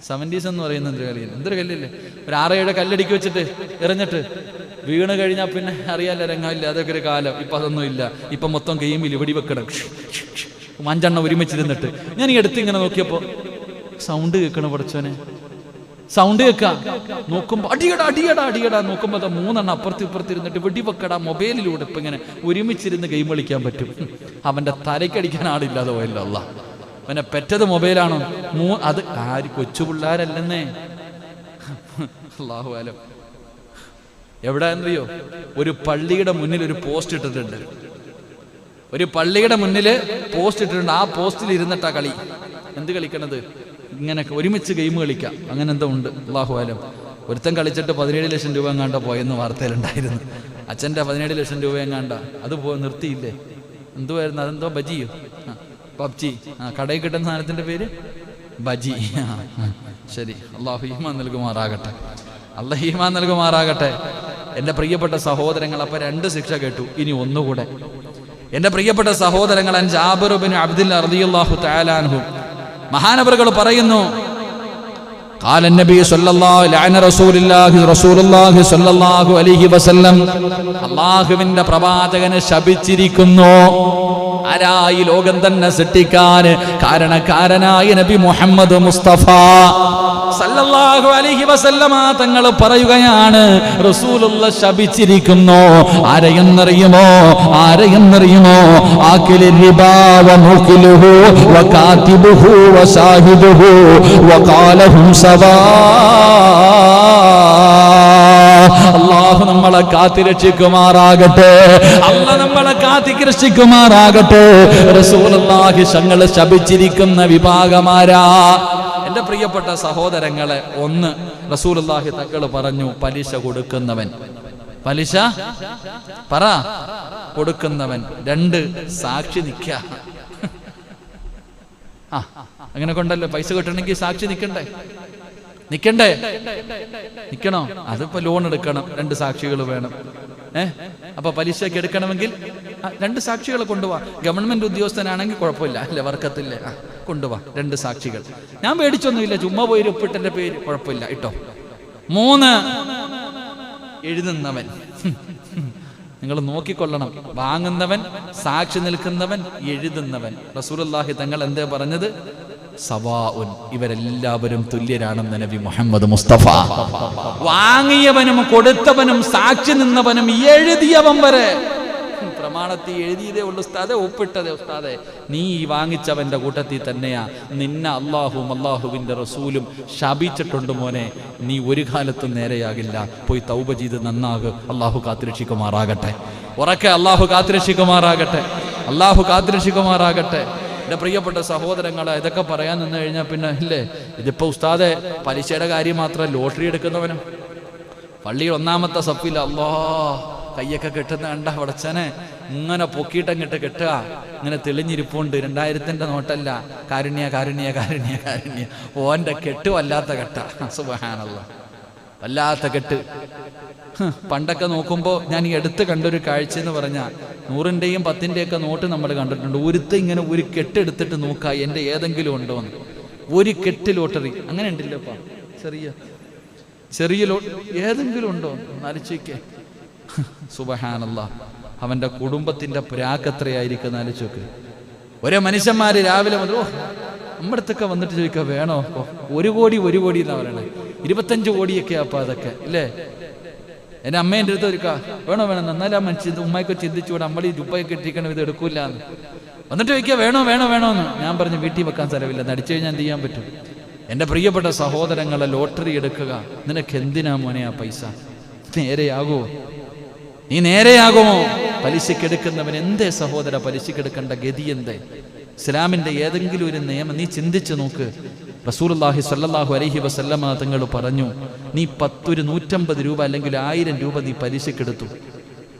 70s എന്ന് പറയുന്ന എന്തൊരു കളിയില്ല, എന്തൊരു കല്ലില്ലേ, ഒരു 6-7 കല്ലടിക്കി വെച്ചിട്ട് എറിഞ്ഞിട്ട് വീണ് കഴിഞ്ഞാൽ പിന്നെ അറിയാല്ല, രംഗമില്ല. അതൊക്കെ ഒരു കാലം. ഇപ്പൊ അതൊന്നും ഇല്ല. ഇപ്പൊ മൊത്തം ഗെയിമിൽ വെടിവെക്കണം, 5 ഒരുമിച്ചിരുന്നിട്ട്. ഞാൻ ഈ അടുത്ത് ഇങ്ങനെ നോക്കിയപ്പോ സൗണ്ട് കേൾക്കണ പഠിച്ചോനെ, സൗണ്ട് കേൾക്കാം. നോക്കുമ്പോ അടിയടാ അടിയടാ അടിയടാ, നോക്കുമ്പോ 3 അപ്പുറത്ത് ഇപ്പുറത്തിരുന്നിട്ട് വെടിവെക്കടാ. മൊബൈലിലൂടെ ഇപ്പൊ ഇങ്ങനെ ഒരുമിച്ചിരുന്ന് ഗെയിം കളിക്കാൻ പറ്റും. അവന്റെ തലയ്ക്കടിക്കാൻ ആളില്ലാതെ പോയല്ലോ. അല്ലാഹ്, അവനെ പെറ്റത് മൊബൈലാണോ? അത് ആര് കൊച്ചു പിള്ളേരല്ലെന്നേ. അല്ലാഹു അലം. എവിടെ എന്നറിയോ? ഒരു പള്ളിയുടെ മുന്നിൽ ഒരു പോസ്റ്റ് ഇട്ടിട്ടുണ്ട്. ഒരു പള്ളിയുടെ മുന്നിൽ പോസ്റ്റ് ഇട്ടിട്ടുണ്ട്. ആ പോസ്റ്റിൽ ഇരുന്നിട്ടാ കളി. എന്ത് കളിക്കണത്? ഇങ്ങനെ ഒരുമിച്ച് ഗെയിം കളിക്കാം. അങ്ങനെ എന്തോ ഉണ്ട്. അല്ലാഹു അലം. ഒരുത്തൻ കളിച്ചിട്ട് 17 ലക്ഷം രൂപ എങ്ങാണ്ട പോയെന്ന് വാർത്തയിലുണ്ടായിരുന്നു. അച്ഛൻ്റെ 17 ലക്ഷം രൂപ എങ്ങാണ്ട. അത് നിർത്തിയില്ലേ? എന്തുവായിരുന്നു? അതെന്തോ ബജിയോ, പബ്ജി. കടയിൽ കിട്ടുന്ന സാധനത്തിന്റെ പേര് ബജി. ശരി, അല്ലാഹു ഈമാൻ നൽകുമാറാകട്ടെ. അല്ലാഹു ഈമാൻ നൽകുമാറാകട്ടെ. എൻ്റെ പ്രിയപ്പെട്ട സഹോദരങ്ങൾ, അപ്പൊ 2 ശിക്ഷ കേട്ടു. ഇനി ഒന്നുകൂടെ. എൻ്റെ പ്രിയപ്പെട്ട സഹോദരങ്ങൾ, ജാബിർ ഇബ്നു അബ്ദുല്ലാ റളിയല്ലാഹു തആല അൻഹു മഹാനവറുകൾ പറയുന്നു, قال النبي صلى الله لعن رسول الله صلى الله عليه وسلم, അല്ലാഹുവിന്റെ പ്രവാചകനെ ശപിച്ചിരിക്കുന്നു. ആരായി ലോകം തന്നെ സൃഷ്ടിക്കാൻ കാരണക്കാരനായ നബി മുഹമ്മദ് മുസ്തഫ സല്ലല്ലാഹു അലൈഹി വസല്ലമ തങ്ങൾ പറയുകയാണ്, റസൂലുള്ള ശപിച്ചിരിക്കുന്നു. ആരെയെന്നറിയുമോ? ആരെയെന്നറിയുമോ? ആകിലു റിബാ വ മുഖിലുഹു വ കാതിബുഹു വ സാഹിബുഹു വ ഖാലഹും സവാ. അല്ലാഹു നമ്മളെ കാത്തിരക്ഷിക്കുമാറാകട്ടെ. അല്ലാഹു നമ്മളെ കാത്തിരക്ഷിക്കുമാറാകട്ടെ. റസൂലുള്ളാഹി തങ്ങളെ ശപിച്ചിരിക്കുന്ന വിഭാഗമാരാ? എൻ്റെ പ്രിയപ്പെട്ട സഹോദരങ്ങളെ, 1 റസൂലുള്ളാഹി തങ്ങൾ പറഞ്ഞു, പലിശ കൊടുക്കുന്നവൻ. പലിശ പറ കൊടുക്കുന്നവൻ. 2 സാക്ഷി നിൽക്കുക. അങ്ങനെ കൊണ്ടല്ലോ പൈസ കിട്ടണമെങ്കിൽ സാക്ഷി നിൽക്കണ്ടേ? നിൽക്കണോ? അതിപ്പോ ലോൺ എടുക്കണം, 2 സാക്ഷികൾ വേണം. അപ്പൊ പലിശക്ക് എടുക്കണമെങ്കിൽ 2 സാക്ഷികളെ കൊണ്ടുപോവാ. ഗവൺമെന്റ് ഉദ്യോഗസ്ഥനാണെങ്കിൽ കുഴപ്പമില്ല, അല്ലെ, വർക്കത്തില്ലേ, കൊണ്ടുപോവാ 2 സാക്ഷികൾ. ഞാൻ മേടിച്ചൊന്നുമില്ല, ചുമ്മാ പോയി ഒപ്പിട്ടെന്റെ പേര്, കുഴപ്പമില്ല, ഇട്ടോ. 3 എഴുതുന്നവൻ. നിങ്ങൾ നോക്കിക്കൊള്ളണം. വാങ്ങുന്നവൻ, സാക്ഷി നിൽക്കുന്നവൻ, എഴുതുന്നവൻ. റസൂലുള്ളാഹി തങ്ങൾ എന്തേ പറഞ്ഞത്? സവാഉൻ, ഇവരെല്ലാവരും തുല്യരാണെന്ന് നബി മുഹമ്മദ് മുസ്തഫ. വാങ്ങിയവനും കൊടുത്തവനും സാക്ഷി നിന്നവനും എഴുതിയവൻ വരെ. പ്രമാണത്തിൽ എഴുതിയതേ ഉള്ളൂ ഉസ്താദെ, ഒപ്പിട്ടതേ ഉസ്താദെ, നീ ഈ വാങ്ങിച്ചവന്റെ കൂട്ടത്തിൽ തന്നെയാ. നിന്നെ അള്ളാഹുവും അള്ളാഹുവിന്റെ റസൂലും ശപിച്ചിട്ടുണ്ട് മോനെ, നീ ഒരു കാലത്തും നേരെയാകില്ല. പോയി തൗബ ചെയ്ത് നന്നാകും. അള്ളാഹു കാത്തുരക്ഷിക്കുമാറാകട്ടെ. ഉറക്കെ അള്ളാഹു കാത്തുരക്ഷിക്കുമാറാകട്ടെ. അള്ളാഹു കാത്തുരക്ഷിക്കുമാറാകട്ടെ. എൻ്റെ പ്രിയപ്പെട്ട സഹോദരങ്ങളെ, ഇതൊക്കെ പറയാൻ നിന്ന് കഴിഞ്ഞാൽ പിന്നെ ഇല്ലേ, ഇതിപ്പോ ഉസ്താദെ പലിശയുടെ കാര്യം മാത്രം, ലോട്ടറി എടുക്കുന്നവനും പള്ളിയിൽ ഒന്നാമത്തെ സപ്പില്ല അല്ലാ കയ്യൊക്കെ കെട്ടുന്ന കണ്ട വടച്ചനെ ഇങ്ങനെ പൊക്കിയിട്ടങ്ങിട്ട് കെട്ടുക, ഇങ്ങനെ തെളിഞ്ഞിരിപ്പുണ്ട്. 2000-ന്റെ നോട്ടല്ല, കാരുണ്യ കാരുണ്യ കാരുണ്യ കാരുണ്യ. ഓന്റെ കെട്ട് വല്ലാത്ത കെട്ട. സുബ്ഹാനല്ലാഹ്, വല്ലാത്ത കെട്ട്. പണ്ടൊക്കെ നോക്കുമ്പോൾ ഞാൻ ഈ അടുത്ത് കണ്ടൊരു കാഴ്ച എന്ന് പറഞ്ഞാൽ 100-ന്റെയും 10-ന്റെയൊക്കെ നോട്ട് നമ്മൾ കണ്ടിട്ടുണ്ട്. ഒരുത്ത ഇങ്ങനെ ഒരു കെട്ടെടുത്തിട്ട് നോക്കുക എൻ്റെ ഏതെങ്കിലും ഉണ്ടോ എന്ന്. ഒരു കെട്ട് ലോട്ടറി അങ്ങനെ ഉണ്ടല്ലപ്പാ, ചെറിയ ഏതെങ്കിലും ഉണ്ടോ ആലോചിക്കേ. സുബ്ഹാനല്ലാഹ്, അവന്റെ കുടുംബത്തിന്റെ പ്രാക്കത്രയായിരിക്കും ആലോചിക്ക്. ഒരേ മനുഷ്യന്മാര് രാവിലെ മുതൽ നമ്മുടെ അടുത്തൊക്കെ വന്നിട്ട് ചോദിക്കുക വേണോ? 1 കോടി എന്നാ പറയണേ. 25 കോടിയൊക്കെ അപ്പൊ അതൊക്കെ ഇല്ലേ. എൻ്റെ അമ്മേൻ്റെ അടുത്ത് ഒരുക്കാ വേണോ എന്നാലും ആ മനുഷ്യൻ ഉമ്മയൊക്കെ ചിന്തിച്ചുകൂടെ, നമ്മൾ ഈ ജുബയൊക്കെ ഇട്ടിരിക്കണം, ഇത് എടുക്കൂല എന്ന് വന്നിട്ട് ചോദിക്കുക വേണോ എന്ന്. ഞാൻ പറഞ്ഞു വീട്ടിൽ വെക്കാൻ സ്ഥലമില്ല, നടിച്ചു കഴിഞ്ഞാൽ എന്ത് ചെയ്യാൻ പറ്റും? എൻ്റെ പ്രിയപ്പെട്ട സഹോദരങ്ങളെ, ലോട്ടറി എടുക്കുക. നിനക്ക് എന്തിനാ മോനെ ആ പൈസ? നീ നേരെയാകുമോ? പലിശക്കെടുക്കുന്നവൻ എന്തേ സഹോദര പലിശക്കെടുക്കേണ്ട ഗതി എന്തേ? ഇസ്ലാമിന്റെ ഏതെങ്കിലും ഒരു നിയമം നീ ചിന്തിച്ചു നോക്ക്. റസൂലുള്ളാഹി സ്വല്ലല്ലാഹു അലൈഹി വസല്ലമ തങ്ങൾ പറഞ്ഞു, നീ 150 രൂപ അല്ലെങ്കിൽ 1000 രൂപ നീ പലിശക്കെടുത്തു.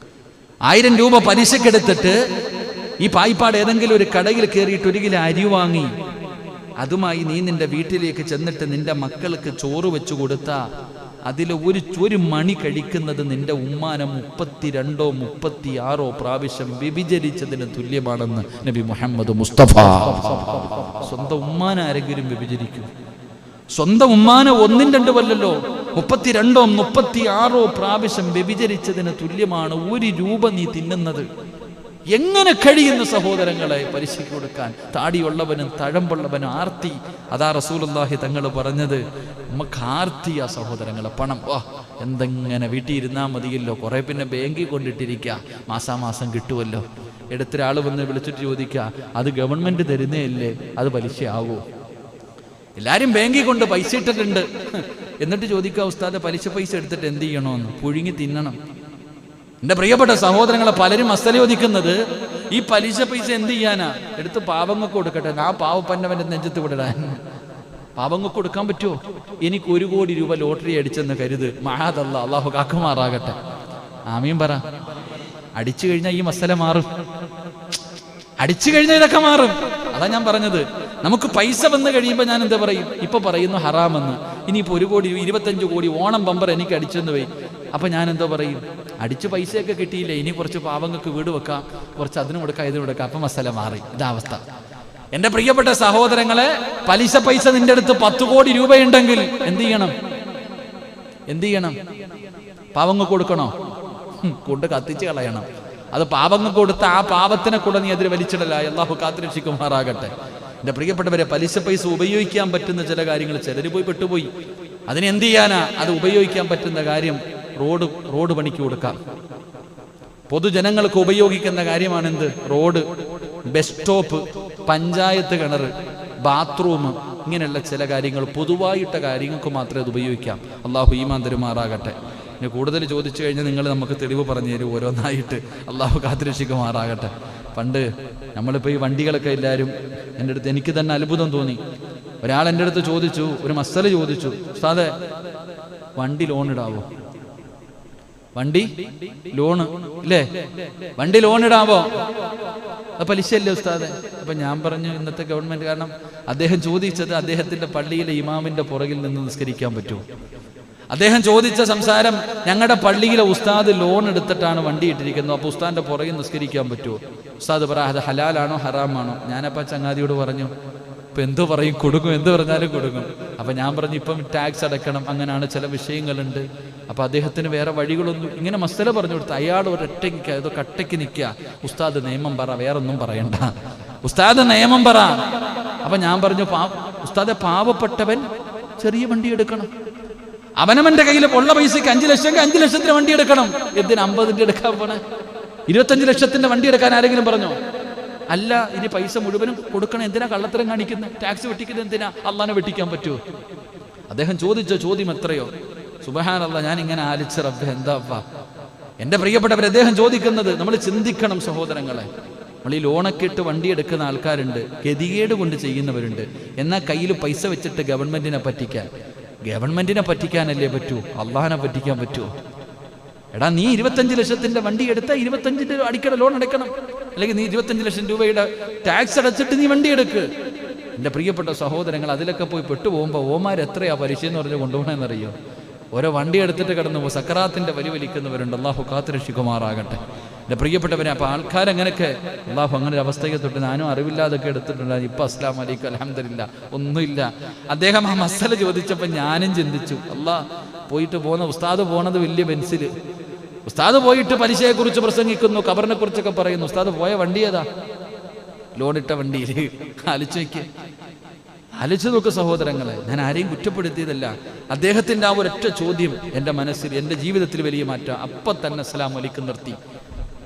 1000 രൂപ പലിശക്കെടുത്തിട്ട് ഈ പായിപ്പാട് ഏതെങ്കിലും ഒരു കടയിൽ കയറിയിട്ട് 1 കിലോ അരി വാങ്ങി അതുമായി നീ നിന്റെ വീട്ടിലേക്ക് ചെന്നിട്ട് നിന്റെ മക്കൾക്ക് ചോറ് വെച്ചു കൊടുത്താ അതിൽ ഒരു മണി കഴിക്കുന്നത് നിന്റെ ഉമ്മാനെ 32 36 പ്രാവശ്യം വ്യഭിചരിച്ചതിന് തുല്യമാണെന്ന് നബി മുഹമ്മദ് മുസ്തഫ. സ്വന്തം ഉമ്മാനെ ആരെങ്കിലും വ്യഭിചരിക്കും? സ്വന്തം ഉമ്മാനെ 1 2 വല്ലല്ലോ, 32 36 പ്രാവശ്യം വ്യഭിചരിച്ചതിന് തുല്യമാണ് 1 രൂപ നീ തിന്നുന്നത്. എങ്ങനെ കഴിയുന്ന സഹോദരങ്ങളെ പലിശയ്ക്ക് കൊടുക്കാൻ? താടിയുള്ളവനും തഴമ്പുള്ളവനും ആർത്തി. അതാ റസൂലുള്ളാഹി തങ്ങൾ പറഞ്ഞത്, നമുക്ക് ആർത്തിയാ സഹോദരങ്ങളെ. പണം എന്തെങ്ങനെ വീട്ടിൽ ഇരുന്നാൽ മതിയല്ലോ, കുറെ പിന്നെ ബാങ്കിൽ കൊണ്ടിട്ടിരിക്കുക, മാസാമാസം കിട്ടുമല്ലോ. എടുത്തൊരാൾ വന്ന് വിളിച്ചിട്ട് ചോദിക്കുക, അത് ഗവൺമെന്റ് തരുന്നേ അല്ലേ, അത് പലിശയാവോ? എല്ലാരും ബാങ്കിൽ കൊണ്ട് പൈസ ഇട്ടിട്ടുണ്ട്. എന്നിട്ട് ചോദിക്കുക, ഉസ്താദെ പലിശ പൈസ എടുത്തിട്ട് എന്ത് ചെയ്യണമെന്ന്? പുഴുങ്ങി തിന്നണം. എൻ്റെ പ്രിയപ്പെട്ട സഹോദരങ്ങളെ, പലരും മസ്തലോദിക്കുന്നത് ഈ പലിശ പൈസ എന്ത് ചെയ്യാനാ? എടുത്ത് പാവങ്ങൾക്ക് കൊടുക്കട്ടെ, ആ പാവപ്പന്നവന്റെ നെഞ്ചത്ത് വിടാൻ. പാവങ്ങൾക്ക് കൊടുക്കാൻ പറ്റുമോ? എനിക്ക് 1 കോടി രൂപ ലോട്ടറി അടിച്ചെന്ന് കരുത്, മഹാദല്ലാ, അള്ളാഹു കാക്കുമാറാകട്ടെ. ആമീൻ പറ. അടിച്ചു കഴിഞ്ഞാൽ ഈ മസല മാറും, അടിച്ചു കഴിഞ്ഞാൽ ഇതൊക്കെ മാറും. അതാ ഞാൻ പറഞ്ഞത്, നമുക്ക് പൈസ വന്ന് കഴിയുമ്പോൾ ഞാൻ എന്താ പറയും? ഇപ്പൊ പറയുന്നു ഹറാമെന്ന്. ഇനിയിപ്പോൾ 1 കോടി 25 കോടി ഓണം ബമ്പർ എനിക്ക് അടിച്ചെന്ന് പോയി. അപ്പൊ ഞാൻ എന്തോ പറയും? അടിച്ച് പൈസയൊക്കെ കിട്ടിയില്ലേ, ഇനി കുറച്ച് പാവങ്ങൾക്ക് വീട് വെക്കാം, കുറച്ച് അതിന് കൊടുക്കാം, ഇതിന് കൊടുക്കാം. അപ്പൊ മസല മാറി. ഇതാവസ്ഥ. എൻ്റെ പ്രിയപ്പെട്ട സഹോദരങ്ങളെ, പലിശ പൈസ നിന്റെ അടുത്ത് 10 കോടി രൂപയുണ്ടെങ്കിൽ എന്ത് ചെയ്യണം? പാവങ്ങൾക്ക് കൊടുക്കണോ? കൊണ്ട് കത്തിച്ച് കളയണം. അത് പാവങ്ങൾക്ക് കൊടുത്ത ആ പാവത്തിനെ കൂടെ നീ അതിൽ വലിച്ചിടല. അല്ലാഹു കാത്തുരക്ഷിക്കുമാറാകട്ടെ. എൻ്റെ പ്രിയപ്പെട്ടവരെ, പലിശ പൈസ ഉപയോഗിക്കാൻ പറ്റുന്ന ചില കാര്യങ്ങൾ ചിലർ പോയി പെട്ടുപോയി. അതിനെന്ത് ചെയ്യാനാ? അത് ഉപയോഗിക്കാൻ പറ്റുന്ന കാര്യം റോഡ് പണിക്ക് കൊടുക്കാം. പൊതുജനങ്ങൾക്ക് ഉപയോഗിക്കുന്ന കാര്യമാണ് എന്ത്? റോഡ്, ബസ് സ്റ്റോപ്പ്, പഞ്ചായത്ത് കിണർ, ബാത്റൂം, ഇങ്ങനെയുള്ള ചില കാര്യങ്ങൾ, പൊതുവായിട്ട കാര്യങ്ങൾക്ക് മാത്രമേ അത് ഉപയോഗിക്കാം. അള്ളാഹു ഈമാൻ തരുമാറാകട്ടെ. ഇനി കൂടുതൽ ചോദിച്ചു കഴിഞ്ഞാൽ നിങ്ങൾ നമുക്ക് തെളിവ് പറഞ്ഞു തരും ഓരോന്നായിട്ട്. അള്ളാഹു കാത്തുരക്ഷിക്കുമാറാകട്ടെ. പണ്ട് നമ്മളിപ്പോൾ ഈ വണ്ടികളൊക്കെ എല്ലാവരും എൻ്റെ അടുത്ത്, എനിക്ക് തന്നെ അത്ഭുതം തോന്നി. ഒരാൾ എൻ്റെ അടുത്ത് ചോദിച്ചു, ഒരു മസല ചോദിച്ചു, ഉസ്താദേ വണ്ടി ലോൺ ഇടാവോ? വണ്ടി ലോണ് ഇല്ലേ, വണ്ടി ലോൺ ഇടാവോ? അത് പലിശയല്ലേ ഉസ്താദെ? അപ്പൊ ഞാൻ പറഞ്ഞു, ഇന്നത്തെ ഗവൺമെന്റ്, കാരണം അദ്ദേഹം ചോദിച്ചത് അദ്ദേഹത്തിന്റെ പള്ളിയിലെ ഇമാമിന്റെ പുറകിൽ നിന്ന് നിസ്കരിക്കാൻ പറ്റുമോ? അദ്ദേഹം ചോദിച്ച സംസാരം, ഞങ്ങളുടെ പള്ളിയിലെ ഉസ്താദ് ലോൺ എടുത്തിട്ടാണ് വണ്ടി ഇട്ടിരിക്കുന്നത്, അപ്പൊ ഉസ്താദിന്റെ പുറകിൽ നിസ്കരിക്കാൻ പറ്റുമോ? ഉസ്താദ് പറ, അത് ഹലാലാണോ ഹറാമാണോ? ഞാനപ്പ ചങ്ങാതിയോട് പറഞ്ഞു, ഇപ്പം എന്ത് പറയും, കൊടുക്കും, എന്ത് പറഞ്ഞാലും കൊടുക്കും. അപ്പം ഞാൻ പറഞ്ഞു ഇപ്പം ടാക്സ് അടയ്ക്കണം, അങ്ങനെയാണ് ചില വിഷയങ്ങളുണ്ട്. അപ്പം അദ്ദേഹത്തിന് വേറെ വഴികളൊന്നും, ഇങ്ങനെ മസല പറഞ്ഞു കൊടുത്ത് അയാൾ ഒരൊറ്റയ്ക്ക് ഏതോ കട്ടയ്ക്ക് നിൽക്കുക. ഉസ്താദ് നിയമം പറ, വേറൊന്നും പറയണ്ട, ഉസ്താദ് നിയമം പറ. അപ്പം ഞാൻ പറഞ്ഞു ഉസ്താദെ, പാവപ്പെട്ടവൻ ചെറിയ വണ്ടി എടുക്കണം. അവനവന്റെ കയ്യിൽ ഉള്ള പൈസക്ക് 5 ലക്ഷം 5 ലക്ഷത്തിന് വണ്ടി എടുക്കണം. എന്തിന് 50ന്റെ എടുക്കാൻ പോണേ? 25 ലക്ഷത്തിന്റെ വണ്ടി എടുക്കാൻ ആരെങ്കിലും പറഞ്ഞോ? അല്ല, ഇനി പൈസ മുഴുവനും കൊടുക്കണം. എന്തിനാ കള്ളത്തരം കാണിക്കുന്നത്? ടാക്സ് വെട്ടിക്കുന്നത് എന്തിനാ? അള്ളാനെ വെട്ടിക്കാൻ പറ്റുമോ? അദ്ദേഹം ചോദിച്ച ചോദ്യം എത്രയോ സുബ്ഹാനല്ലാഹ്. ഞാൻ ഇങ്ങനെ ആലിച്ച റബ്ബേ, എന്താ എൻ്റെ പ്രിയപ്പെട്ടവർ, അദ്ദേഹം ചോദിക്കുന്നത് നമ്മൾ ചിന്തിക്കണം സഹോദരങ്ങളെ. നമ്മൾ ഈ ലോണൊക്കെ ഇട്ട് വണ്ടി എടുക്കുന്ന ആൾക്കാരുണ്ട്, ഗതികേട് കൊണ്ട് ചെയ്യുന്നവരുണ്ട്. എന്നാൽ കയ്യിൽ പൈസ വെച്ചിട്ട് ഗവൺമെന്റിനെ പറ്റിക്കാനല്ലേ പറ്റൂ, അള്ളാഹിനെ പറ്റിക്കാൻ പറ്റുമോ? എടാ, നീ 25 ലക്ഷത്തിന്റെ വണ്ടി എടുത്താൽ 25 അടിക്കട ലോൺ അടയ്ക്കണം. അല്ലെങ്കിൽ നീ 25 ലക്ഷം രൂപയുടെ ടാക്സ് അടച്ചിട്ട് നീ വണ്ടി എടുക്ക്. എൻ്റെ പ്രിയപ്പെട്ട സഹോദരങ്ങൾ, അതിലൊക്കെ പോയി പെട്ടുപോകുമ്പോൾ ഓമാർ എത്രയാ പലിശ എന്ന് പറഞ്ഞ് കൊണ്ടുപോകണമെന്നറിയോ? ഓരോ വണ്ടി എടുത്തിട്ട് കിടന്നു പോകും, സക്കറാത്തിന്റെ വലിക്കുന്നവരുണ്ട്. അള്ളാഹു കാത്തുരക്ഷിക്കുമാറാകട്ടെ. എൻ്റെ പ്രിയപ്പെട്ടവരെ, അപ്പോൾ ആൾക്കാരങ്ങനെയൊക്കെ അള്ളാഹു അങ്ങനെ ഒരു അവസ്ഥയ്ക്ക് തൊട്ട് ഞാനും അറിവില്ലാതൊക്കെ എടുത്തിട്ടുണ്ടായിരുന്നു. ഇപ്പം അസ്സലാമു അലൈക്കും അൽഹംദുലില്ലാ ഒന്നുമില്ല. അദ്ദേഹം ആ മസല ചോദിച്ചപ്പോൾ ഞാനും ചിന്തിച്ചു, പോയിട്ട് പോകുന്ന ഉസ്താദ് പോണത് വലിയ ബെൻസിൽ. ഉസ്താദ് പോയിട്ട് പലിശയെക്കുറിച്ച് പ്രസംഗിക്കുന്നു, ഖബറിനെ കുറിച്ചൊക്കെ പറയുന്നു. ഉസ്താദ് പോയ വണ്ടി ഏതാ? ലോണിട്ട വണ്ടിയിൽ. ആലോചിച്ച് നോക്ക് സഹോദരങ്ങളെ. ഞാൻ ആരെയും കുറ്റപ്പെടുത്തിയതല്ല. അദ്ദേഹത്തിൻ്റെ ആ ഒരൊറ്റ ചോദ്യം എൻ്റെ മനസ്സിൽ, എൻ്റെ ജീവിതത്തിൽ വലിയ മാറ്റം. അപ്പം തന്നെ അസ്സലാമു അലൈക്കും നിർത്തി.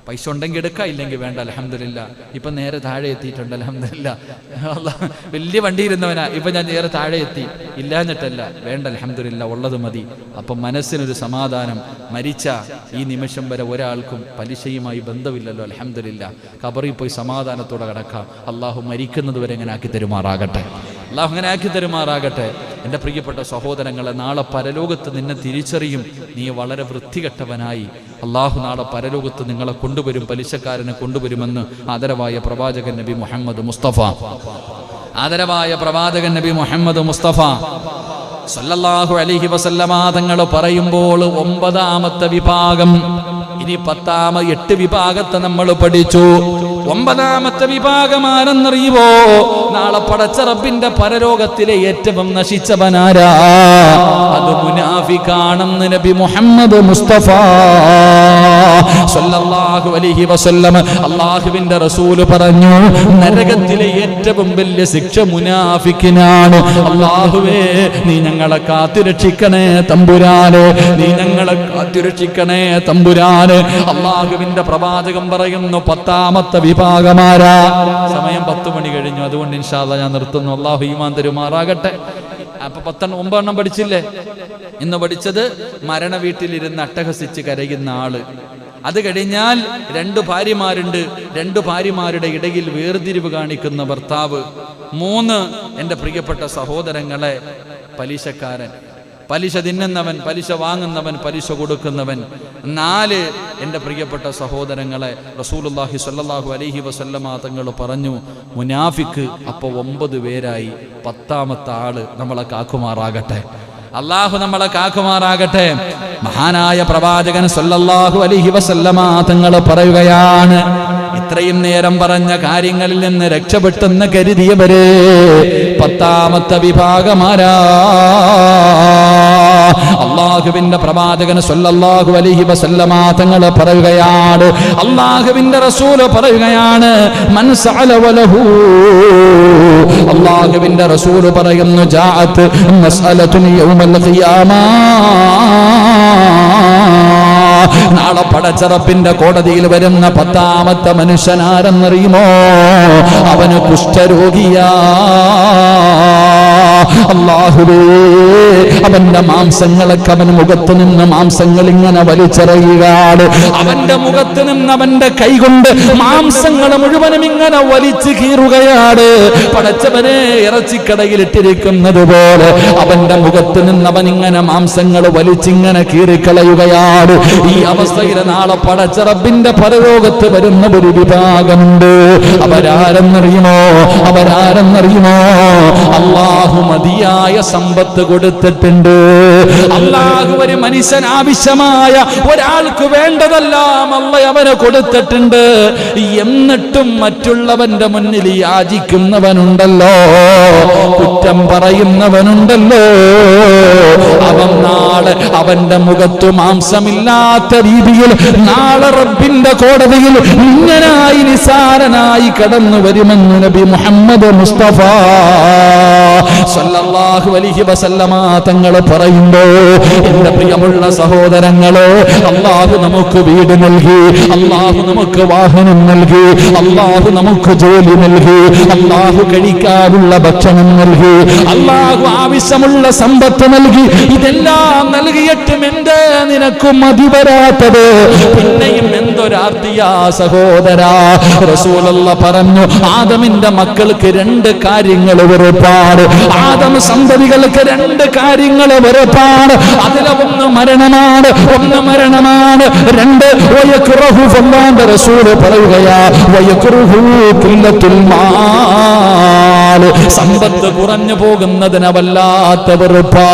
പൈസ ഉണ്ടെങ്കിൽ എടുക്കാം, ഇല്ലെങ്കിൽ വേണ്ട. അൽഹംദുലില്ലാ ഇപ്പം നേരെ താഴെ എത്തിയിട്ടുണ്ട്. അൽഹംദുലില്ലാ, വലിയ വണ്ടിയിരുന്നവനാ, ഇപ്പം ഞാൻ നേരെ താഴെ എത്തി. ഇല്ലാഞ്ഞിട്ടല്ല, വേണ്ട, അൽഹംദുലില്ലാ ഉള്ളത് മതി. അപ്പം മനസ്സിനൊരു സമാധാനം. മരിച്ച ഈ നിമിഷം വരെ ഒരാൾക്കും പലിശയുമായി ബന്ധമില്ലല്ലോ. അൽഹംദുലില്ലാ, ഖബറിൽ പോയി സമാധാനത്തോടെ കിടക്കാം. അള്ളാഹു മരിക്കുന്നത് വരെ എങ്ങനെ ആക്കി തരുമാറാകട്ടെ. അള്ളാഹു അങ്ങനെ ആക്കി തരുമാറാകട്ടെ. എൻ്റെ പ്രിയപ്പെട്ട സഹോദരങ്ങളെ, നാളെ പരലോകത്ത് നിന്നെ തിരിച്ചറിയും. നീ വളരെ വൃത്തികെട്ടവനായി. അള്ളാഹു നാളെ പരലോകത്ത് നിങ്ങളെ കൊണ്ടുവരും, പലിശക്കാരനെ കൊണ്ടുവരുമെന്ന് ആദരവായ പ്രവാചകൻ നബി മുഹമ്മദ് മുസ്തഫ സല്ലല്ലാഹു അലൈഹി വസല്ലമ തങ്ങൾ പറയുമ്പോൾ 9ാമത്തെ വിഭാഗം, ഇനി 8 വിഭാഗത്തെ നമ്മൾ പഠിച്ചു. 9ാമത്തെ വിഭാഗം ആരെന്നറിയുമോ? നാളെ പടച്ച റബ്ബിന്റെ പരലോകത്തിലെ ഏറ്റവും നശിച്ചവനാരാ? അത് മുനാഫിക്കാണെന്ന് നബി മുഹമ്മദ് മുസ്തഫ സല്ലല്ലാഹു അലൈഹി വസല്ലം അല്ലാഹുവിന്റെ റസൂൽ പറഞ്ഞു, നരകത്തിലെ ഏറ്റവും വലിയ ശിക്ഷ മുനാഫിക്കിനാണ്. അല്ലാഹുവേ, നീ ഞങ്ങളെ കാത്തുരക്ഷിക്കണേ തമ്പുരാനെ, നീ ഞങ്ങളെ കാത്തുരക്ഷിക്കണേ തമ്പുരാനെ. അല്ലാഹുവിന്റെ പ്രവാചകൻ പറയുന്നു, 10ാമത്തെ വിഭാഗമാരാ? സമയം 10 മണി കഴിഞ്ഞു, അതുകൊണ്ട് ഇൻഷാ അല്ലാഹ് ഞാൻ നിർത്തുന്നു. അല്ലാഹു ഈമാൻ തരുമാറാകട്ടെ. അപ്പൊ 9 പഠിച്ചില്ലേ? ഇന്ന് പഠിച്ചത് മരണ വീട്ടിലിരുന്ന് അട്ടഹസിച്ച് കരയുന്ന ആള്. അത് കഴിഞ്ഞാൽ 2 ഭാര്യമാരുണ്ട്, 2 ഭാര്യമാരുടെ ഇടയിൽ വേർതിരിവ് കാണിക്കുന്ന ഭർത്താവ്. 3 എൻ്റെ പ്രിയപ്പെട്ട സഹോദരങ്ങളെ, പലിശക്കാരൻ, പലിശ തിന്നുന്നവൻ, പലിശ വാങ്ങുന്നവൻ, പലിശ കൊടുക്കുന്നവൻ. 4 എൻ്റെ പ്രിയപ്പെട്ട സഹോദരങ്ങളെ, റസൂലുള്ളാഹി സ്വല്ലല്ലാഹു അലൈഹി വസല്ലമ തങ്ങൾ പറഞ്ഞു മുനാഫിക്ക്. അപ്പോൾ 9 പേരായി. 10ാമത്തെ ആള് നമ്മളെ കാക്കുമാറാകട്ടെ. അള്ളാഹു നമ്മളെ കാക്കുമാറാകട്ടെ. മഹാനായ പ്രവാചകൻ സ്വല്ലല്ലാഹു അലൈഹി വസല്ലമ തങ്ങൾ പറയുകയാണ്, ഇത്രയും നേരം പറഞ്ഞ കാര്യങ്ങളിൽ നിന്ന് രക്ഷപ്പെട്ടെന്ന് കരുതിയവരെ 10ാമത്തെ വിഭാഗമാരാ? അള്ളാഹുവിന്റെ പ്രവാചകൻ സ്വല്ലല്ലാഹു അലൈഹി വസല്ലമ തങ്ങൾ പറയുകയാണ്, അള്ളാഹുവിന്റെ റസൂൽ പറയുകയാണ്, മൻ സഅല വലഹു. അള്ളാഹുവിന്റെ റസൂൽ പറയുന്നു, ജാഅത്ത് മസ്അലത്തുൻ യൗമൽ ഖിയാമ. നാളെ പടച്ചറപ്പിന്റെ കോടതിയിൽ വരുന്ന 10ാമത്തെ മനുഷ്യനാരെന്നറിയുമോ? അവന് കുഷ്ഠരോഗിയാ. അല്ലാഹുവേ, അവന്റെ മാംസങ്ങളൊക്കെ അവൻ മുഖത്ത് നിന്ന് മാംസങ്ങൾ ഇങ്ങനെ വലിച്ചെറിയുകയാണ്. അവന്റെ മുഖത്ത് നിന്ന് അവന്റെ കൈകൊണ്ട് മാംസങ്ങൾ മുഴുവനും ഇങ്ങനെ വലിച്ചു കീറുകയാണ്. പടച്ചവനെ ഇറച്ചിക്കടയിൽ ഇട്ടിരിക്കുന്നത് പോലെ അവന്റെ മുഖത്ത് നിന്ന് അവൻ ഇങ്ങനെ മാംസങ്ങൾ വലിച്ചിങ്ങനെ കീറിക്കളയുകയാണ്. ഈ ഈ അവസ്ഥയിൽ നാളെ പടച്ച റബ്ബിന്റെ പരലോകത്ത് വരുന്ന ഒരു വിഭാഗമുണ്ട്. അവരാരെന്നറിയുമോ? അല്ലാഹു മതിയായ സമ്പത്ത് കൊടുത്തിട്ടുണ്ട്. അല്ലാഹു ഒരു മനുഷ്യൻ ആവശ്യമായ ഒരാൾക്ക് വേണ്ടതെല്ലാം അല്ലാഹു അവന് കൊടുത്തിട്ടുണ്ട്. എന്നിട്ടും മറ്റുള്ളവന്റെ മുന്നിൽ യാചിക്കുന്നവനുണ്ടല്ലോ, കുറ്റം പറയുന്നവനുണ്ടല്ലോ, അവൻ നാളെ അവന്റെ മുഖത്ത് മാംസമില്ലാത്ത രീതിയിൽ നാളെ റബ്ബിന്റെ കോടതിയിൽ ഇങ്ങനായി നിസാരനായി കടന്നു വരുമെന്ന് നബി മുഹമ്മദ് മുസ്തഫ സല്ലല്ലാഹു അലൈഹി വസല്ലമ തങ്ങൾ പറയുമ്പോ, എന്റെ പ്രിയമുള്ള സഹോദരങ്ങളെ, അല്ലാഹു നമുക്ക് വീട് നൽകി, അല്ലാഹു നമുക്ക് വാഹനം നൽകി, അല്ലാഹു നമുക്ക് ജോലി നൽകി, അല്ലാഹു കഴിക്കാനുള്ള ഭക്ഷണം നൽകി, അല്ലാഹു ആവശ്യമുള്ള സമ്പത്ത് നൽകി. ഇതെല്ലാം നൽകിയിട്ടും എന്തേ നിനക്കും മതി വരാത്തത്? പിന്നെയും എന്തൊരാർത്തിയാ സഹോദരാ. റസൂലുള്ള പറഞ്ഞു, ആദമിന്റെ മക്കൾക്ക് 2 കാര്യങ്ങൾ വെറുപ്പാണ്. ആദം സന്തതികൾക്ക് 2 കാര്യങ്ങൾ വെറുപ്പാണ്. അതിലെ ഒന്ന് മരണമാണ്. 2 വയക്റഹു ഫല്ലാന്റെ റസൂൽ പറയുകയാ, വയക്റഹു ഖില്ലത്തുൽ മാൽ, സമ്പത്ത് കുറഞ്ഞു പോകുന്നതിന് വല്ലാത്ത വെറുപ്പാ.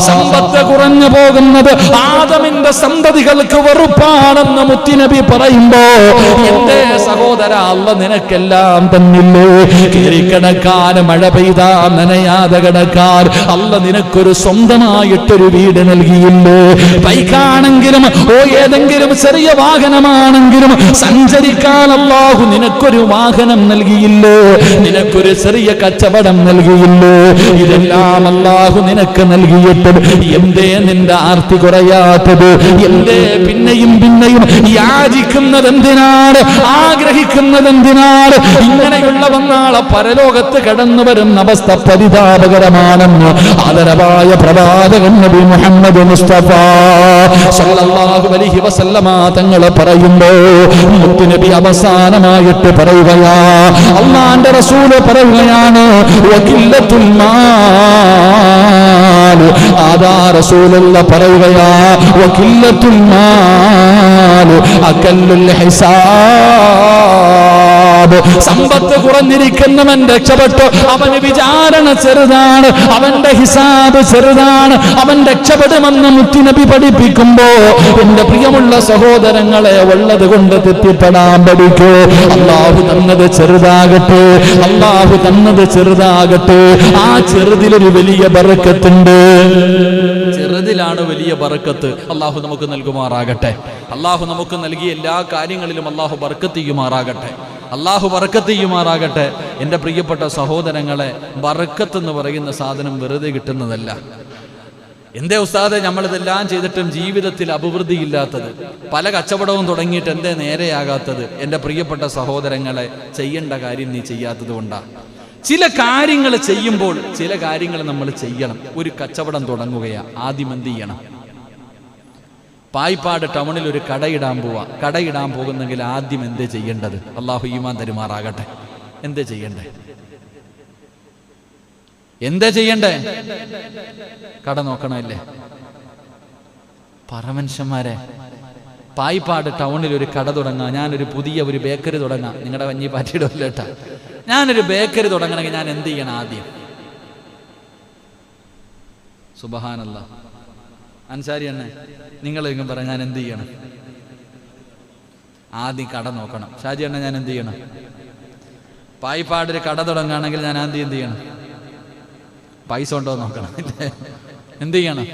സമ്പത്ത് കുറഞ്ഞു പോകുന്നത് ആദമിന്റെ സന്തതികൾക്ക് വെറുപ്പാണെന്ന് മുത്തുനബി പറയുമ്പോ, എന്റെ സഹോദര, അല്ലാഹു നിനക്കെല്ലാം തന്നില്ലേ? കിടക്കാൻ മഴ പെയ്താ നനയാതെ കിടക്കാൻ അല്ലാഹു നിനക്കൊരു സ്വന്തമായിട്ടൊരു വീട് നൽകിയില്ലേ? ബൈക്കാണെങ്കിലും ഏതെങ്കിലും ചെറിയ വാഹനമാണെങ്കിലും സഞ്ചരിക്കാൻ അല്ലാഹു നിനക്കൊരു വാഹനം നൽകിയില്ലേ? നിനക്കൊരു ചെറിയ കച്ചവടം നൽകിയില്ലേ? ഇതെല്ലാം അല്ലാഹു നിനക്ക് നൽകിയിട്ട് എന്തേ നിന്റെ ആർത്തി കുറയാത്തത്? എന്തേ പിന്നെയും യാചിക്കുന്നത് എന്തിനാണ്? ആഗ്രഹിക്കുന്നത് എന്തിനാണ്? ഇങ്ങനെയുള്ളവൻ നാളെ പരലോകത്ത് കടന്നു വരുന്ന അവസ്ഥ പരിതാപകരമാണെന്ന് ആദരവായ പ്രവാചകൻ നബി മുഹമ്മദ് മുസ്തഫ സല്ലല്ലാഹു അലൈഹി വസല്ലമ തങ്ങൾ പറയുമ്പോ, മുത്തുനബി അവസാനമായിട്ട് പറയുകയാ, അല്ലാഹുവിന്റെ റസൂൽ പറയുകയാണ്, വഖില്ലത്തുൽ മാൽ. ആദാ റസൂലുള്ള പറയുകയാ, വഖില്ലത്തുൽ മാൽ അകല്ലുൽ ഹിസാബ്. സമ്പത്ത് കുറഞ്ഞിരിക്കുന്നവൻ രക്ഷപ്പെട്ടു. അവന് വിചാരണ ചെറുതാണ്, അവന്റെ ഹിസാബ് ചെറുതാണ്, അവൻ രക്ഷപ്പെടുമെന്ന് മുത്തുനബി പഠിപ്പിക്കുമ്പോ, എന്റെ പ്രിയമുള്ള സഹോദരങ്ങളെ, ഉള്ളത് കൊണ്ട് തെറ്റിപ്പെടാൻ പഠിക്കൂ. അല്ലാഹു തന്നത് ചെറുതാകട്ടെ, അല്ലാഹു തന്നത് ചെറുതാകട്ടെ. ആ ചെറുതിലൊരു വലിയ ബറക്കത്തുണ്ട്. ചെറുതിലാണ് വലിയ ബറക്കത്ത്. അല്ലാഹു നമുക്ക് നൽകുമാറാകട്ടെ. അല്ലാഹു നമുക്ക് നൽകിയ എല്ലാ കാര്യങ്ങളിലും അല്ലാഹു ബർക്കത്ത് ചെയ്യുമാറാകട്ടെ. അല്ലാഹു ബർക്കത്ത് ചെയ്യുമാറാകട്ടെ. എൻ്റെ പ്രിയപ്പെട്ട സഹോദരങ്ങളെ, ബർക്കത്ത് എന്ന് പറയുന്ന സാധനം വെറുതെ കിട്ടുന്നതല്ല. എന്തേ ഉസ്താദെ നമ്മളിതെല്ലാം ചെയ്തിട്ടും ജീവിതത്തിൽ അഭിവൃദ്ധിയില്ലാത്തത്? പല കച്ചവടവും തുടങ്ങിയിട്ട് എന്തേ നേരെയാകാത്തത്? എൻ്റെ പ്രിയപ്പെട്ട സഹോദരങ്ങളെ, ചെയ്യേണ്ട കാര്യം നീ ചെയ്യാത്തത് കൊണ്ടാണ്. ചില കാര്യങ്ങൾ ചെയ്യുമ്പോൾ ചില കാര്യങ്ങൾ നമ്മൾ ചെയ്യണം. ഒരു കച്ചവടം തുടങ്ങുകയാ, ആദ്യം എന്ത് ചെയ്യണം? പായിപ്പാട് ടൗണിൽ ഒരു കടയിടാൻ പോവാ. കടയിടാൻ പോകുന്നെങ്കിൽ ആദ്യം എന്തേ ചെയ്യേണ്ടത്? അള്ളാഹു ഈമാൻ തരുമാറാകട്ടെ. എന്തേ ചെയ്യണ്ടേ? എന്താ ചെയ്യണ്ടേ? കട നോക്കണമല്ലേ? പറമനുഷ്യന്മാരെ, പായിപ്പാട് ടൗണിൽ ഒരു കട തുടങ്ങാം. ഞാനൊരു പുതിയ ഒരു ബേക്കറി തുടങ്ങാം. നിങ്ങളുടെ വഞ്ഞി പാറ്റിയിടല്ല കേട്ടാ. ഞാനൊരു ബേക്കറി തുടങ്ങണമെങ്കിൽ ഞാൻ എന്ത് ചെയ്യണം? ആദ്യം സുബ്ഹാനല്ലാഹ്, അൻസാരി എന്നെ നിങ്ങൾ പറയാം, ഞാൻ എന്ത് ചെയ്യണം? ആദ്യം കട നോക്കണം. ഷാജി എണ്ണ ഞാൻ എന്ത് ചെയ്യണം? പായിപ്പാടൊരു കട തുടങ്ങുകയാണെങ്കിൽ ഞാൻ ആദ്യം എന്ത് ചെയ്യണം? പൈസ ഉണ്ടോ നോക്കണം. എന്ത് ചെയ്യണം?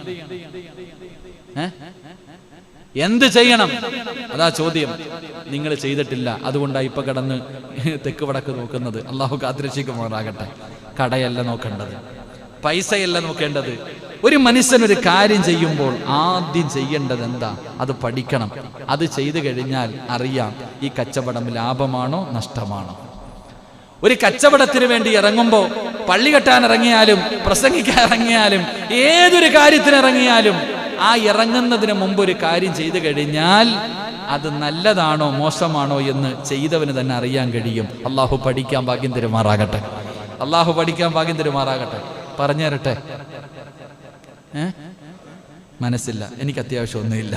എന്ത് ചെയ്യണം? അതാ ചോദ്യം. നിങ്ങൾ ചെയ്തിട്ടില്ല, അതുകൊണ്ടാണ് ഇപ്പൊ കിടന്ന് തെക്ക് വടക്ക് നോക്കുന്നത്. അള്ളാഹു കാത്തിരക്ഷിക്കുമാറാകട്ടെ. കടയല്ല നോക്കേണ്ടത്, പൈസയല്ല നോക്കേണ്ടത്. ഒരു മനുഷ്യനൊരു കാര്യം ചെയ്യുമ്പോൾ ആദ്യം ചെയ്യേണ്ടത് എന്താ? അത് പഠിക്കണം. അത് ചെയ്തു കഴിഞ്ഞാൽ അറിയാം ഈ കച്ചവടം ലാഭമാണോ നഷ്ടമാണോ. ഒരു കച്ചവടത്തിന് വേണ്ടി ഇറങ്ങുമ്പോൾ, പള്ളി കെട്ടാൻ ഇറങ്ങിയാലും പ്രസംഗിക്കാൻ ഇറങ്ങിയാലും ഏതൊരു കാര്യത്തിന് ഇറങ്ങിയാലും ആ ഇറങ്ങുന്നതിന് മുമ്പ് ഒരു കാര്യം ചെയ്തു കഴിഞ്ഞാൽ അത് നല്ലതാണോ മോശമാണോ എന്ന് ചെയ്തവന് തന്നെ അറിയാൻ കഴിയും. അള്ളാഹു പഠിക്കാൻ ഭാഗ്യം തരുമാറാകട്ടെ. അള്ളാഹു പഠിക്കാൻ ഭാഗ്യം തരുമാറാകട്ടെ. പറഞ്ഞു തരട്ടെ. മനസ്സില്ല. എനിക്ക് അത്യാവശ്യമൊന്നുമില്ല.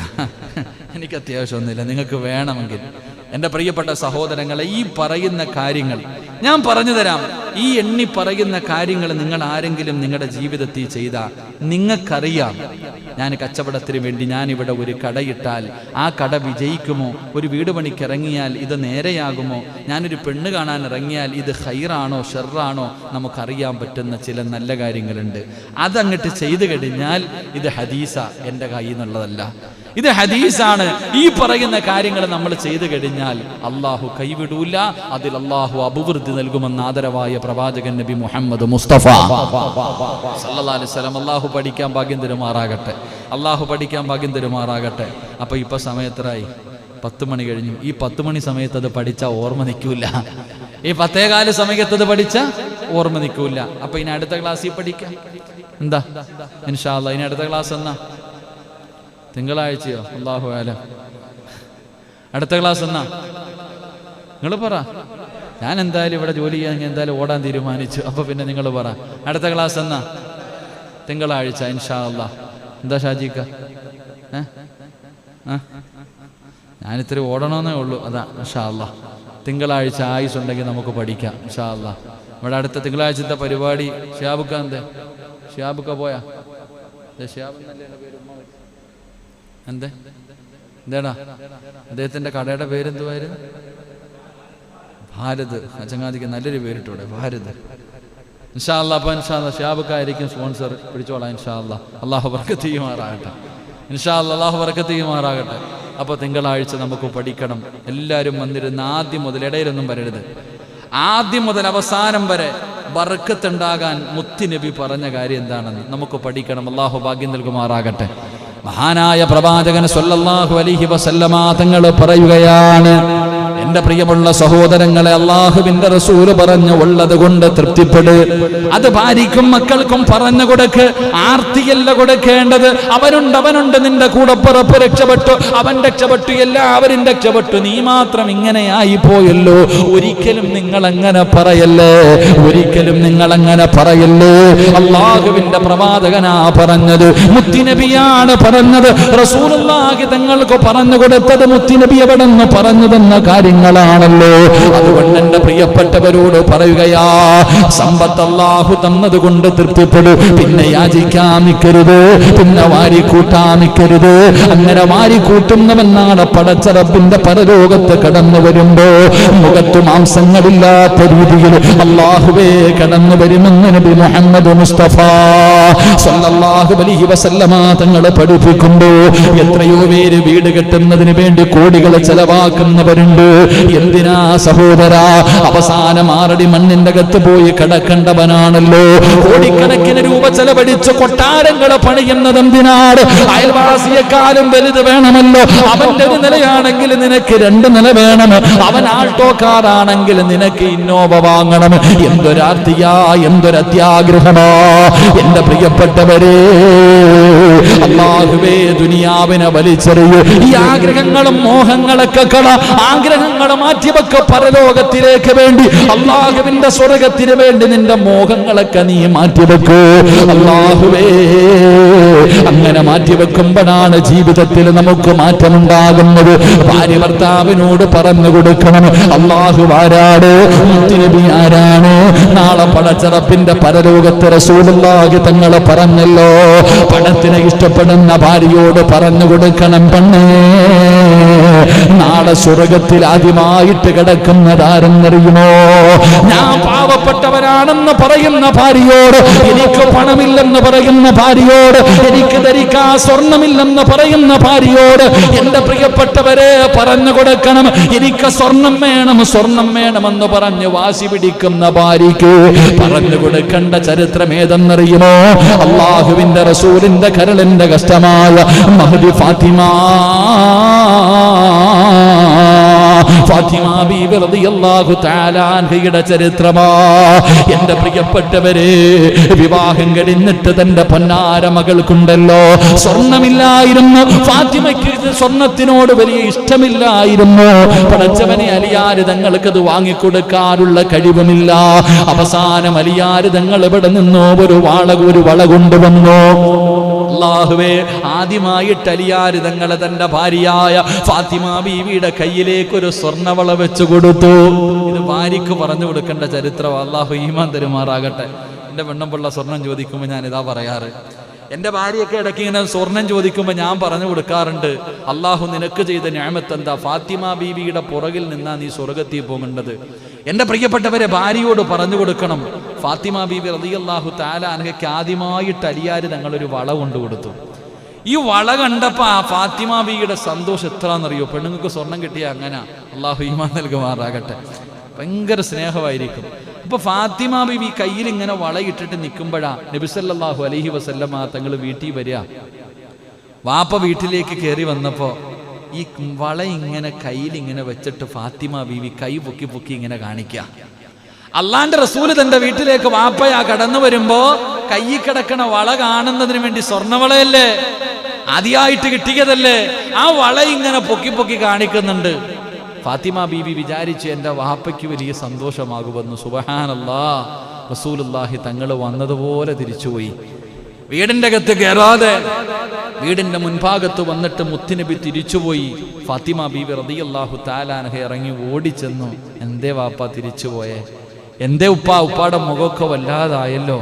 നിങ്ങൾക്ക് വേണമെങ്കിൽ എൻ്റെ പ്രിയപ്പെട്ട സഹോദരങ്ങളെ, ഈ പറയുന്ന കാര്യങ്ങൾ ഞാൻ പറഞ്ഞു തരാം. ഈ എണ്ണി പറയുന്ന കാര്യങ്ങൾ നിങ്ങൾ ആരെങ്കിലും നിങ്ങളുടെ ജീവിതത്തിൽ ചെയ്താൽ നിങ്ങൾക്കറിയാം, ഞാൻ കച്ചവടത്തിന് വേണ്ടി ഞാനിവിടെ ഒരു കടയിട്ടാൽ ആ കട വിജയിക്കുമോ? ഒരു വീട് പണിക്കിറങ്ങിയാൽ ഇത് നേരെയാകുമോ? ഞാനൊരു പെണ്ണ് കാണാൻ ഇറങ്ങിയാൽ ഇത് ഖൈറാണോ ഷർറാണോ? നമുക്കറിയാൻ പറ്റുന്ന ചില നല്ല കാര്യങ്ങളുണ്ട്. അതങ്ങോട്ട് ചെയ്തു കഴിഞ്ഞാൽ ഇത് ഹദീസ, എൻ്റെ കയ്യിൽ നിന്നുള്ളതല്ല, ഇത് ഹദീസാണ്. ഈ പറയുന്ന കാര്യങ്ങൾ നമ്മൾ ചെയ്തു കഴിഞ്ഞാൽ അള്ളാഹു കൈവിടൂല, അതിൽ അള്ളാഹു അഭിവൃദ്ധി നൽകുമെന്ന് ആദരവായ പ്രവാചകൻ നബി മുഹമ്മദ് മുസ്തഫ സല്ലല്ലാഹു അലൈഹി വസല്ലം. അള്ളാഹു പഠിക്കാൻ ഭാഗ്യം തരുമാറാകട്ടെ. അപ്പൊ ഇപ്പൊ സമയത്രായി 10 മണി കഴിഞ്ഞു. ഈ 10 മണി സമയത്ത് അത് പഠിച്ചാൽ ഓർമ്മ നിൽക്കൂല. ഈ 10:15 സമയത്ത് അത് പഠിച്ചാൽ ഓർമ്മ നിൽക്കൂല. അപ്പൊ ഇനി അടുത്ത ക്ലാസ്സിൽ പഠിക്കാം. എന്താ ഇൻഷാ അല്ലാഹ്? ഇനി അടുത്ത ക്ലാസ് എന്നാ? തിങ്കളാഴ്ചയോ? അല്ലാഹു അലം. അടുത്ത ക്ലാസ് എന്നാ? നിങ്ങൾ പറ. ഞാൻ എന്തായാലും ഇവിടെ ജോലി ചെയ്യാൻ എന്തായാലും ഓടാൻ തീരുമാനിച്ചു. അപ്പൊ പിന്നെ നിങ്ങൾ പറ, അടുത്ത ക്ലാസ് എന്നാ? തിങ്കളാഴ്ച ഇൻഷാ അല്ലാഹ്. എന്താ ഷാജിക്ക? ഞാനിത്തിരി ഓടണമെന്നേ ഉള്ളൂ. അതാ ഇൻഷാ അല്ലാഹ്. തിങ്കളാഴ്ച ആയുസ് ഉണ്ടെങ്കിൽ നമുക്ക് പഠിക്കാം ഇൻഷാ അല്ലാഹ്. ഇവിടെ അടുത്ത തിങ്കളാഴ്ചത്തെ പരിപാടി ഷിയാബുക്ക എന്തേ? ഷിയാബുക്ക പോയാ? ഷിയാബ് എന്താടാ അദ്ദേഹത്തിന്റെ കടയുടെ പേരെന്തുവായിരുന്നു? ഭാരത്. ചങ്ങാതിക്ക് നല്ലൊരു പേരിട്ടൂടെ, ഭാരത്. ഇൻഷാ അല്ലാഹ്. അപ്പൊ ഇൻഷാ അല്ലാഹ് ഷിയാബുക്കായിരിക്കും സ്പോൺസർ. പിടിച്ചോളാം ഇൻഷാ അല്ലാഹ്. അള്ളാഹു ബർക്കത്ത് ചെയ്യുമാറാകട്ടെ. ഇൻഷാ അല്ലാഹ് അള്ളാഹു ബർക്കത്ത് ചെയ്യുമാറാകട്ടെ. അപ്പൊ തിങ്കളാഴ്ച നമുക്ക് പഠിക്കണം. എല്ലാവരും വന്നിരുന്ന് ആദ്യം മുതൽ, ഇടയിലൊന്നും വരരുത്, ആദ്യം മുതൽ അവസാനം വരെ ബർക്കത്തുണ്ടാകാൻ മുത്തുനബി പറഞ്ഞ കാര്യം എന്താണെന്ന് നമുക്ക് പഠിക്കണം. അള്ളാഹു ഭാഗ്യം നൽകുമാറാകട്ടെ. മഹാനായ പ്രവാചകൻ സല്ലല്ലാഹു അലൈഹി വസല്ലമ തങ്ങൾ പറയുകയാണ്, എന്റെ പ്രിയമുള്ള സഹോദരങ്ങളെ, അള്ളാഹുവിന്റെ റസൂല് പറഞ്ഞു, ഉള്ളത് കൊണ്ട് തൃപ്തിപ്പെട്. അത് ഭാര്യയ്ക്കും മക്കൾക്കും പറഞ്ഞു കൊടുക്ക്. ആർത്തിയല്ല കൊടുക്കേണ്ടത്. അവനുണ്ട് നിന്റെ കൂടപ്പിറപ്പ് രക്ഷപ്പെട്ടു, അവൻ രക്ഷപ്പെട്ടു, എല്ലാവരും രക്ഷപ്പെട്ടു, നീ മാത്രം ഇങ്ങനെയായി പോയല്ലോ. ഒരിക്കലും നിങ്ങൾ അങ്ങനെ പറയല്ലേ, അള്ളാഹുവിന്റെ പ്രവാചകനാ പറഞ്ഞത്, മുത്തുനബിയാണ് പറഞ്ഞത്. റസൂലുള്ളാഹി തങ്ങൾക്ക് പറഞ്ഞു കൊടുത്തത് മുത്തുനബി എവിടെന്ന് പറഞ്ഞു തന്ന കാര്യങ്ങളാണല്ലോ. അതുകൊണ്ട് എന്റെ പ്രിയപ്പെട്ടവരോട് പറയുകയാ, സമ്പത്ത് അല്ലാഹു തന്നത് കൊണ്ട് തൃപ്തിപ്പെടൂ. പിന്നെ യാചിക്കാൻ നിൽക്കരുത്, പിന്നെ വാരിക്കൂട്ടാൻ നിൽക്കരുത്. അങ്ങനെ വാരിക്കൂട്ടുന്നവനാണ് പടച്ച റബ്ബിന്റെ പരലോകത്ത് കടന്നു വരുമ്പോ മുഖത്ത് മാംസങ്ങളില്ലാത്ത രീതിയിൽ അല്ലാഹുവേ കടന്നു വരുമെന്ന് നബി മുഹമ്മദ് മുസ്തഫ സല്ലല്ലാഹു അലൈഹി വസല്ലമ തങ്ങൾ പഠിപ്പിക്കുമ്പോ എത്രയോ പേര് വീട് കെട്ടുന്നതിന് വേണ്ടി കോടികൾ ചെലവാക്കുന്നവരുണ്ട്. എന്തിനാ സഹോദരാ? അവസാനം 6 അടി മണ്ണിന്റെ അകത്ത് പോയി കിടക്കേണ്ടവനാണല്ലോ. കോടിക്കണക്കിന് രൂപ ചെലവഴിച്ച് കൊട്ടാരങ്ങളെ പണിയുന്നത് എന്തിനാണ്? അയൽവാസിയെക്കാളും വലുത് വേണമല്ലോ. അവന്റെ ഒരു നിലയാണെങ്കിൽ നിനക്ക് 2 നില വേണം. അവൻ ആൾട്ടോക്കാരാണെങ്കിൽ നിനക്ക് ഇന്നോവ വാങ്ങണം. എന്തൊരാർത്തിയാ, എന്തൊരത്യാഗ്രഹമാ എന്റെ പ്രിയപ്പെട്ടവരെ. അല്ലാഹുവേ, ദുനിയാവിനെ വലിച്ചെറിയൂ. ഈ ആഗ്രഹങ്ങളും മോഹങ്ങളൊക്കെ ആഗ്രഹങ്ങൾ മാറ്റിവെക്ക. പരലോകത്തിലേക്ക് വേണ്ടി, അല്ലാഹുവിന്റെ സ്വർഗത്തിന് വേണ്ടി നിന്റെ മോഹങ്ങളൊക്കെ നീ മാറ്റിവെക്കൂ. അല്ലാഹുവേ, അങ്ങനെ മാറ്റിവെക്കുമ്പോഴാണ് ജീവിതത്തിൽ നമുക്ക് മാറ്റമുണ്ടാകുന്നത്. ഭാര്യ ഭർത്താവിനോട് പറഞ്ഞു കൊടുക്കണം, അല്ലാഹു ആരാണ്, മുത്തുനബി ആരാണ്. നാളെ പടച്ചറപ്പിന്റെ പരലോകത്ത് റസൂലുള്ളാഹി തങ്ങളെ പറഞ്ഞല്ലോ, പണത്തിനെ ഇഷ്ടപ്പെടുന്ന ഭാര്യയോട് പറഞ്ഞു കൊടുക്കണം, പെണ്ണേ, നാളെ സ്വർഗത്തിൽ ആദ്യമായിട്ട് കിടക്കുന്നതാരെന്നറിയുമോ? ഞാൻ പാവപ്പെട്ടവരാണെന്ന് പറയുന്ന ഭാര്യയോട്, എനിക്ക് പണമില്ലെന്ന് പറയുന്ന ഭാര്യയോട്, എനിക്ക് ധരിക്കാൻ സ്വർണമില്ലെന്ന് പറയുന്ന ഭാര്യയോട് എന്റെ പ്രിയപ്പെട്ടവരെ പറഞ്ഞു കൊടുക്കണം, എനിക്ക് സ്വർണം വേണമെന്ന് പറഞ്ഞ് വാശി പിടിക്കുന്ന ഭാര്യയ്ക്ക് പറഞ്ഞു കൊടുക്കേണ്ട ചരിത്രം ഏതെന്നറിയുമോ? അല്ലാഹുവിന്റെ റസൂലിന്റെ കരളിന്റെ കഷ്ടമായ മഹദി ഫാത്തിമ ബീവി റളിയല്ലാഹു തആല അൻഹയുടെ ചരിത്രമാ. എന്റെ പ്രിയപ്പെട്ടവരെ, വിവാഹം കഴിഞ്ഞിട്ട് തന്റെ പൊന്നാര മകൾക്കുണ്ടല്ലോ സ്വർണമില്ലായിരുന്നു. ഫാത്തിമയ്ക്ക് സ്വർണത്തിനോട് വലിയ ഇഷ്ടമില്ലായിരുന്നു. പടച്ചവനെ, അലിയാര് തങ്ങൾക്ക് അത് വാങ്ങിക്കൊടുക്കാനുള്ള കഴിവുമില്ല. അവസാനം അലിയാര് തങ്ങൾ ഇവിടെ നിന്നോ ഒരു വള കൊണ്ടുവന്നു. അല്ലാഹുവേ, ആദ്യമായിട്ട് അലിയാർ തങ്ങളെ തന്റെ ഭാര്യയായ ഫാത്തിമ ബീവിയുടെ കയ്യിലേക്ക് ഒരു സ്വർണ്ണവള വെച്ചു കൊടുത്തു. ഇത് ഭാര്യക്ക് പറഞ്ഞു കൊടുക്കേണ്ട ചരിത്രം. അല്ലാഹു ഈമാൻ തരുമാറാകട്ടെ. എൻ്റെ പെണ്ണുമ്പിള്ള സ്വർണം ചോദിക്കുമ്പോൾ ഞാൻ ഇതാ പറയാറ്. എൻ്റെ ഭാര്യയൊക്കെ ഇടയ്ക്ക് ഇങ്ങനെ സ്വർണം ചോദിക്കുമ്പോൾ ഞാൻ പറഞ്ഞു കൊടുക്കാറുണ്ട്, അള്ളാഹു നിനക്ക് ചെയ്ത നിഅമത്ത് എന്താ? ഫാത്തിമ ബീവിയുടെ പുറകിൽ നിന്നാ നീ സ്വർഗത്തിൽ പോകേണ്ടത്. എൻ്റെ പ്രിയപ്പെട്ടവരെ, ഭാര്യയോട് പറഞ്ഞു കൊടുക്കണം. ഫാത്തിമ ബീവി റളിയല്ലാഹു തആല അൻഹയ്ക്ക് ആദ്യമായിട്ട് അലിയാർ തങ്ങളൊരു വള കൊണ്ടു കൊടുത്തു. ഈ വള കണ്ടപ്പോൾ ആ ഫാത്തിമ ബീവിയുടെ സന്തോഷം എത്രയാണെന്നറിയോ? പെണ്ണുങ്ങൾക്ക് സ്വർണം കിട്ടിയ അങ്ങനെ അള്ളാഹു ഈമാൻ നൽകുമാറാകട്ടെ. ഭയങ്കര സ്നേഹമായിരിക്കും. അപ്പൊ ഫാത്തിമ ബീവി കയ്യിൽ ഇങ്ങനെ വളയിട്ടിട്ട് നിൽക്കുമ്പോഴാ നബി സല്ലല്ലാഹു അലൈഹി വസല്ലമ തങ്ങൾ വീട്ടിൽ വരിക. വാപ്പ വീട്ടിലേക്ക് കയറി വന്നപ്പോ ഈ വള ഇങ്ങനെ കയ്യിൽ ഇങ്ങനെ വെച്ചിട്ട് ഫാത്തിമ ബീവി കൈ പൊക്കി പൊക്കി ഇങ്ങനെ കാണിക്കുക. അള്ളാന്റെ റസൂല് തന്റെ വീട്ടിലേക്ക് വാപ്പയാ കടന്നു വരുമ്പോ കയ്യിൽ കിടക്കണ വള കാണുന്നതിന് വേണ്ടി, സ്വർണ്ണവളയല്ലേ, ആദ്യമായിട്ട് കിട്ടിയതല്ലേ, ആ വള ഇങ്ങനെ പൊക്കി പൊക്കി കാണിക്കുന്നുണ്ട്. ഫാത്തിമ ബീവി വിചാരിച്ചു എൻ്റെ വാപ്പയ്ക്ക് വലിയ സന്തോഷമാകുമെന്ന്. സുബ്ഹാനല്ലാഹ്, റസൂലുള്ളാഹി തങ്ങൾ വന്നതുപോലെ തിരിച്ചുപോയി. വീടിൻ്റെ അകത്ത് കയറാതെ വീടിൻ്റെ മുൻഭാഗത്ത് വന്നിട്ട് മുത്തുനബി തിരിച്ചുപോയി. ഫാത്തിമ ബീവി റളിയല്ലാഹു തആല അൻഹ ഇറങ്ങി ഓടിച്ചെന്നു. എന്തേ വാപ്പ തിരിച്ചുപോയേ? എന്തേ ഉപ്പാടെ മുഖമൊക്കെ വല്ലാതായല്ലോ?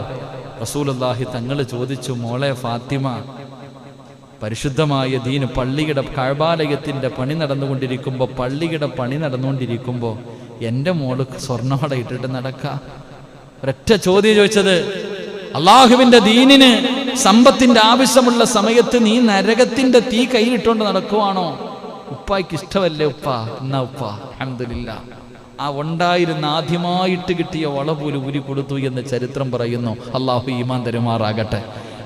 റസൂലുള്ളാഹി തങ്ങൾ ചോദിച്ചു, മോളെ ഫാത്തിമ, പരിശുദ്ധമായ ദീന് പള്ളിയുടെ കഅബാലയത്തിന്റെ പണി നടന്നുകൊണ്ടിരിക്കുമ്പോൾ എൻ്റെ മോള് സ്വർണ്ണവള ഇട്ടിട്ട് നടക്ക? ഒരൊറ്റ ചോദ്യം ചോദിച്ചത്. അള്ളാഹുവിന്റെ ദീനിന് സമ്പത്തിന്റെ ആവശ്യമുള്ള സമയത്ത് നീ നരകത്തിന്റെ തീ കയ്യിലിട്ടുകൊണ്ട് നടക്കുവാണോ? ഉപ്പായ്ക്ക് ഇഷ്ടമല്ലേ ഉപ്പ? എന്നാ ഉപ്പ അൽഹംദുലില്ലാഹ് ആ ഉണ്ടായിരുന്ന ആദ്യമായിട്ട് കിട്ടിയ വള പോലും ഉരി കൊടുത്തു എന്ന് ചരിത്രം പറയുന്നു. അള്ളാഹു ഈമാൻ തരുമാറാകട്ടെ.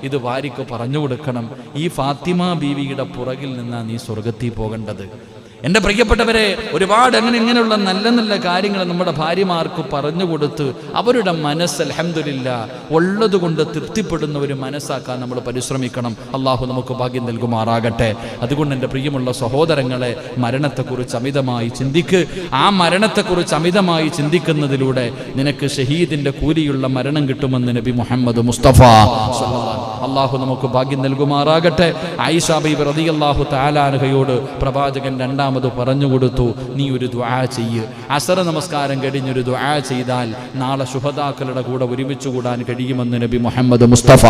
ഇത് ഭാര്യയ്ക്ക് പറഞ്ഞു കൊടുക്കണം. ഈ ഫാത്തിമ ബീവിയുടെ പുറകിൽ നിന്നാ നീ സ്വർഗത്തിൽ പോകേണ്ടത്. എൻ്റെ പ്രിയപ്പെട്ടവരെ, ഒരുപാട് ഇങ്ങനെയുള്ള നല്ല നല്ല കാര്യങ്ങൾ നമ്മുടെ ഭാര്യമാർക്ക് പറഞ്ഞു കൊടുത്ത് അവരുടെ മനസ്സ് അൽഹംദുലില്ലാഹ് ഉള്ളതുകൊണ്ട് തൃപ്തിപ്പെടുന്ന ഒരു മനസ്സാക്കാൻ നമ്മൾ പരിശ്രമിക്കണം. അള്ളാഹു നമുക്ക് ഭാഗ്യം നൽകുമാറാകട്ടെ. അതുകൊണ്ട് എൻ്റെ പ്രിയമുള്ള സഹോദരങ്ങളെ, മരണത്തെക്കുറിച്ച് അമിതമായി ചിന്തിക്ക്. ആ മരണത്തെക്കുറിച്ച് അമിതമായി ചിന്തിക്കുന്നതിലൂടെ നിനക്ക് ഷഹീദിന്റെ കൂലിയുള്ള മരണം കിട്ടുമെന്ന് നബി മുഹമ്മദ് മുസ്തഫ അള്ളാഹു നമുക്ക് ഭാഗ്യം നൽകുമാറാകട്ടെ. ആയിഷ ബീവി റളിയല്ലാഹു തആല അൻഹയോട് പ്രവാചകൻ രണ്ടാമത് പറഞ്ഞു കൊടുത്തു, നീ ഒരു ദുആ ചെയ്യ്. അസർ നമസ്കാരം കഴിഞ്ഞൊരു ദുആ ചെയ്താൽ നാളെ ശുഹദാക്കളുടെ കൂടെ ഒരുമിച്ച് കൂടാൻ കഴിയുമെന്ന് നബി മുഹമ്മദ് മുസ്തഫ.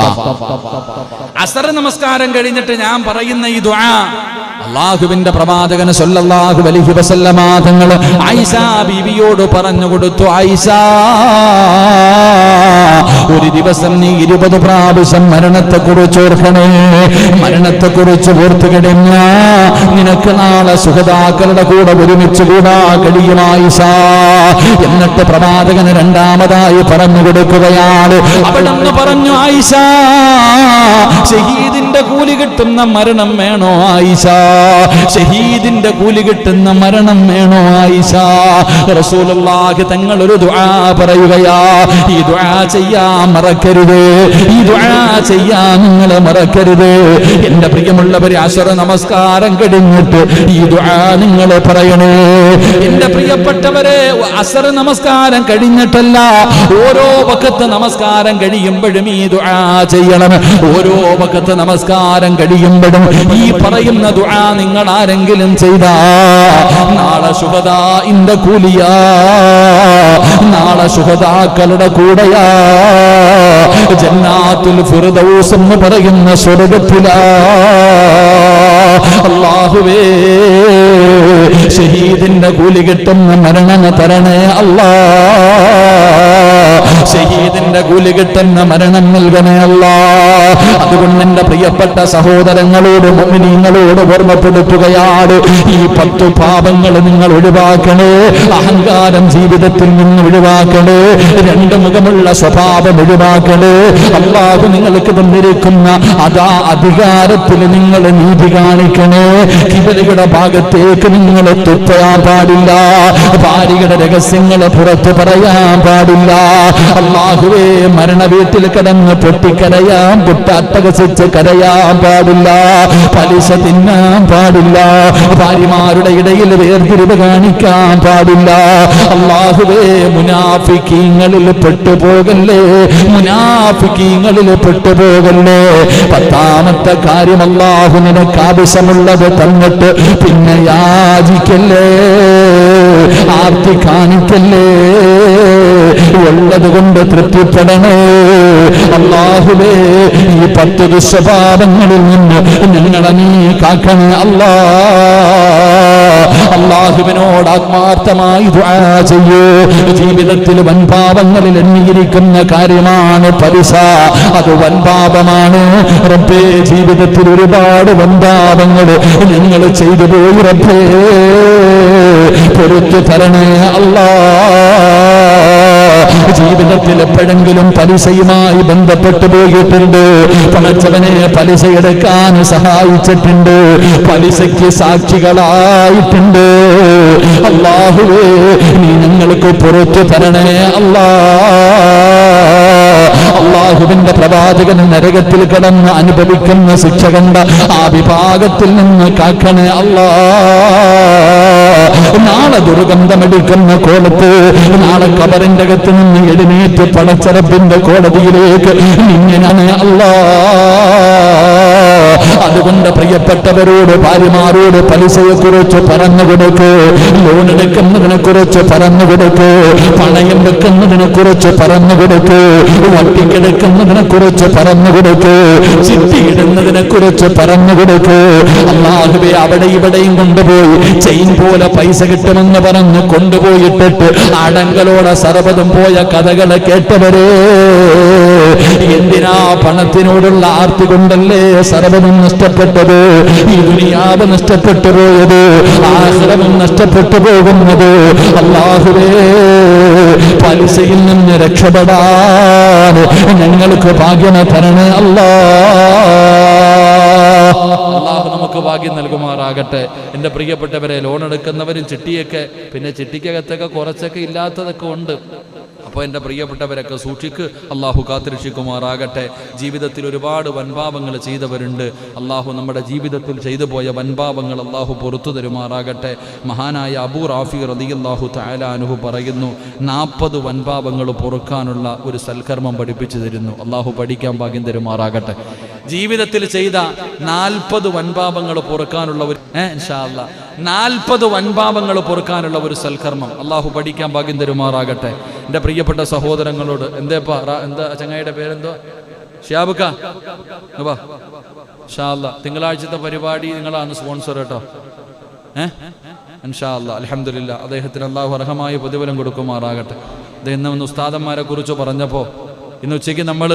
അസർ നമസ്കാരം കഴിഞ്ഞിട്ട് ഞാൻ പറയുന്ന ഈ ദുആ അല്ലാഹുവിന്റെ പ്രവാചകൻ സല്ലല്ലാഹു അലൈഹി വസല്ലമ തങ്ങൾ ആയിഷ ബീവിയോട് പറഞ്ഞു കൊടുത്തു. ആയിഷ, ഒരു ദിവസം നീ 20 പ്രാവശ്യം മരണത്തെക്കുറിച്ച് ഓർക്കണേ. മരണത്തെക്കുറിച്ച് ഓർത്തു കഴിഞ്ഞ നിനക്ക് നാളെ സുഹദാക്കളുടെ കൂടെ ഒരുമിച്ച് കൂടാ കഴിയും ആയിഷ. എന്നിട്ട് പ്രവാചകന് രണ്ടാമതായി പറഞ്ഞു കൊടുക്കുകയാണ്. അവിടെന്ന് പറഞ്ഞു, ആയിഷ, ഷഹീദിന്റെ കൂലി കിട്ടുന്ന മരണം വേണോ ആയിഷ? ഷഹീദിന്റെ കൂലി കിട്ടുന്ന മരണം വേണോ ആയിഷ? റസൂലുള്ളാഹി തങ്ങൾ ഒരു ദുആ പറയുകയാ. ഈ ദുആ ചെയ്യാൻ മറക്കരുത്. ഈ ദുആ ചെയ്യാൻ നിങ്ങൾ മറക്കരുത്. എന്റെ പ്രിയമുള്ളവരെ, അശറ നമസ്കാരം കഴിഞ്ഞിട്ട് ഈ ദുആ നിങ്ങൾ പറയണേ. എന്റെ പ്രിയപ്പെട്ടവരെ, അസർ നമസ്കാരം കഴിഞ്ഞിട്ടല്ല, ഓരോ വഖത്ത് നമസ്കാരം കഴിയുമ്പോഴും ഈ ദുആ ചെയ്യണം. ഓരോ വഖത്ത് നമസ്കാരം കഴിയുമ്പോഴും ഈ പറയുന്ന ദുആ നിങ്ങൾ ആരെങ്കിലും ചെയ്താ നാളെ ശുഹദാഇന്റെ കൂലിയാ, നാളെ ശുഹദാക്കളുടെ കൂടെയാ, ജന്നാത്തുൽ ഫിർദൗസ് എന്ന് പറയുന്ന സ്വർഗ്ഗത്തിലാ. അല്ലാഹുവേ, ഷഹീദിന്റെ കൂലി കിട്ടുന്ന മരണം തരണേ അല്ലാ. ഷഹീദിന്റെ കൂലി കിട്ടുന്ന മരണം നൽകണേ അല്ലാ. അതുകൊണ്ട് എന്റെ പ്രിയപ്പെട്ട സഹോദരങ്ങളോട് മുഅ്മിനീങ്ങളോട് ഓർമ്മപ്പെടുത്തുകയാണ്, ഈ 10 പാപങ്ങൾ നിങ്ങൾ ഒഴിവാക്കണേ. അഹങ്കാരം ജീവിതത്തിൽ നിന്ന് ഒഴിവാക്കണേ. 2 മുഖമുള്ള സ്വഭാവം ഒഴിവാക്കണേ. അല്ലാഹു നിങ്ങൾക്ക് തന്നിരിക്കുന്ന അധികാരത്തിൽ നിങ്ങൾ നീതി കാണിക്കണേ. കിബിലയുടെ ഭാഗത്തേക്ക് നിങ്ങൾ തുപ്പാൻ പാടില്ല. ഭാര്യയുടെ രഹസ്യങ്ങൾ പുറത്തു പറയാൻ പാടില്ല. അല്ലാഹുവേ, മരണ വീട്ടിൽ കിടന്ന് പൊട്ടിക്കരയാൻ, പൊട്ടട്ടകസിച്ച് കരയാൻ പാടില്ല, പലിശ തിന്നാൻ പാടില്ല, ഭാര്യമാരുടെ ഇടയിൽ വേർതിരിവ് കാണിക്കാൻ പാടില്ല. അല്ലാഹുവേ, മുനാഫിക്കീങ്ങളിൽ പെട്ടുപോകല്ലേ, മുനാഫിക്കീങ്ങളിൽ പെട്ടുപോകല്ലേ. പത്താമത്തെ കാര്യം, അല്ലാഹു നിനക്ക് ആവശ്യമുള്ളത് തന്നിട്ട് പിന്നെ യാചിക്കല്ലേ, ആർത്തി കാണിക്കല്ലേ, ഉള്ളത് കൊണ്ട് തൃപ്തിപ്പെടണേ. അല്ലാഹുവേ, ഈ 10 ദുസ്വഭാവങ്ങളിൽ നിന്ന് ഞങ്ങളെ നീ കാക്കണേ അല്ലാ. അല്ലാഹുവിനോട് ആത്മാർത്ഥമായി ദുആ ചെയ്യൂ. ജീവിതത്തിൽ വൻപാപങ്ങളിൽ എണ്ണിയിരിക്കുന്ന കാര്യമാണ് പലിശ, അത് വൻപാപമാണ് റബ്ബേ. ജീവിതത്തിൽ ഒരുപാട് വൻപാപങ്ങൾ ഞങ്ങൾ ചെയ്തു പോയി റബ്ബേ, പൊറുത്തു തരണേ അല്ലാ. ജീവിതത്തിൽ എപ്പോഴെങ്കിലും പലിശയുമായി ബന്ധപ്പെട്ടു പോയിട്ടുണ്ട്, പണച്ചവനെ പലിശ എടുക്കാൻ സഹായിച്ചിട്ടുണ്ട്, പലിശയ്ക്ക് സാക്ഷികളായിട്ടുണ്ട്. അല്ലാഹുവേ, നീ ഞങ്ങൾക്ക് പുറത്തു തരണേ അല്ലാ. അല്ലാഹുവിന്റെ പ്രവാചകൻ നരകത്തിൽ കിടന്ന് അനുഭവിക്കുന്ന ശിക്ഷ കണ്ട ആ വിഭാഗത്തിൽ നിന്ന് കാക്കണേ അല്ലാ. നാളെ ദുർഗന്ധമടിക്കുന്ന കോലത്ത്, നാളെ കബറിന്റെ അകത്ത് നിന്ന് എഴുന്നേറ്റ് പടച്ചറപ്പിന്റെ കോടതിയിലേക്ക് ഇങ്ങനെ അല്ലാ. അതുകൊണ്ട് പ്രിയപ്പെട്ടവരോട്, ഭാര്യമാരോട് പലിശയെ കുറിച്ച് പറഞ്ഞു കൊടുക്ക്, ലോൺ എടുക്കുന്നതിനെ കുറിച്ച് പറഞ്ഞു കൊടുക്ക്, പണയം വെക്കുന്നതിനെ കുറിച്ച് പറഞ്ഞു കൊടുക്ക്, വട്ടിക്കെടുക്കുന്നതിനെ കുറിച്ച് പറഞ്ഞു കൊടുക്ക്, ചിട്ടിയിടുന്നതിനെ കുറിച്ച് പറഞ്ഞു കൊടുക്ക്. അല്ലാഹുവേ, അവിടെ ഇവിടെയും കൊണ്ടുപോയി ചെയിൻ പോലെ പൈസ കിട്ടുമെന്ന് പറഞ്ഞ് കൊണ്ടുപോയിട്ടിട്ട് അടങ്കലോടെ സർവ്വതും പോയ കഥകളെ കേട്ടവരെ, എന്തിനാ പണത്തിനോടുള്ള ആർത്തി കൊണ്ടല്ലേ സർവ്വതും നഷ്ടപ്പെട്ടത്, ഈ ദുനിയാവ് നഷ്ടപ്പെട്ടു പോയത്, ആഖിറവും നഷ്ടപ്പെട്ടു പോകുന്നത്. അല്ലാഹുവേ, പലിശയിൽ നിന്ന് രക്ഷപ്പെടാൻ ഞങ്ങൾക്ക് ഭാഗ്യം തരണേ അല്ലാ. അല്ലാഹു നമുക്ക് ഭാഗ്യം നൽകുമാറാകട്ടെ. എൻ്റെ പ്രിയപ്പെട്ടവരെ, ലോൺ എടുക്കുന്നവരും ചിട്ടിയൊക്കെ, പിന്നെ ചിട്ടിക്കകത്തൊക്കെ കുറച്ചൊക്കെ ഇല്ലാത്തതൊക്കെ ഉണ്ട്. അപ്പോൾ എൻ്റെ പ്രിയപ്പെട്ടവരൊക്കെ സൂക്ഷിക്ക്, അള്ളാഹു കാത്തിരക്ഷിക്കുമാറാകട്ടെ. ജീവിതത്തിൽ ഒരുപാട് വൻപാപങ്ങൾ ചെയ്തവരുണ്ട്. അള്ളാഹു നമ്മുടെ ജീവിതത്തിൽ ചെയ്തു പോയ വൻപാപങ്ങൾ അള്ളാഹു പുറത്തു തരുമാറാകട്ടെ. മഹാനായ അബൂ റാഫി റളിയല്ലാഹു തആല അൻഹു പറയുന്നു, 40 വൻപാപങ്ങൾ പൊറുക്കാനുള്ള ഒരു സൽക്കർമ്മം പഠിപ്പിച്ചു തരുന്നു. അള്ളാഹു പഠിക്കാൻ ഭാഗ്യം തരുമാറാകട്ടെ. ജീവിതത്തിൽ ചെയ്ത 40 വൻപാപങ്ങൾ പൊറുക്കാനുള്ള ഒരു ഇൻഷാ അല്ലാഹ് 40 വൻപാപങ്ങൾ പൊറുക്കാനുള്ള ഒരു സൽക്കർമ്മം അള്ളാഹു പഠിക്കാൻ ഭാഗ്യം തരുമാറാകട്ടെ. എൻ്റെ പ്രിയപ്പെട്ട സഹോദരങ്ങളോട്, എന്താ ചങ്ങായിയുടെ പേരെന്തോ? ഷിയാബുക്ക, ഇൻഷാ അല്ലാഹ് തിങ്കളാഴ്ചത്തെ പരിപാടി നിങ്ങളാണ് സ്പോൺസർ കേട്ടോ. ഇൻഷാ അല്ലാഹ് അൽഹംദുലില്ലാഹ്, അദ്ദേഹത്തിന് അള്ളാഹു അർഹമായ പ്രതിഫലം കൊടുക്കുമാറാകട്ടെ. അദ്ദേഹം ഇന്ന് ഉസ്താദന്മാരെ കുറിച്ച് പറഞ്ഞപ്പോൾ, ഇന്ന് ഉച്ചയ്ക്ക് നമ്മൾ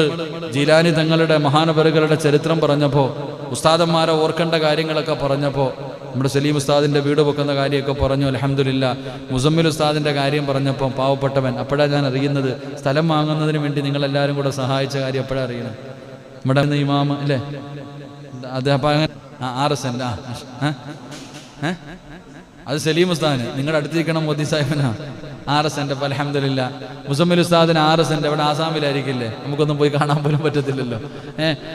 ജീലാനി തങ്ങളുടെ മഹാനവറുകളുടെ ചരിത്രം പറഞ്ഞപ്പോൾ, ഉസ്താദന്മാരെ ഓർക്കേണ്ട കാര്യങ്ങളൊക്കെ പറഞ്ഞപ്പോൾ, നമ്മുടെ സലീം ഉസ്താദിൻ്റെ വീട് വെക്കുന്ന കാര്യമൊക്കെ പറഞ്ഞു. അൽഹംദുലില്ലാഹ്. മുസമ്മിൽ ഉസ്താദിൻ്റെ കാര്യം പറഞ്ഞപ്പോൾ പാവപ്പെട്ടവൻ, അപ്പോഴാണ് ഞാൻ അറിയുന്നത് സ്ഥലം വാങ്ങുന്നതിന് വേണ്ടി നിങ്ങളെല്ലാവരും കൂടെ സഹായിച്ച കാര്യം എപ്പോഴാണ് അറിയുന്നത്. നമ്മുടെ ഇമാം അല്ലേ, അദ്ദേഹം അപ്പം അങ്ങനെ 6 സെന്റ് അത് സലീം ഉസ്താദിന്, നിങ്ങളുടെ അടുത്തിരിക്കണം മോദി സാഹിബിനാ 6 സെന്റ്. അപ്പം അൽഹംദുലില്ലാഹ്. മുസമ്മിൽ ഉസ്താദിന് 6 സെന്റ് എവിടെ? ആസാമിലായിരിക്കില്ലേ, നമുക്കൊന്നും പോയി കാണാൻ പോലും പറ്റത്തില്ലല്ലോ.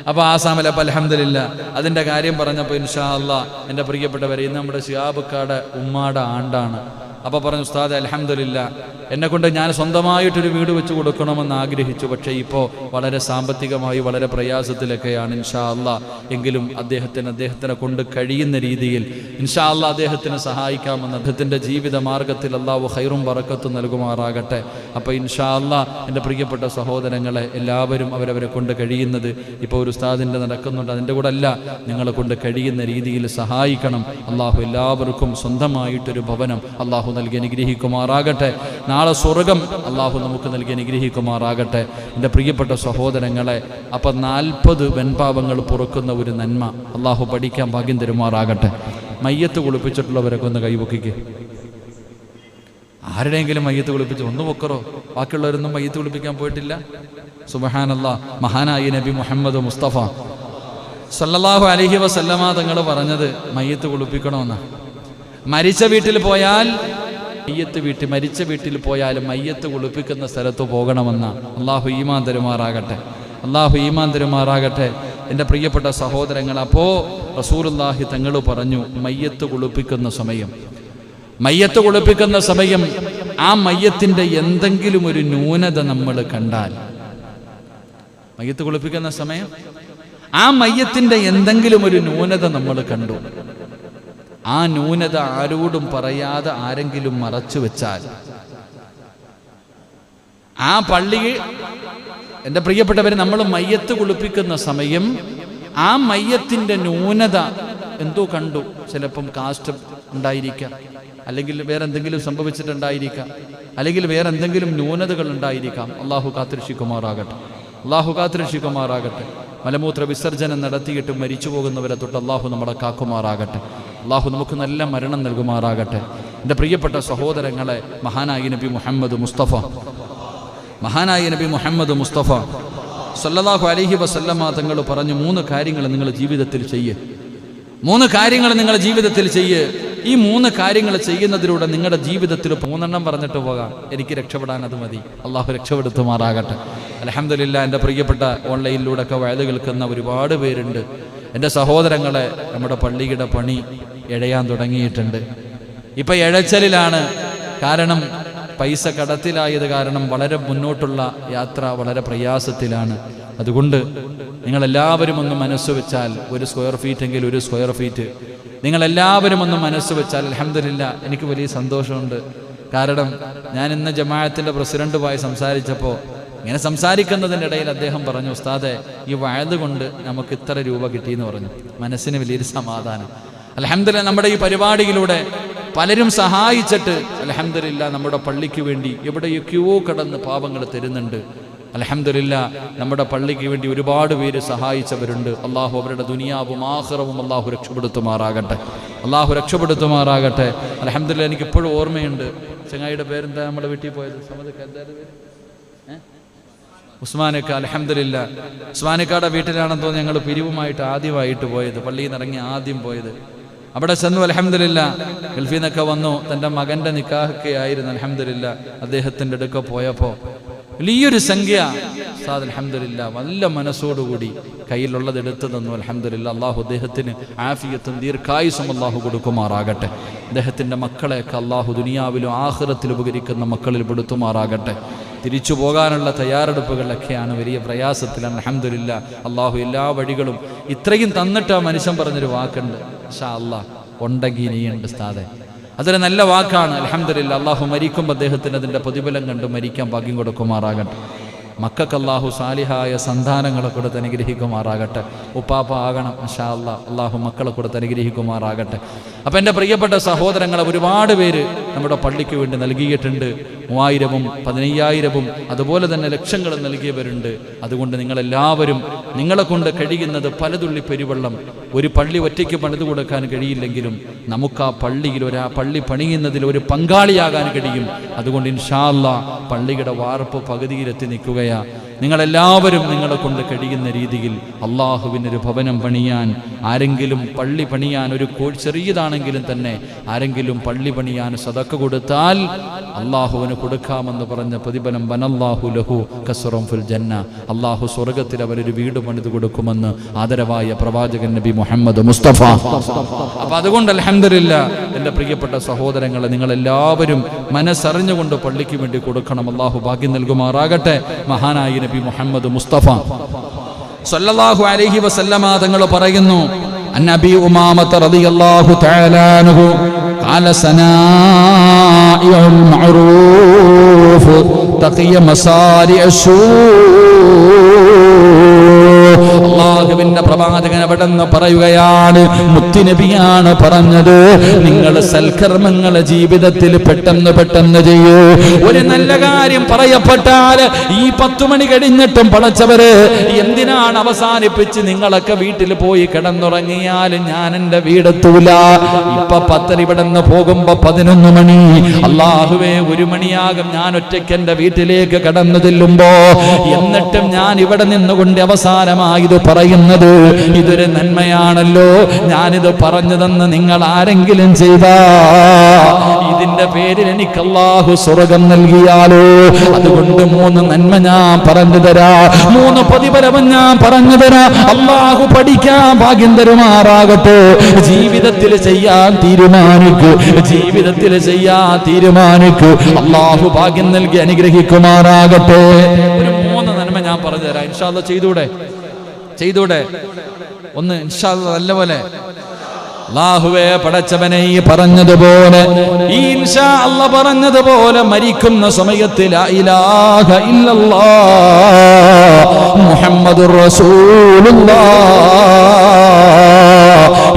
അപ്പോൾ ആസാമിൽ. അപ്പം അൽഹംദുലില്ലാഹ് അതിൻ്റെ കാര്യം പറഞ്ഞപ്പോൾ ഇൻഷാ അല്ലാഹ് എൻ്റെ പ്രിയപ്പെട്ടവരെ, ഇന്ന് നമ്മുടെ ഷിയാബുക്കാടെ ഉമ്മാടെ ആണ്ടാണ്. അപ്പോൾ പറഞ്ഞു, ഉസ്താദ് അൽഹംദുലില്ലാഹ് എന്നെക്കൊണ്ട് ഞാൻ സ്വന്തമായിട്ടൊരു വീട് വെച്ച് കൊടുക്കണമെന്ന് ആഗ്രഹിച്ചു, പക്ഷേ ഇപ്പോൾ വളരെ സാമ്പത്തികമായി വളരെ പ്രയാസത്തിലൊക്കെയാണ്. ഇൻഷാ അല്ലാഹ് എങ്കിലും അദ്ദേഹത്തിനെ കൊണ്ട് കഴിയുന്ന രീതിയിൽ ഇൻഷാ അല്ലാഹ് അദ്ദേഹത്തിന് സഹായിക്കാമെന്ന്, അദ്ദേഹത്തിൻ്റെ ജീവിത മാർഗത്തിൽ അല്ലാഹു ഖൈറും ബറക്കത്തും നൽകുമാറാകട്ടെ. അപ്പോൾ ഇൻഷാ അല്ലാഹ് എൻ്റെ പ്രിയപ്പെട്ട സഹോദരങ്ങളെ, എല്ലാവരും അവരവരെ കൊണ്ട് കഴിയുന്നത്, ഇപ്പോൾ ഒരു ഉസ്താദിൻ്റെ നടക്കുന്നുണ്ട്, അതിൻ്റെ കൂടെ അല്ല, നിങ്ങളെ കൊണ്ട് കഴിയുന്ന രീതിയിൽ സഹായിക്കണം. അല്ലാഹു എല്ലാവർക്കും സ്വന്തമായിട്ടൊരു ഭവനം അല്ലാഹു നൽകി അനുഗ്രഹിക്കുമാറാകട്ടെ. നാളെ സ്വർഗം അല്ലാഹു നമുക്ക് നൽകി അനുഗ്രഹിക്കുമാറാകട്ടെ. എൻ്റെ പ്രിയപ്പെട്ട സഹോദരങ്ങളെ, അപ്പം 40 വെൺപാപങ്ങൾ പൊറുക്കുന്ന ഒരു നന്മ അല്ലാഹു പഠിക്കാൻ ഭാഗ്യം തരുമാറാകട്ടെ. മയ്യത്ത് കുളിപ്പിച്ചിട്ടുള്ളവരൊക്കെ ഒന്ന് കൈവക്കിക്ക്. ആരുടെയെങ്കിലും മയ്യത്ത് കുളിപ്പിച്ച് ഒന്ന് പൊക്കറോ? ബാക്കിയുള്ളവരൊന്നും മയ്യത്ത് കുളിപ്പിക്കാൻ പോയിട്ടില്ല. സുബ്ഹാനല്ലാഹ്. മഹാനായ നബി മുഹമ്മദ് മുസ്തഫ സല്ലല്ലാഹു അലൈഹി വസല്ലമ തങ്ങൾ പറഞ്ഞത് മയ്യത്ത് കുളിപ്പിക്കണമെന്നാണ്. മരിച്ച വീട്ടിൽ പോയാൽ മയ്യത്ത് വീട്ടിൽ മരിച്ച വീട്ടിൽ പോയാലും മയ്യത്ത് കുളിപ്പിക്കുന്ന സ്ഥലത്ത് പോകണമെന്ന അള്ളാഹു ഈമാൻ തരുമാറാകട്ടെ. അള്ളാഹു ഈമാൻ തരുമാറാകട്ടെ. എൻ്റെ പ്രിയപ്പെട്ട സഹോദരങ്ങൾ, അപ്പോൾ റസൂലുള്ളാഹി തങ്ങൾ പറഞ്ഞു മയ്യത്ത് കുളിപ്പിക്കുന്ന സമയം ആ മയ്യത്തിൻ്റെ എന്തെങ്കിലും ഒരു ന്യൂനത നമ്മൾ കണ്ടാൽ, മയ്യത്ത് കുളിപ്പിക്കുന്ന സമയം ആ മയ്യത്തിൻ്റെ എന്തെങ്കിലും ഒരു ന്യൂനത നമ്മൾ കണ്ടു, ആ ന്യൂനത ആരോടും പറയാതെ ആരെങ്കിലും മറച്ചു വെച്ചാൽ, ആ പള്ളിയിൽ എൻ്റെ പ്രിയപ്പെട്ടവർ നമ്മൾ മയ്യത്ത് കുളിപ്പിക്കുന്ന സമയം ആ മയ്യത്തിൻ്റെ ന്യൂനത എന്തോ കണ്ടു, ചിലപ്പം കാസ്റ്റ് ഉണ്ടായിരിക്കാം, അല്ലെങ്കിൽ വേറെ എന്തെങ്കിലും സംഭവിച്ചിട്ടുണ്ടായിരിക്കാം, അല്ലെങ്കിൽ വേറെ എന്തെങ്കിലും ന്യൂനതകൾ ഉണ്ടായിരിക്കാം. അള്ളാഹു കാത്തുരക്ഷിക്കുമാറാകട്ടെ. മലമൂത്ര വിസർജനം നടത്തിയിട്ട് മരിച്ചു പോകുന്നവരെ തൊട്ട് അള്ളാഹു നമ്മളെ കാക്കുമാറാകട്ടെ. അള്ളാഹു നമുക്ക് നല്ല മരണം നൽകുമാറാകട്ടെ. എൻ്റെ പ്രിയപ്പെട്ട സഹോദരങ്ങളെ, മഹാനായ നബി മുഹമ്മദ് മുസ്തഫ സല്ലല്ലാഹു അലൈഹി വസല്ലമ തങ്ങൾ പറഞ്ഞു, 3 കാര്യങ്ങൾ നിങ്ങൾ ജീവിതത്തിൽ ചെയ്യ്. ഈ 3 കാര്യങ്ങൾ ചെയ്യുന്നതിലൂടെ നിങ്ങളുടെ ജീവിതത്തിൽ 3 പറഞ്ഞിട്ട് പോകാം. എനിക്ക് രക്ഷപ്പെടാൻ അത് മതി. അള്ളാഹു രക്ഷപ്പെടുത്തുമാറാകട്ടെ. അൽഹംദുലില്ലാ, എൻ്റെ പ്രിയപ്പെട്ട ഓൺലൈനിലൂടെ ഒക്കെ വയത് കേൾക്കുന്ന ഒരുപാട് പേരുണ്ട്. എൻ്റെ സഹോദരങ്ങളെ, നമ്മുടെ പള്ളിയുടെ പണി എഴയാൻ തുടങ്ങിയിട്ടുണ്ട്. ഇപ്പം എഴച്ചലിലാണ്. കാരണം പൈസ കടത്തിലായത് കാരണം വളരെ മുന്നോട്ടുള്ള യാത്ര വളരെ പ്രയാസത്തിലാണ്. അതുകൊണ്ട് നിങ്ങളെല്ലാവരും ഒന്ന് മനസ്സ് വെച്ചാൽ, 1 സ്ക്വയർ ഫീറ്റ് എങ്കിൽ 1 സ്ക്വയർ ഫീറ്റ് നിങ്ങളെല്ലാവരും ഒന്ന് മനസ്സ് വെച്ചാൽ അൽഹംദുലില്ലാ, എനിക്ക് വലിയ സന്തോഷമുണ്ട്. കാരണം ഞാൻ ഇന്ന് ജമാഅത്തിൻ്റെ പ്രസിഡന്റുമായി സംസാരിച്ചപ്പോൾ ഇങ്ങനെ സംസാരിക്കുന്നതിൻ്റെ ഇടയിൽ അദ്ദേഹം പറഞ്ഞു, ഉസ്താദെ, ഈ വയത് കൊണ്ട് നമുക്ക് ഇത്ര രൂപ കിട്ടിയെന്ന് പറഞ്ഞു. മനസ്സിന് വലിയൊരു സമാധാനം. അൽഹംദുലില്ലാ, നമ്മുടെ ഈ പരിപാടിയിലൂടെ പലരും സഹായിച്ചിട്ട് അൽഹംദുലില്ലാ നമ്മുടെ പള്ളിക്ക് വേണ്ടി എവിടെയൊക്കെയോ കടന്ന് പാവങ്ങൾ തരുന്നുണ്ട്. അൽഹംദുലില്ലാ, നമ്മുടെ പള്ളിക്ക് വേണ്ടി ഒരുപാട് പേര് സഹായിച്ചവരുണ്ട്. അള്ളാഹു അവരുടെ ദുനിയാവും ആഖിറവും അള്ളാഹു രക്ഷപ്പെടുത്തുമാറാകട്ടെ. അൽഹംദുലില്ലാ, എനിക്ക് ഇപ്പോഴും ഓർമ്മയുണ്ട്. ചങ്ങായിയുടെ പേരെന്താ? നമ്മുടെ വീട്ടിൽ പോയത് ഉസ്മാനക്ക. അൽഹംദുലില്ലാ, ഉസ്മാനക്കാടെ വീട്ടിലാണെന്ന് തോന്നി ഞങ്ങൾ പിരിവുമായിട്ട് ആദ്യമായിട്ട് പോയത്, പള്ളിയിൽ നിന്ന് ഇറങ്ങി ആദ്യം പോയത്. അവിടെ ചെന്നു. അൽഹംദുലില്ലാ, ഗൾഫിൽ നിന്നൊക്കെ വന്നു. തൻ്റെ മകൻ്റെ നിക്കാഹൊക്കെ ആയിരുന്നു. അൽഹംദുലില്ലാ, അദ്ദേഹത്തിൻ്റെ അടുക്ക പോയപ്പോൾ വലിയൊരു സംഖ്യ ഉസ്താദ് അൽഹംദുലില്ലാ നല്ല മനസ്സോടുകൂടി കയ്യിലുള്ളത് എടുത്തു തന്നു. അൽഹംദുലില്ലാ, അള്ളാഹു അദ്ദേഹത്തിന് ആഫിയത്തും ദീർഘായുസും അള്ളാഹു കൊടുക്കുമാറാകട്ടെ. അദ്ദേഹത്തിൻ്റെ മക്കളെയൊക്കെ അള്ളാഹു ദുനിയാവിലും ആഖിറത്തിലും ഉപകരിക്കുന്ന മക്കളിൽ പെടുത്തുമാറാകട്ടെ. തിരിച്ചു പോകാനുള്ള തയ്യാറെടുപ്പുകളിലൊക്കെയാണ്, വലിയ പ്രയാസത്തിലാണ്. അൽഹംദുലില്ലാ, അള്ളാഹു എല്ലാ വഴികളും ഇത്രയും തന്നിട്ട് ആ മനുഷ്യൻ പറഞ്ഞൊരു വാക്കുണ്ട്, ഇൻഷാ അല്ലാഹ് ഉണ്ടെങ്കിൽ ഇനിയുണ്ട് ഉസ്താദേ. അതൊരു നല്ല വാക്കാണ്. അൽഹംദുലില്ലാ, അള്ളാഹു മരിക്കുമ്പോൾ അദ്ദേഹത്തിന് അതിൻ്റെ പ്രതിഫലം കണ്ട് മരിക്കാൻ ഭാഗ്യം കൊടുക്കുമാറാകട്ടെ. മക്കൾക്ക് അള്ളാഹു സാലിഹായ സന്താനങ്ങളെ കൊടുത്ത് അനുഗ്രഹിക്കുമാറാകട്ടെ. ഉപ്പാപ്പ ആകണം ഇൻഷാ അല്ലാഹ്. അള്ളാഹു മക്കളെ കൊടുത്ത് അനുഗ്രഹിക്കുമാറാകട്ടെ. അപ്പം എൻ്റെ പ്രിയപ്പെട്ട സഹോദരങ്ങളെ, ഒരുപാട് പേര് നമ്മുടെ പള്ളിക്ക് വേണ്ടി നൽകിയിട്ടുണ്ട്. 3000-ഉം 15,000-ഉം അതുപോലെ തന്നെ ലക്ഷങ്ങളും നൽകിയവരുണ്ട്. അതുകൊണ്ട് നിങ്ങളെല്ലാവരും നിങ്ങളെ കൊണ്ട് കഴിയുന്നത് പലതുള്ളി പെരുവെള്ളം. ഒരു പള്ളി ഒറ്റയ്ക്ക് പണിത് കൊടുക്കാൻ കഴിയില്ലെങ്കിലും നമുക്ക് ആ പള്ളിയിൽ പള്ളി പണിയുന്നതിൽ ഒരു പങ്കാളിയാകാൻ കഴിയും. അതുകൊണ്ട് ഇൻഷാ അല്ലാഹ് പള്ളിയുടെ വാർപ്പ് പകുതിയിലെത്തി നിൽക്കുകയാണ്. നിങ്ങളെല്ലാവരും നിങ്ങളെ കൊണ്ട് കഴിയുന്ന രീതിയിൽ അള്ളാഹുവിനൊരു ഭവനം പണിയാൻ, ആരെങ്കിലും പള്ളി പണിയാൻ, ഒരു ചെറിയതാണെങ്കിലും തന്നെ ആരെങ്കിലും പള്ളി പണിയാൻ സദഖ കൊടുത്താൽ അള്ളാഹുവിന് കൊടുക്കാമെന്ന് പറഞ്ഞ പ്രതിഫലം വനല്ലാഹു ലഹു കസ്റൻ ഫിൽ ജന്ന, അള്ളാഹു സ്വർഗത്തിൽ അവരൊരു വീട് പണിത് കൊടുക്കുമെന്ന് ആദരവായ പ്രവാചകൻ നബി മുഹമ്മദ് മുസ്തഫ. അപ്പൊ അതുകൊണ്ട് അൽഹംദുലില്ലാ, എൻ്റെ പ്രിയപ്പെട്ട സഹോദരങ്ങളെ, നിങ്ങളെല്ലാവരും മനസ്സറിഞ്ഞുകൊണ്ട് പള്ളിക്ക് വേണ്ടി കൊടുക്കണം. അള്ളാഹു ഭാഗ്യം നൽകുമാറാകട്ടെ. മഹാനായ നബി മുഹമ്മദ് മുസ്തഫ സല്ലല്ലാഹു അലൈഹി വസല്ലമ തങ്ങൾ പറയുന്നു, അന്നബി ഉമാമത റളിയല്ലാഹു തആല അൻഹു ഖാല സനാഇഉൽ മഅറൂഫ് തഖിയ മസാരിഅശൂ. അല്ലാഹുവിന്റെ പ്രവാചകൻ അവിടെ നിന്ന് പറയുകയാണ്, മുത്തുനബിയാണ് പറഞ്ഞത്, നിങ്ങൾ സൽക്കർമ്മങ്ങൾ ജീവിതത്തിൽ പെട്ടെന്ന് ചെയ്യൂ. ഒരു നല്ല കാര്യം പറയപ്പെട്ടാൽ ഈ 10 മണി കഴിഞ്ഞിട്ടും പടച്ചവര് എന്തിനാണ് അവസാനിപ്പിച്ച് നിങ്ങളൊക്കെ വീട്ടിൽ പോയി കിടന്നുറങ്ങിയാൽ ഞാൻ എൻ്റെ വീടെത്തൂല. ഇപ്പൊ 10 ഇവിടെ നിന്ന് പോകുമ്പോ 11 മണി. അല്ലാഹുവേ, 1 മണിയാകും ഞാൻ ഒറ്റയ്ക്ക് എൻ്റെ വീട്ടിലേക്ക് കടന്നു ചെല്ലുമ്പോ. എന്നിട്ടും ഞാൻ ഇവിടെ നിന്നുകൊണ്ട് അവസാനമായി ഇത് പറയുന്നത് ഇതൊരു നന്മയാണല്ലോ. ഞാനിത് പറഞ്ഞു തന്ന് നിങ്ങൾ ആരെങ്കിലും ചെയ്താ ഇതിന്റെ പേരിൽ എനിക്ക് അല്ലാഹു സ്വർഗം നൽകിയാലോ? അതുകൊണ്ട് 3 നന്മ ഞാൻ പറഞ്ഞു തരാ, 3 പ്രതിഫലം ഞാൻ പറഞ്ഞു തരാ. അല്ലാഹു പഠിക്കാൻ ഭാഗ്യം തരുമാറാകട്ടെ. ജീവിതത്തിൽ ചെയ്യാൻ തീരുമാനിക്കൂ, ജീവിതത്തിൽ ചെയ്യാൻ തീരുമാനിക്കൂ. അല്ലാഹു ഭാഗ്യം നൽകി അനുഗ്രഹിക്കുമാറാകട്ടെ. ഒരു 3 നന്മ ഞാൻ പറഞ്ഞു തരാം. ഇൻഷാ അല്ലാഹ് ചെയ്തൂടെ? ഒന്ന് ഇൻഷാ അല്ലാഹ് നല്ലപോലെ. അല്ലാഹുവേ പടച്ചവനെ ഈ പറഞ്ഞതുപോലെ, ഈ ഇൻഷാ അല്ലാഹ് പറഞ്ഞതുപോലെ മരിക്കുന്ന സമയത്ത് ലാ ഇലാഹ ഇല്ലല്ലാഹ് മുഹമ്മദുർ റസൂലുള്ളാഹ്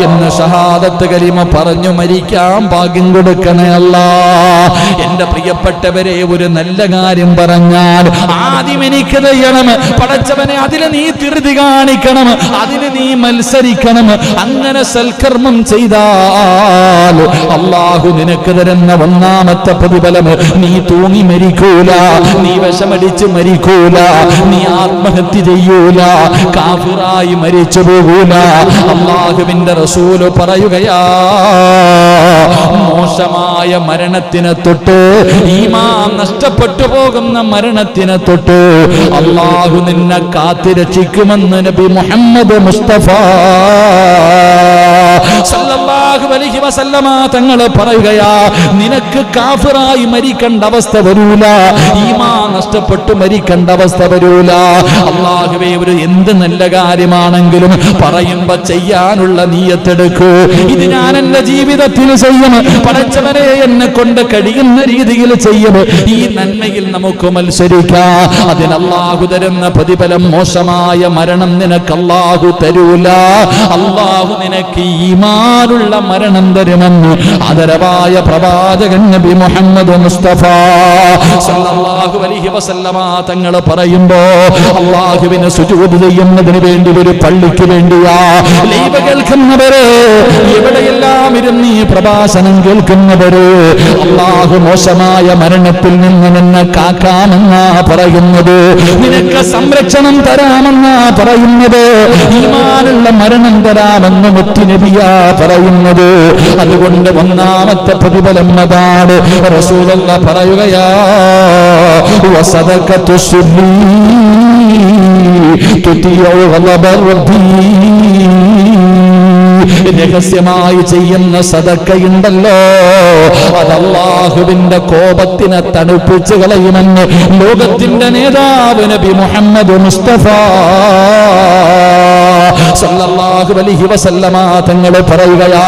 എന്ന് ഷഹാദത്ത് കലിമ പറഞ്ഞു മരിക്കാൻ ഭാഗ്യം കൊടുക്കണേ അല്ലാഹ്. എന്റെ പ്രിയപ്പെട്ടവരെ, ഒരു നല്ല കാര്യം പറഞ്ഞാൽ ആദ്യം എനിക്ക് ചെയ്യണം പടച്ചവനെ, അതിന് നീ ധൃതി കാണിക്കണം, അതിന് നീ മത്സരിക്കണം. അങ്ങനെ സൽക്കർമ്മം ചെയ്താൽ അല്ലാഹു നിനക്ക് തരുന്ന 1ാമത്തെ പ്രതിഫലം, നീ തൂങ്ങി മരിക്കൂല, നീ വിഷമടിച്ച് മരിക്കൂല, നീ ആത്മഹത്യ ചെയ്യൂല, കാഫിറായി മരിച്ചു പോകൂല. അല്ലാഹുവിന്റെ റസൂല് പറയുകയാ, മോശമായ മരണത്തിനെ തൊട്ട്, ഈമാൻ നഷ്ടപ്പെട്ടു പോകുന്ന മരണത്തിനെ തൊട്ട് അല്ലാഹു നിന്നെ കാത്തിരക്ഷിക്കുമെന്ന് നബി മുഹമ്മദ് മുസ്തഫ സല്ലല്ലാഹു അലൈഹി വസല്ലമ തങ്ങൾ പറയുകയാ, നിനക്ക് കാഫിറായി മരിക്കേണ്ട അവസ്ഥ വരൂല, ഈമാൻ നഷ്ടപ്പെട്ടു മരിക്കേണ്ട അവസ്ഥ വരൂല. അല്ലാഹുവേ, ഒരു എന്ത് നല്ല കാര്യമാണെങ്കിലും പറയുമ്പോ ചെയ്യാനുള്ള നീയത്തെടുക്കൂ. ഇത് ഞാൻ എന്റെ ജീവിതത്തിൽ ചെയ്യും, പടച്ചവനെ എന്നെ കൊണ്ട് കഴിയുന്ന രീതിയിൽ ചെയ്യും. ഈ നന്മയിൽ നമുക്ക് മത്സരിക്കാം. അതിന് അല്ലാഹു തരുന്ന പ്രതിഫലം, മോശമായ മരണം നിനക്ക് അല്ലാഹു തരൂല. അല്ലാഹു നിനക്ക് ഈമാനുള്ള മരണം തരുമെന്ന് ആദരവായ പ്രവാചകൻ നബി മുഹമ്മദ് മുസ്തഫ സല്ലല്ലാഹു അലൈഹി വസല്ലമ തങ്ങൾ പറയുമ്പോ, അല്ലാഹുവിനെ സുജൂദ് ചെയ്യുന്നതിന് വേണ്ടി ഒരു പള്ളിക്ക് വേണ്ടിയാ ലൈവ് കേൾക്കുന്നവരെ, എവിടെയെല്ലാം ഇരുന്ന് ഈ പ്രഭാഷണം കേൾക്കുന്നവര്, അല്ലാഹു മോശമായ മരണത്തിൽ നിന്ന് നിന്നെ കാക്കാമെന്നാ പറയുന്നത്, നിനക്ക് സംരക്ഷണം തരാമെന്നാ പറയുന്നത്, ഈമാനുള്ള മരണം തരാമെന്ന് മുത്തുനബിയാ പറയുന്നത്. അതുകൊണ്ട് 1ാമത്തെ പ്രതിഫലം അതാണ്. റസൂലുള്ളാഹി പറയുകയാ, വസദഖത്തു സുബ്ബി തുതിഉ ഗളബർബി, രഹസ്യമായി ചെയ്യുന്ന സദക്കയുണ്ടല്ലോ, അത് അല്ലാഹുവിന്റെ കോപത്തിനെ തണുപ്പിച്ച് കളയുമെന്ന് ലോകത്തിന്റെ നേതാവ് നബി മുഹമ്മദ് മുസ്തഫ സല്ലല്ലാഹു അലൈഹി വസല്ലമ തങ്ങൾ പറയുകയാ,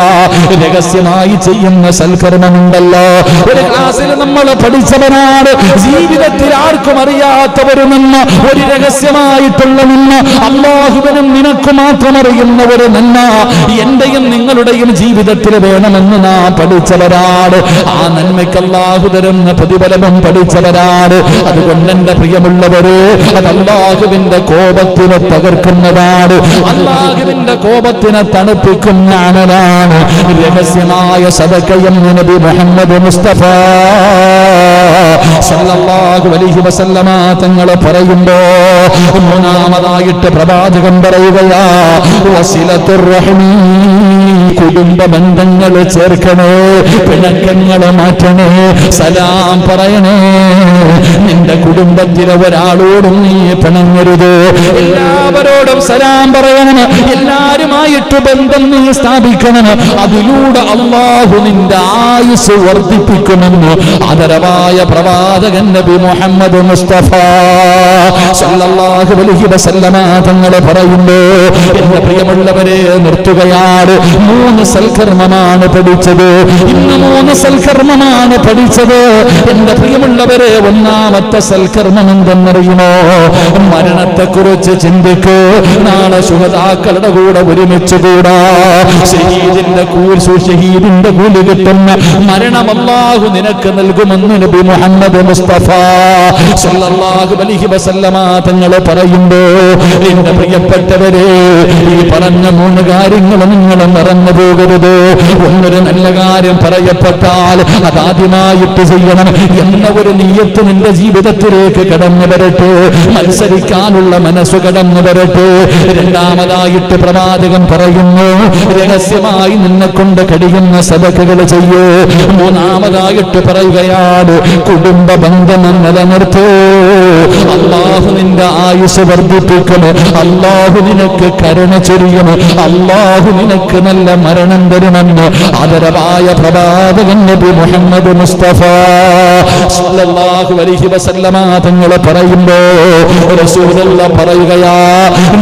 രഹസ്യമായി ചെയ്യുന്ന സൽക്കർമ്മമുണ്ടല്ലോ, ഒരു ക്ലാസ്സിൽ നമ്മൾ പഠിച്ചവനാണ്, ജീവിതത്തിൽ ആർക്കും അറിയാത്തവരും നന്മ, ഒരു രഹസ്യമായിട്ടുള്ള നന്മ, അല്ലാഹുവിനും നിനക്ക് മാത്രം അറിയുന്ന ഒരു നന്മ എന്റെയും നിങ്ങളുടെയും ജീവിതത്തിൽ വേണമെന്ന് നാം പഠിച്ചവരാണ്. ആ നന്മയ്ക്ക് അല്ലാഹു തരുന്ന പ്രതിഫലവും പഠിച്ചവരാണ്. അതുകൊണ്ട് എന്റെ പ്രിയമുള്ളവര്, അത് അല്ലാഹുവിന്റെ കോപത്തിനെ തകർക്കുന്നതാണ്, അല്ലാഹുവിന്റെ കോപത്തിനെ തണുപ്പിക്കുന്ന അമലാണ് രഹസ്യമായ സദഖയെന്ന് നബി മുഹമ്മദ് മുസ്തഫ സല്ലല്ലാഹു അലൈഹി വസല്ലമ തങ്ങൾ പറയുമ്പോ, 3ാമതായിട്ട് പ്രവാചകൻ പറയുകയാ, വസിലത്തുർ റഹ്മി, കുടുംബ ബന്ധങ്ങൾ ചേർക്കണേ, പിണക്കങ്ങൾ മാറ്റണേ, സലാം പറയണേ. നിന്റെ കുടുംബത്തിലെ ഒരാളോടും നീ പിണങ്ങരുത്, എല്ലാവരോടും സലാം പറയണം, എല്ലാരുമായിട്ട് ബന്ധം നീ സ്ഥാപിക്കണം. അതിലൂടെ അല്ലാഹു നിന്റെ ആയുസ് വർദ്ധിപ്പിക്കുമെന്ന് ആദരവായ പ്രവാചകൻ നബി മുഹമ്മദ് മുസ്തഫ സല്ലല്ലാഹു അലൈഹി വസല്ലമ തങ്ങൾ പറയുന്നു. എന്റെ പ്രിയമുള്ളവരെ, നിർത്തുകയാണ്. 3 സൽക്കർമ്മമാണ് പഠിച്ചത്. ഇന്ന് 3 സൽക്കർമ്മമാണ് പഠിച്ചത്. എന്റെ പ്രിയമുള്ളവരെ, 1ാമത്തെ സൽക്കർമ്മം എന്തെന്നറിയുമോ? മരണത്തെക്കുറിച്ച് ചിന്തിക്കൂ. നാളെ ശുഹദാക്കളുടെ കൂടെ ഒരുമിച്ച് കൂടാ. ഷഹീദിന്റെ കൂലി കിട്ടുന്ന മരണം അല്ലാഹു നിനക്ക് നൽകുമെന്ന് നബി മുഹമ്മദ് മുസ്തഫ സല്ലല്ലാഹു അലൈഹി വസല്ലമ തങ്ങൾ പറയുമ്പോ, എന്റെ പ്രിയപ്പെട്ടവരെ, ഈ പറഞ്ഞ 3 കാര്യങ്ങൾ നിങ്ങൾ മറന്നത് പോകരുത്. ഒന്നൊരു നല്ല കാര്യം പറയപ്പെട്ടാൽ അതാദ്യമായിട്ട് ചെയ്യണം എന്ന ഒരു നിയ്യത്ത് നിന്റെ ജീവിതത്തിലേക്ക് കടന്നു വരട്ടെ. മത്സരിക്കാനുള്ള മനസ്സ് കടന്നു വരട്ടെ. രണ്ടാമതായിട്ട് പ്രവാചകൻ പറയുന്നു, രഹസ്യമായി നിന്നെ കൊണ്ട് കഴിയുന്ന സദഖകൾ ചെയ്യൂ. മൂന്നാമതായിട്ട് പറയുകയാണ്, കുടുംബ ബന്ധം നിലനിർത്തൂ. അല്ലാഹു നിന്റെ ആയുസ് വർദ്ധിപ്പിക്കും. അല്ലാഹു നിനക്ക് കരുണ ചൊരിയും. അല്ലാഹു നിനക്ക് നല്ല മരണം തരുമെന്ന് ആദരവായ പ്രവാചകൻ നബി മുഹമ്മദ് മുസ്തഫ സല്ലല്ലാഹു അലൈഹി വസല്ലമ തങ്ങൾ പറയുമ്പോ റസൂലുള്ളാഹി പറയുകയാ,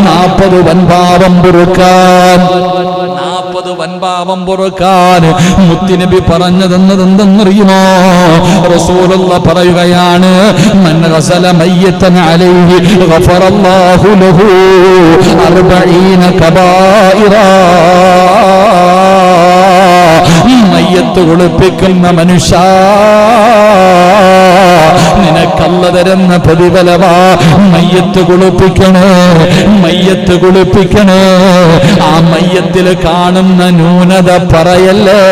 40 വൻപാപം പൊറുക്കാൻ, 40 വൻപാപം പൊറുക്കാൻ മുത്തുനബി പറഞ്ഞതെന്നത് എന്തെന്നറിയുമോ? റസൂലുള്ളാഹി പറയുകയാണ്, മൻ ഗസല മയ്യതൻ അലൈഹി ഗഫറല്ലാഹു ലഹു 40 കബായിറ. മയ്യത്ത് കുളിപ്പിക്കുന്ന മനുഷ്യ, നിനക്കല്ല തരുന്ന പ്രതിഫലമാ മയ്യത്ത് കുളിപ്പിക്കണേ, മയ്യത്ത് കുളിപ്പിക്കണേ. ആ മയ്യത്തിൽ കാണുന്ന ന്യൂനത പറയല്ലേ.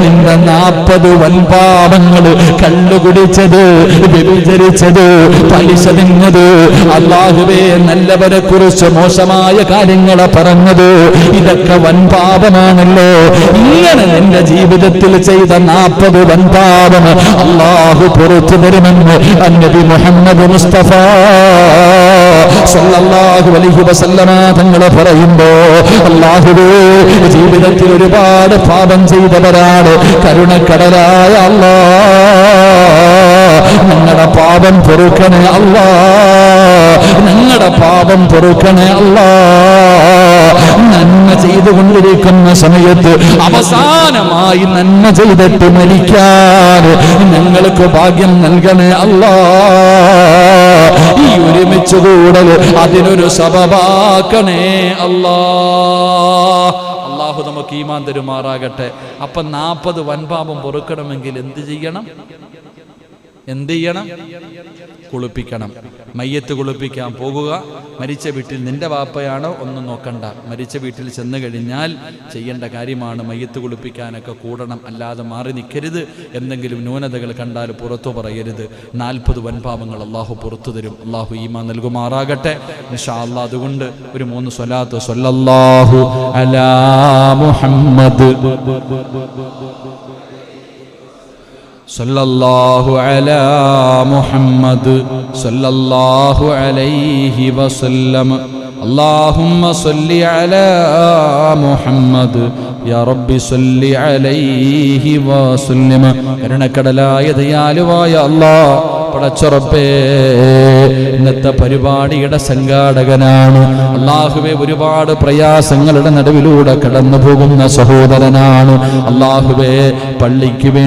നിന്റെ 40 വൻപാപങ്ങൾ, കള്ളുകുടിച്ചത്, വ്യഭിചരിച്ചത്, പലിശ തിന്നത്, അല്ലാഹുവേ നല്ലവരെ കുറിച്ച് മോശമായ കാര്യങ്ങളെ പറഞ്ഞത്, ഇതൊക്കെ വൻപാപമാണല്ലോ. ഇങ്ങനെ നിന്റെ ജീവിതത്തിൽ ചെയ്ത 40 വൻപാപം അല്ലാഹു പുറത്തു തരുമെന്ന് നബി മുഹമ്മദ് മുസ്തഫ സല്ലല്ലാഹു അലൈഹി വസല്ലമ തങ്ങൾ പറയുമ്പോ, അല്ലാഹുവേ ജീവിതത്തിൽ ഒരുപാട് പാപം ചെയ്തവരാണ്. കരുണക്കടലായ അല്ലാഹ്, ഞങ്ങളുടെ പാപം പൊറുക്കണേ അല്ലാഹ്, ഞങ്ങളുടെ പാപം പൊറുക്കണേ അല്ലാഹ്. നന്മ ചെയ്തുകൊണ്ടിരിക്കുന്ന സമയത്ത് അവസാനമായി നന്മ ചെയ്തിട്ട് മരിക്കാൻ ഞങ്ങൾക്ക് ഭാഗ്യം നൽകണേ അല്ലാഹ്. ഈ ഒരുമിച്ച് കൂടൽ അതിനൊരു സബബാക്കണേ അല്ലാഹ്. അല്ലാഹു നമുക്ക് ഈമാൻ തരുമാറാകട്ടെ. അപ്പൊ 40 വൻപാപം പൊറുക്കണമെങ്കിൽ എന്ത് ചെയ്യണം? കുളിപ്പിക്കണം. മയ്യത്ത് കുളിപ്പിക്കാൻ പോകുക. മരിച്ച വീട്ടിൽ നിന്റെ വാപ്പയാണോ ഒന്നും നോക്കണ്ട. മരിച്ച വീട്ടിൽ ചെന്ന് കഴിഞ്ഞാൽ ചെയ്യേണ്ട കാര്യമാണ് മയ്യത്ത് കുളിപ്പിക്കാനൊക്കെ കൂടണം. അല്ലാതെ മാറി നിൽക്കരുത്. എന്തെങ്കിലും ന്യൂനതകൾ കണ്ടാൽ പുറത്തു പറയരുത്. 40 വൻപാപങ്ങൾ അള്ളാഹു പുറത്തു തരും. അള്ളാഹു ഈമാൻ നൽകുമാറാകട്ടെ ഇൻഷാ അല്ലാഹ്. അതുകൊണ്ട് ഒരു 3 സ്വലാത്ത് സ്വല്ലല്ലാഹു അലാ മുഹമ്മദ്, സല്ലല്ലാഹു അലാ മുഹമ്മദ്, സല്ലല്ലാഹു അലൈഹി വസല്ലം. അല്ലാഹുമ്മ സല്ലി അലാ മുഹമ്മദ്, യാ റബ്ബി സല്ലി അലൈഹി വസല്ലം. കരുണക്കടലായ ദയാലുവായ അല്ലാഹ്, പടച്ചറപ്പേ ഇന്നത്തെ പരിപാടിയുടെ സംഘാടകനാണ് അല്ലാഹുവേ. ഒരുപാട് പ്രയാസങ്ങളുടെ നടുവിലൂടെ കടന്നു പോകുന്ന സഹോദരനാണ് അല്ലാഹുവേ. പള്ളിക്ക് വേണ്ടി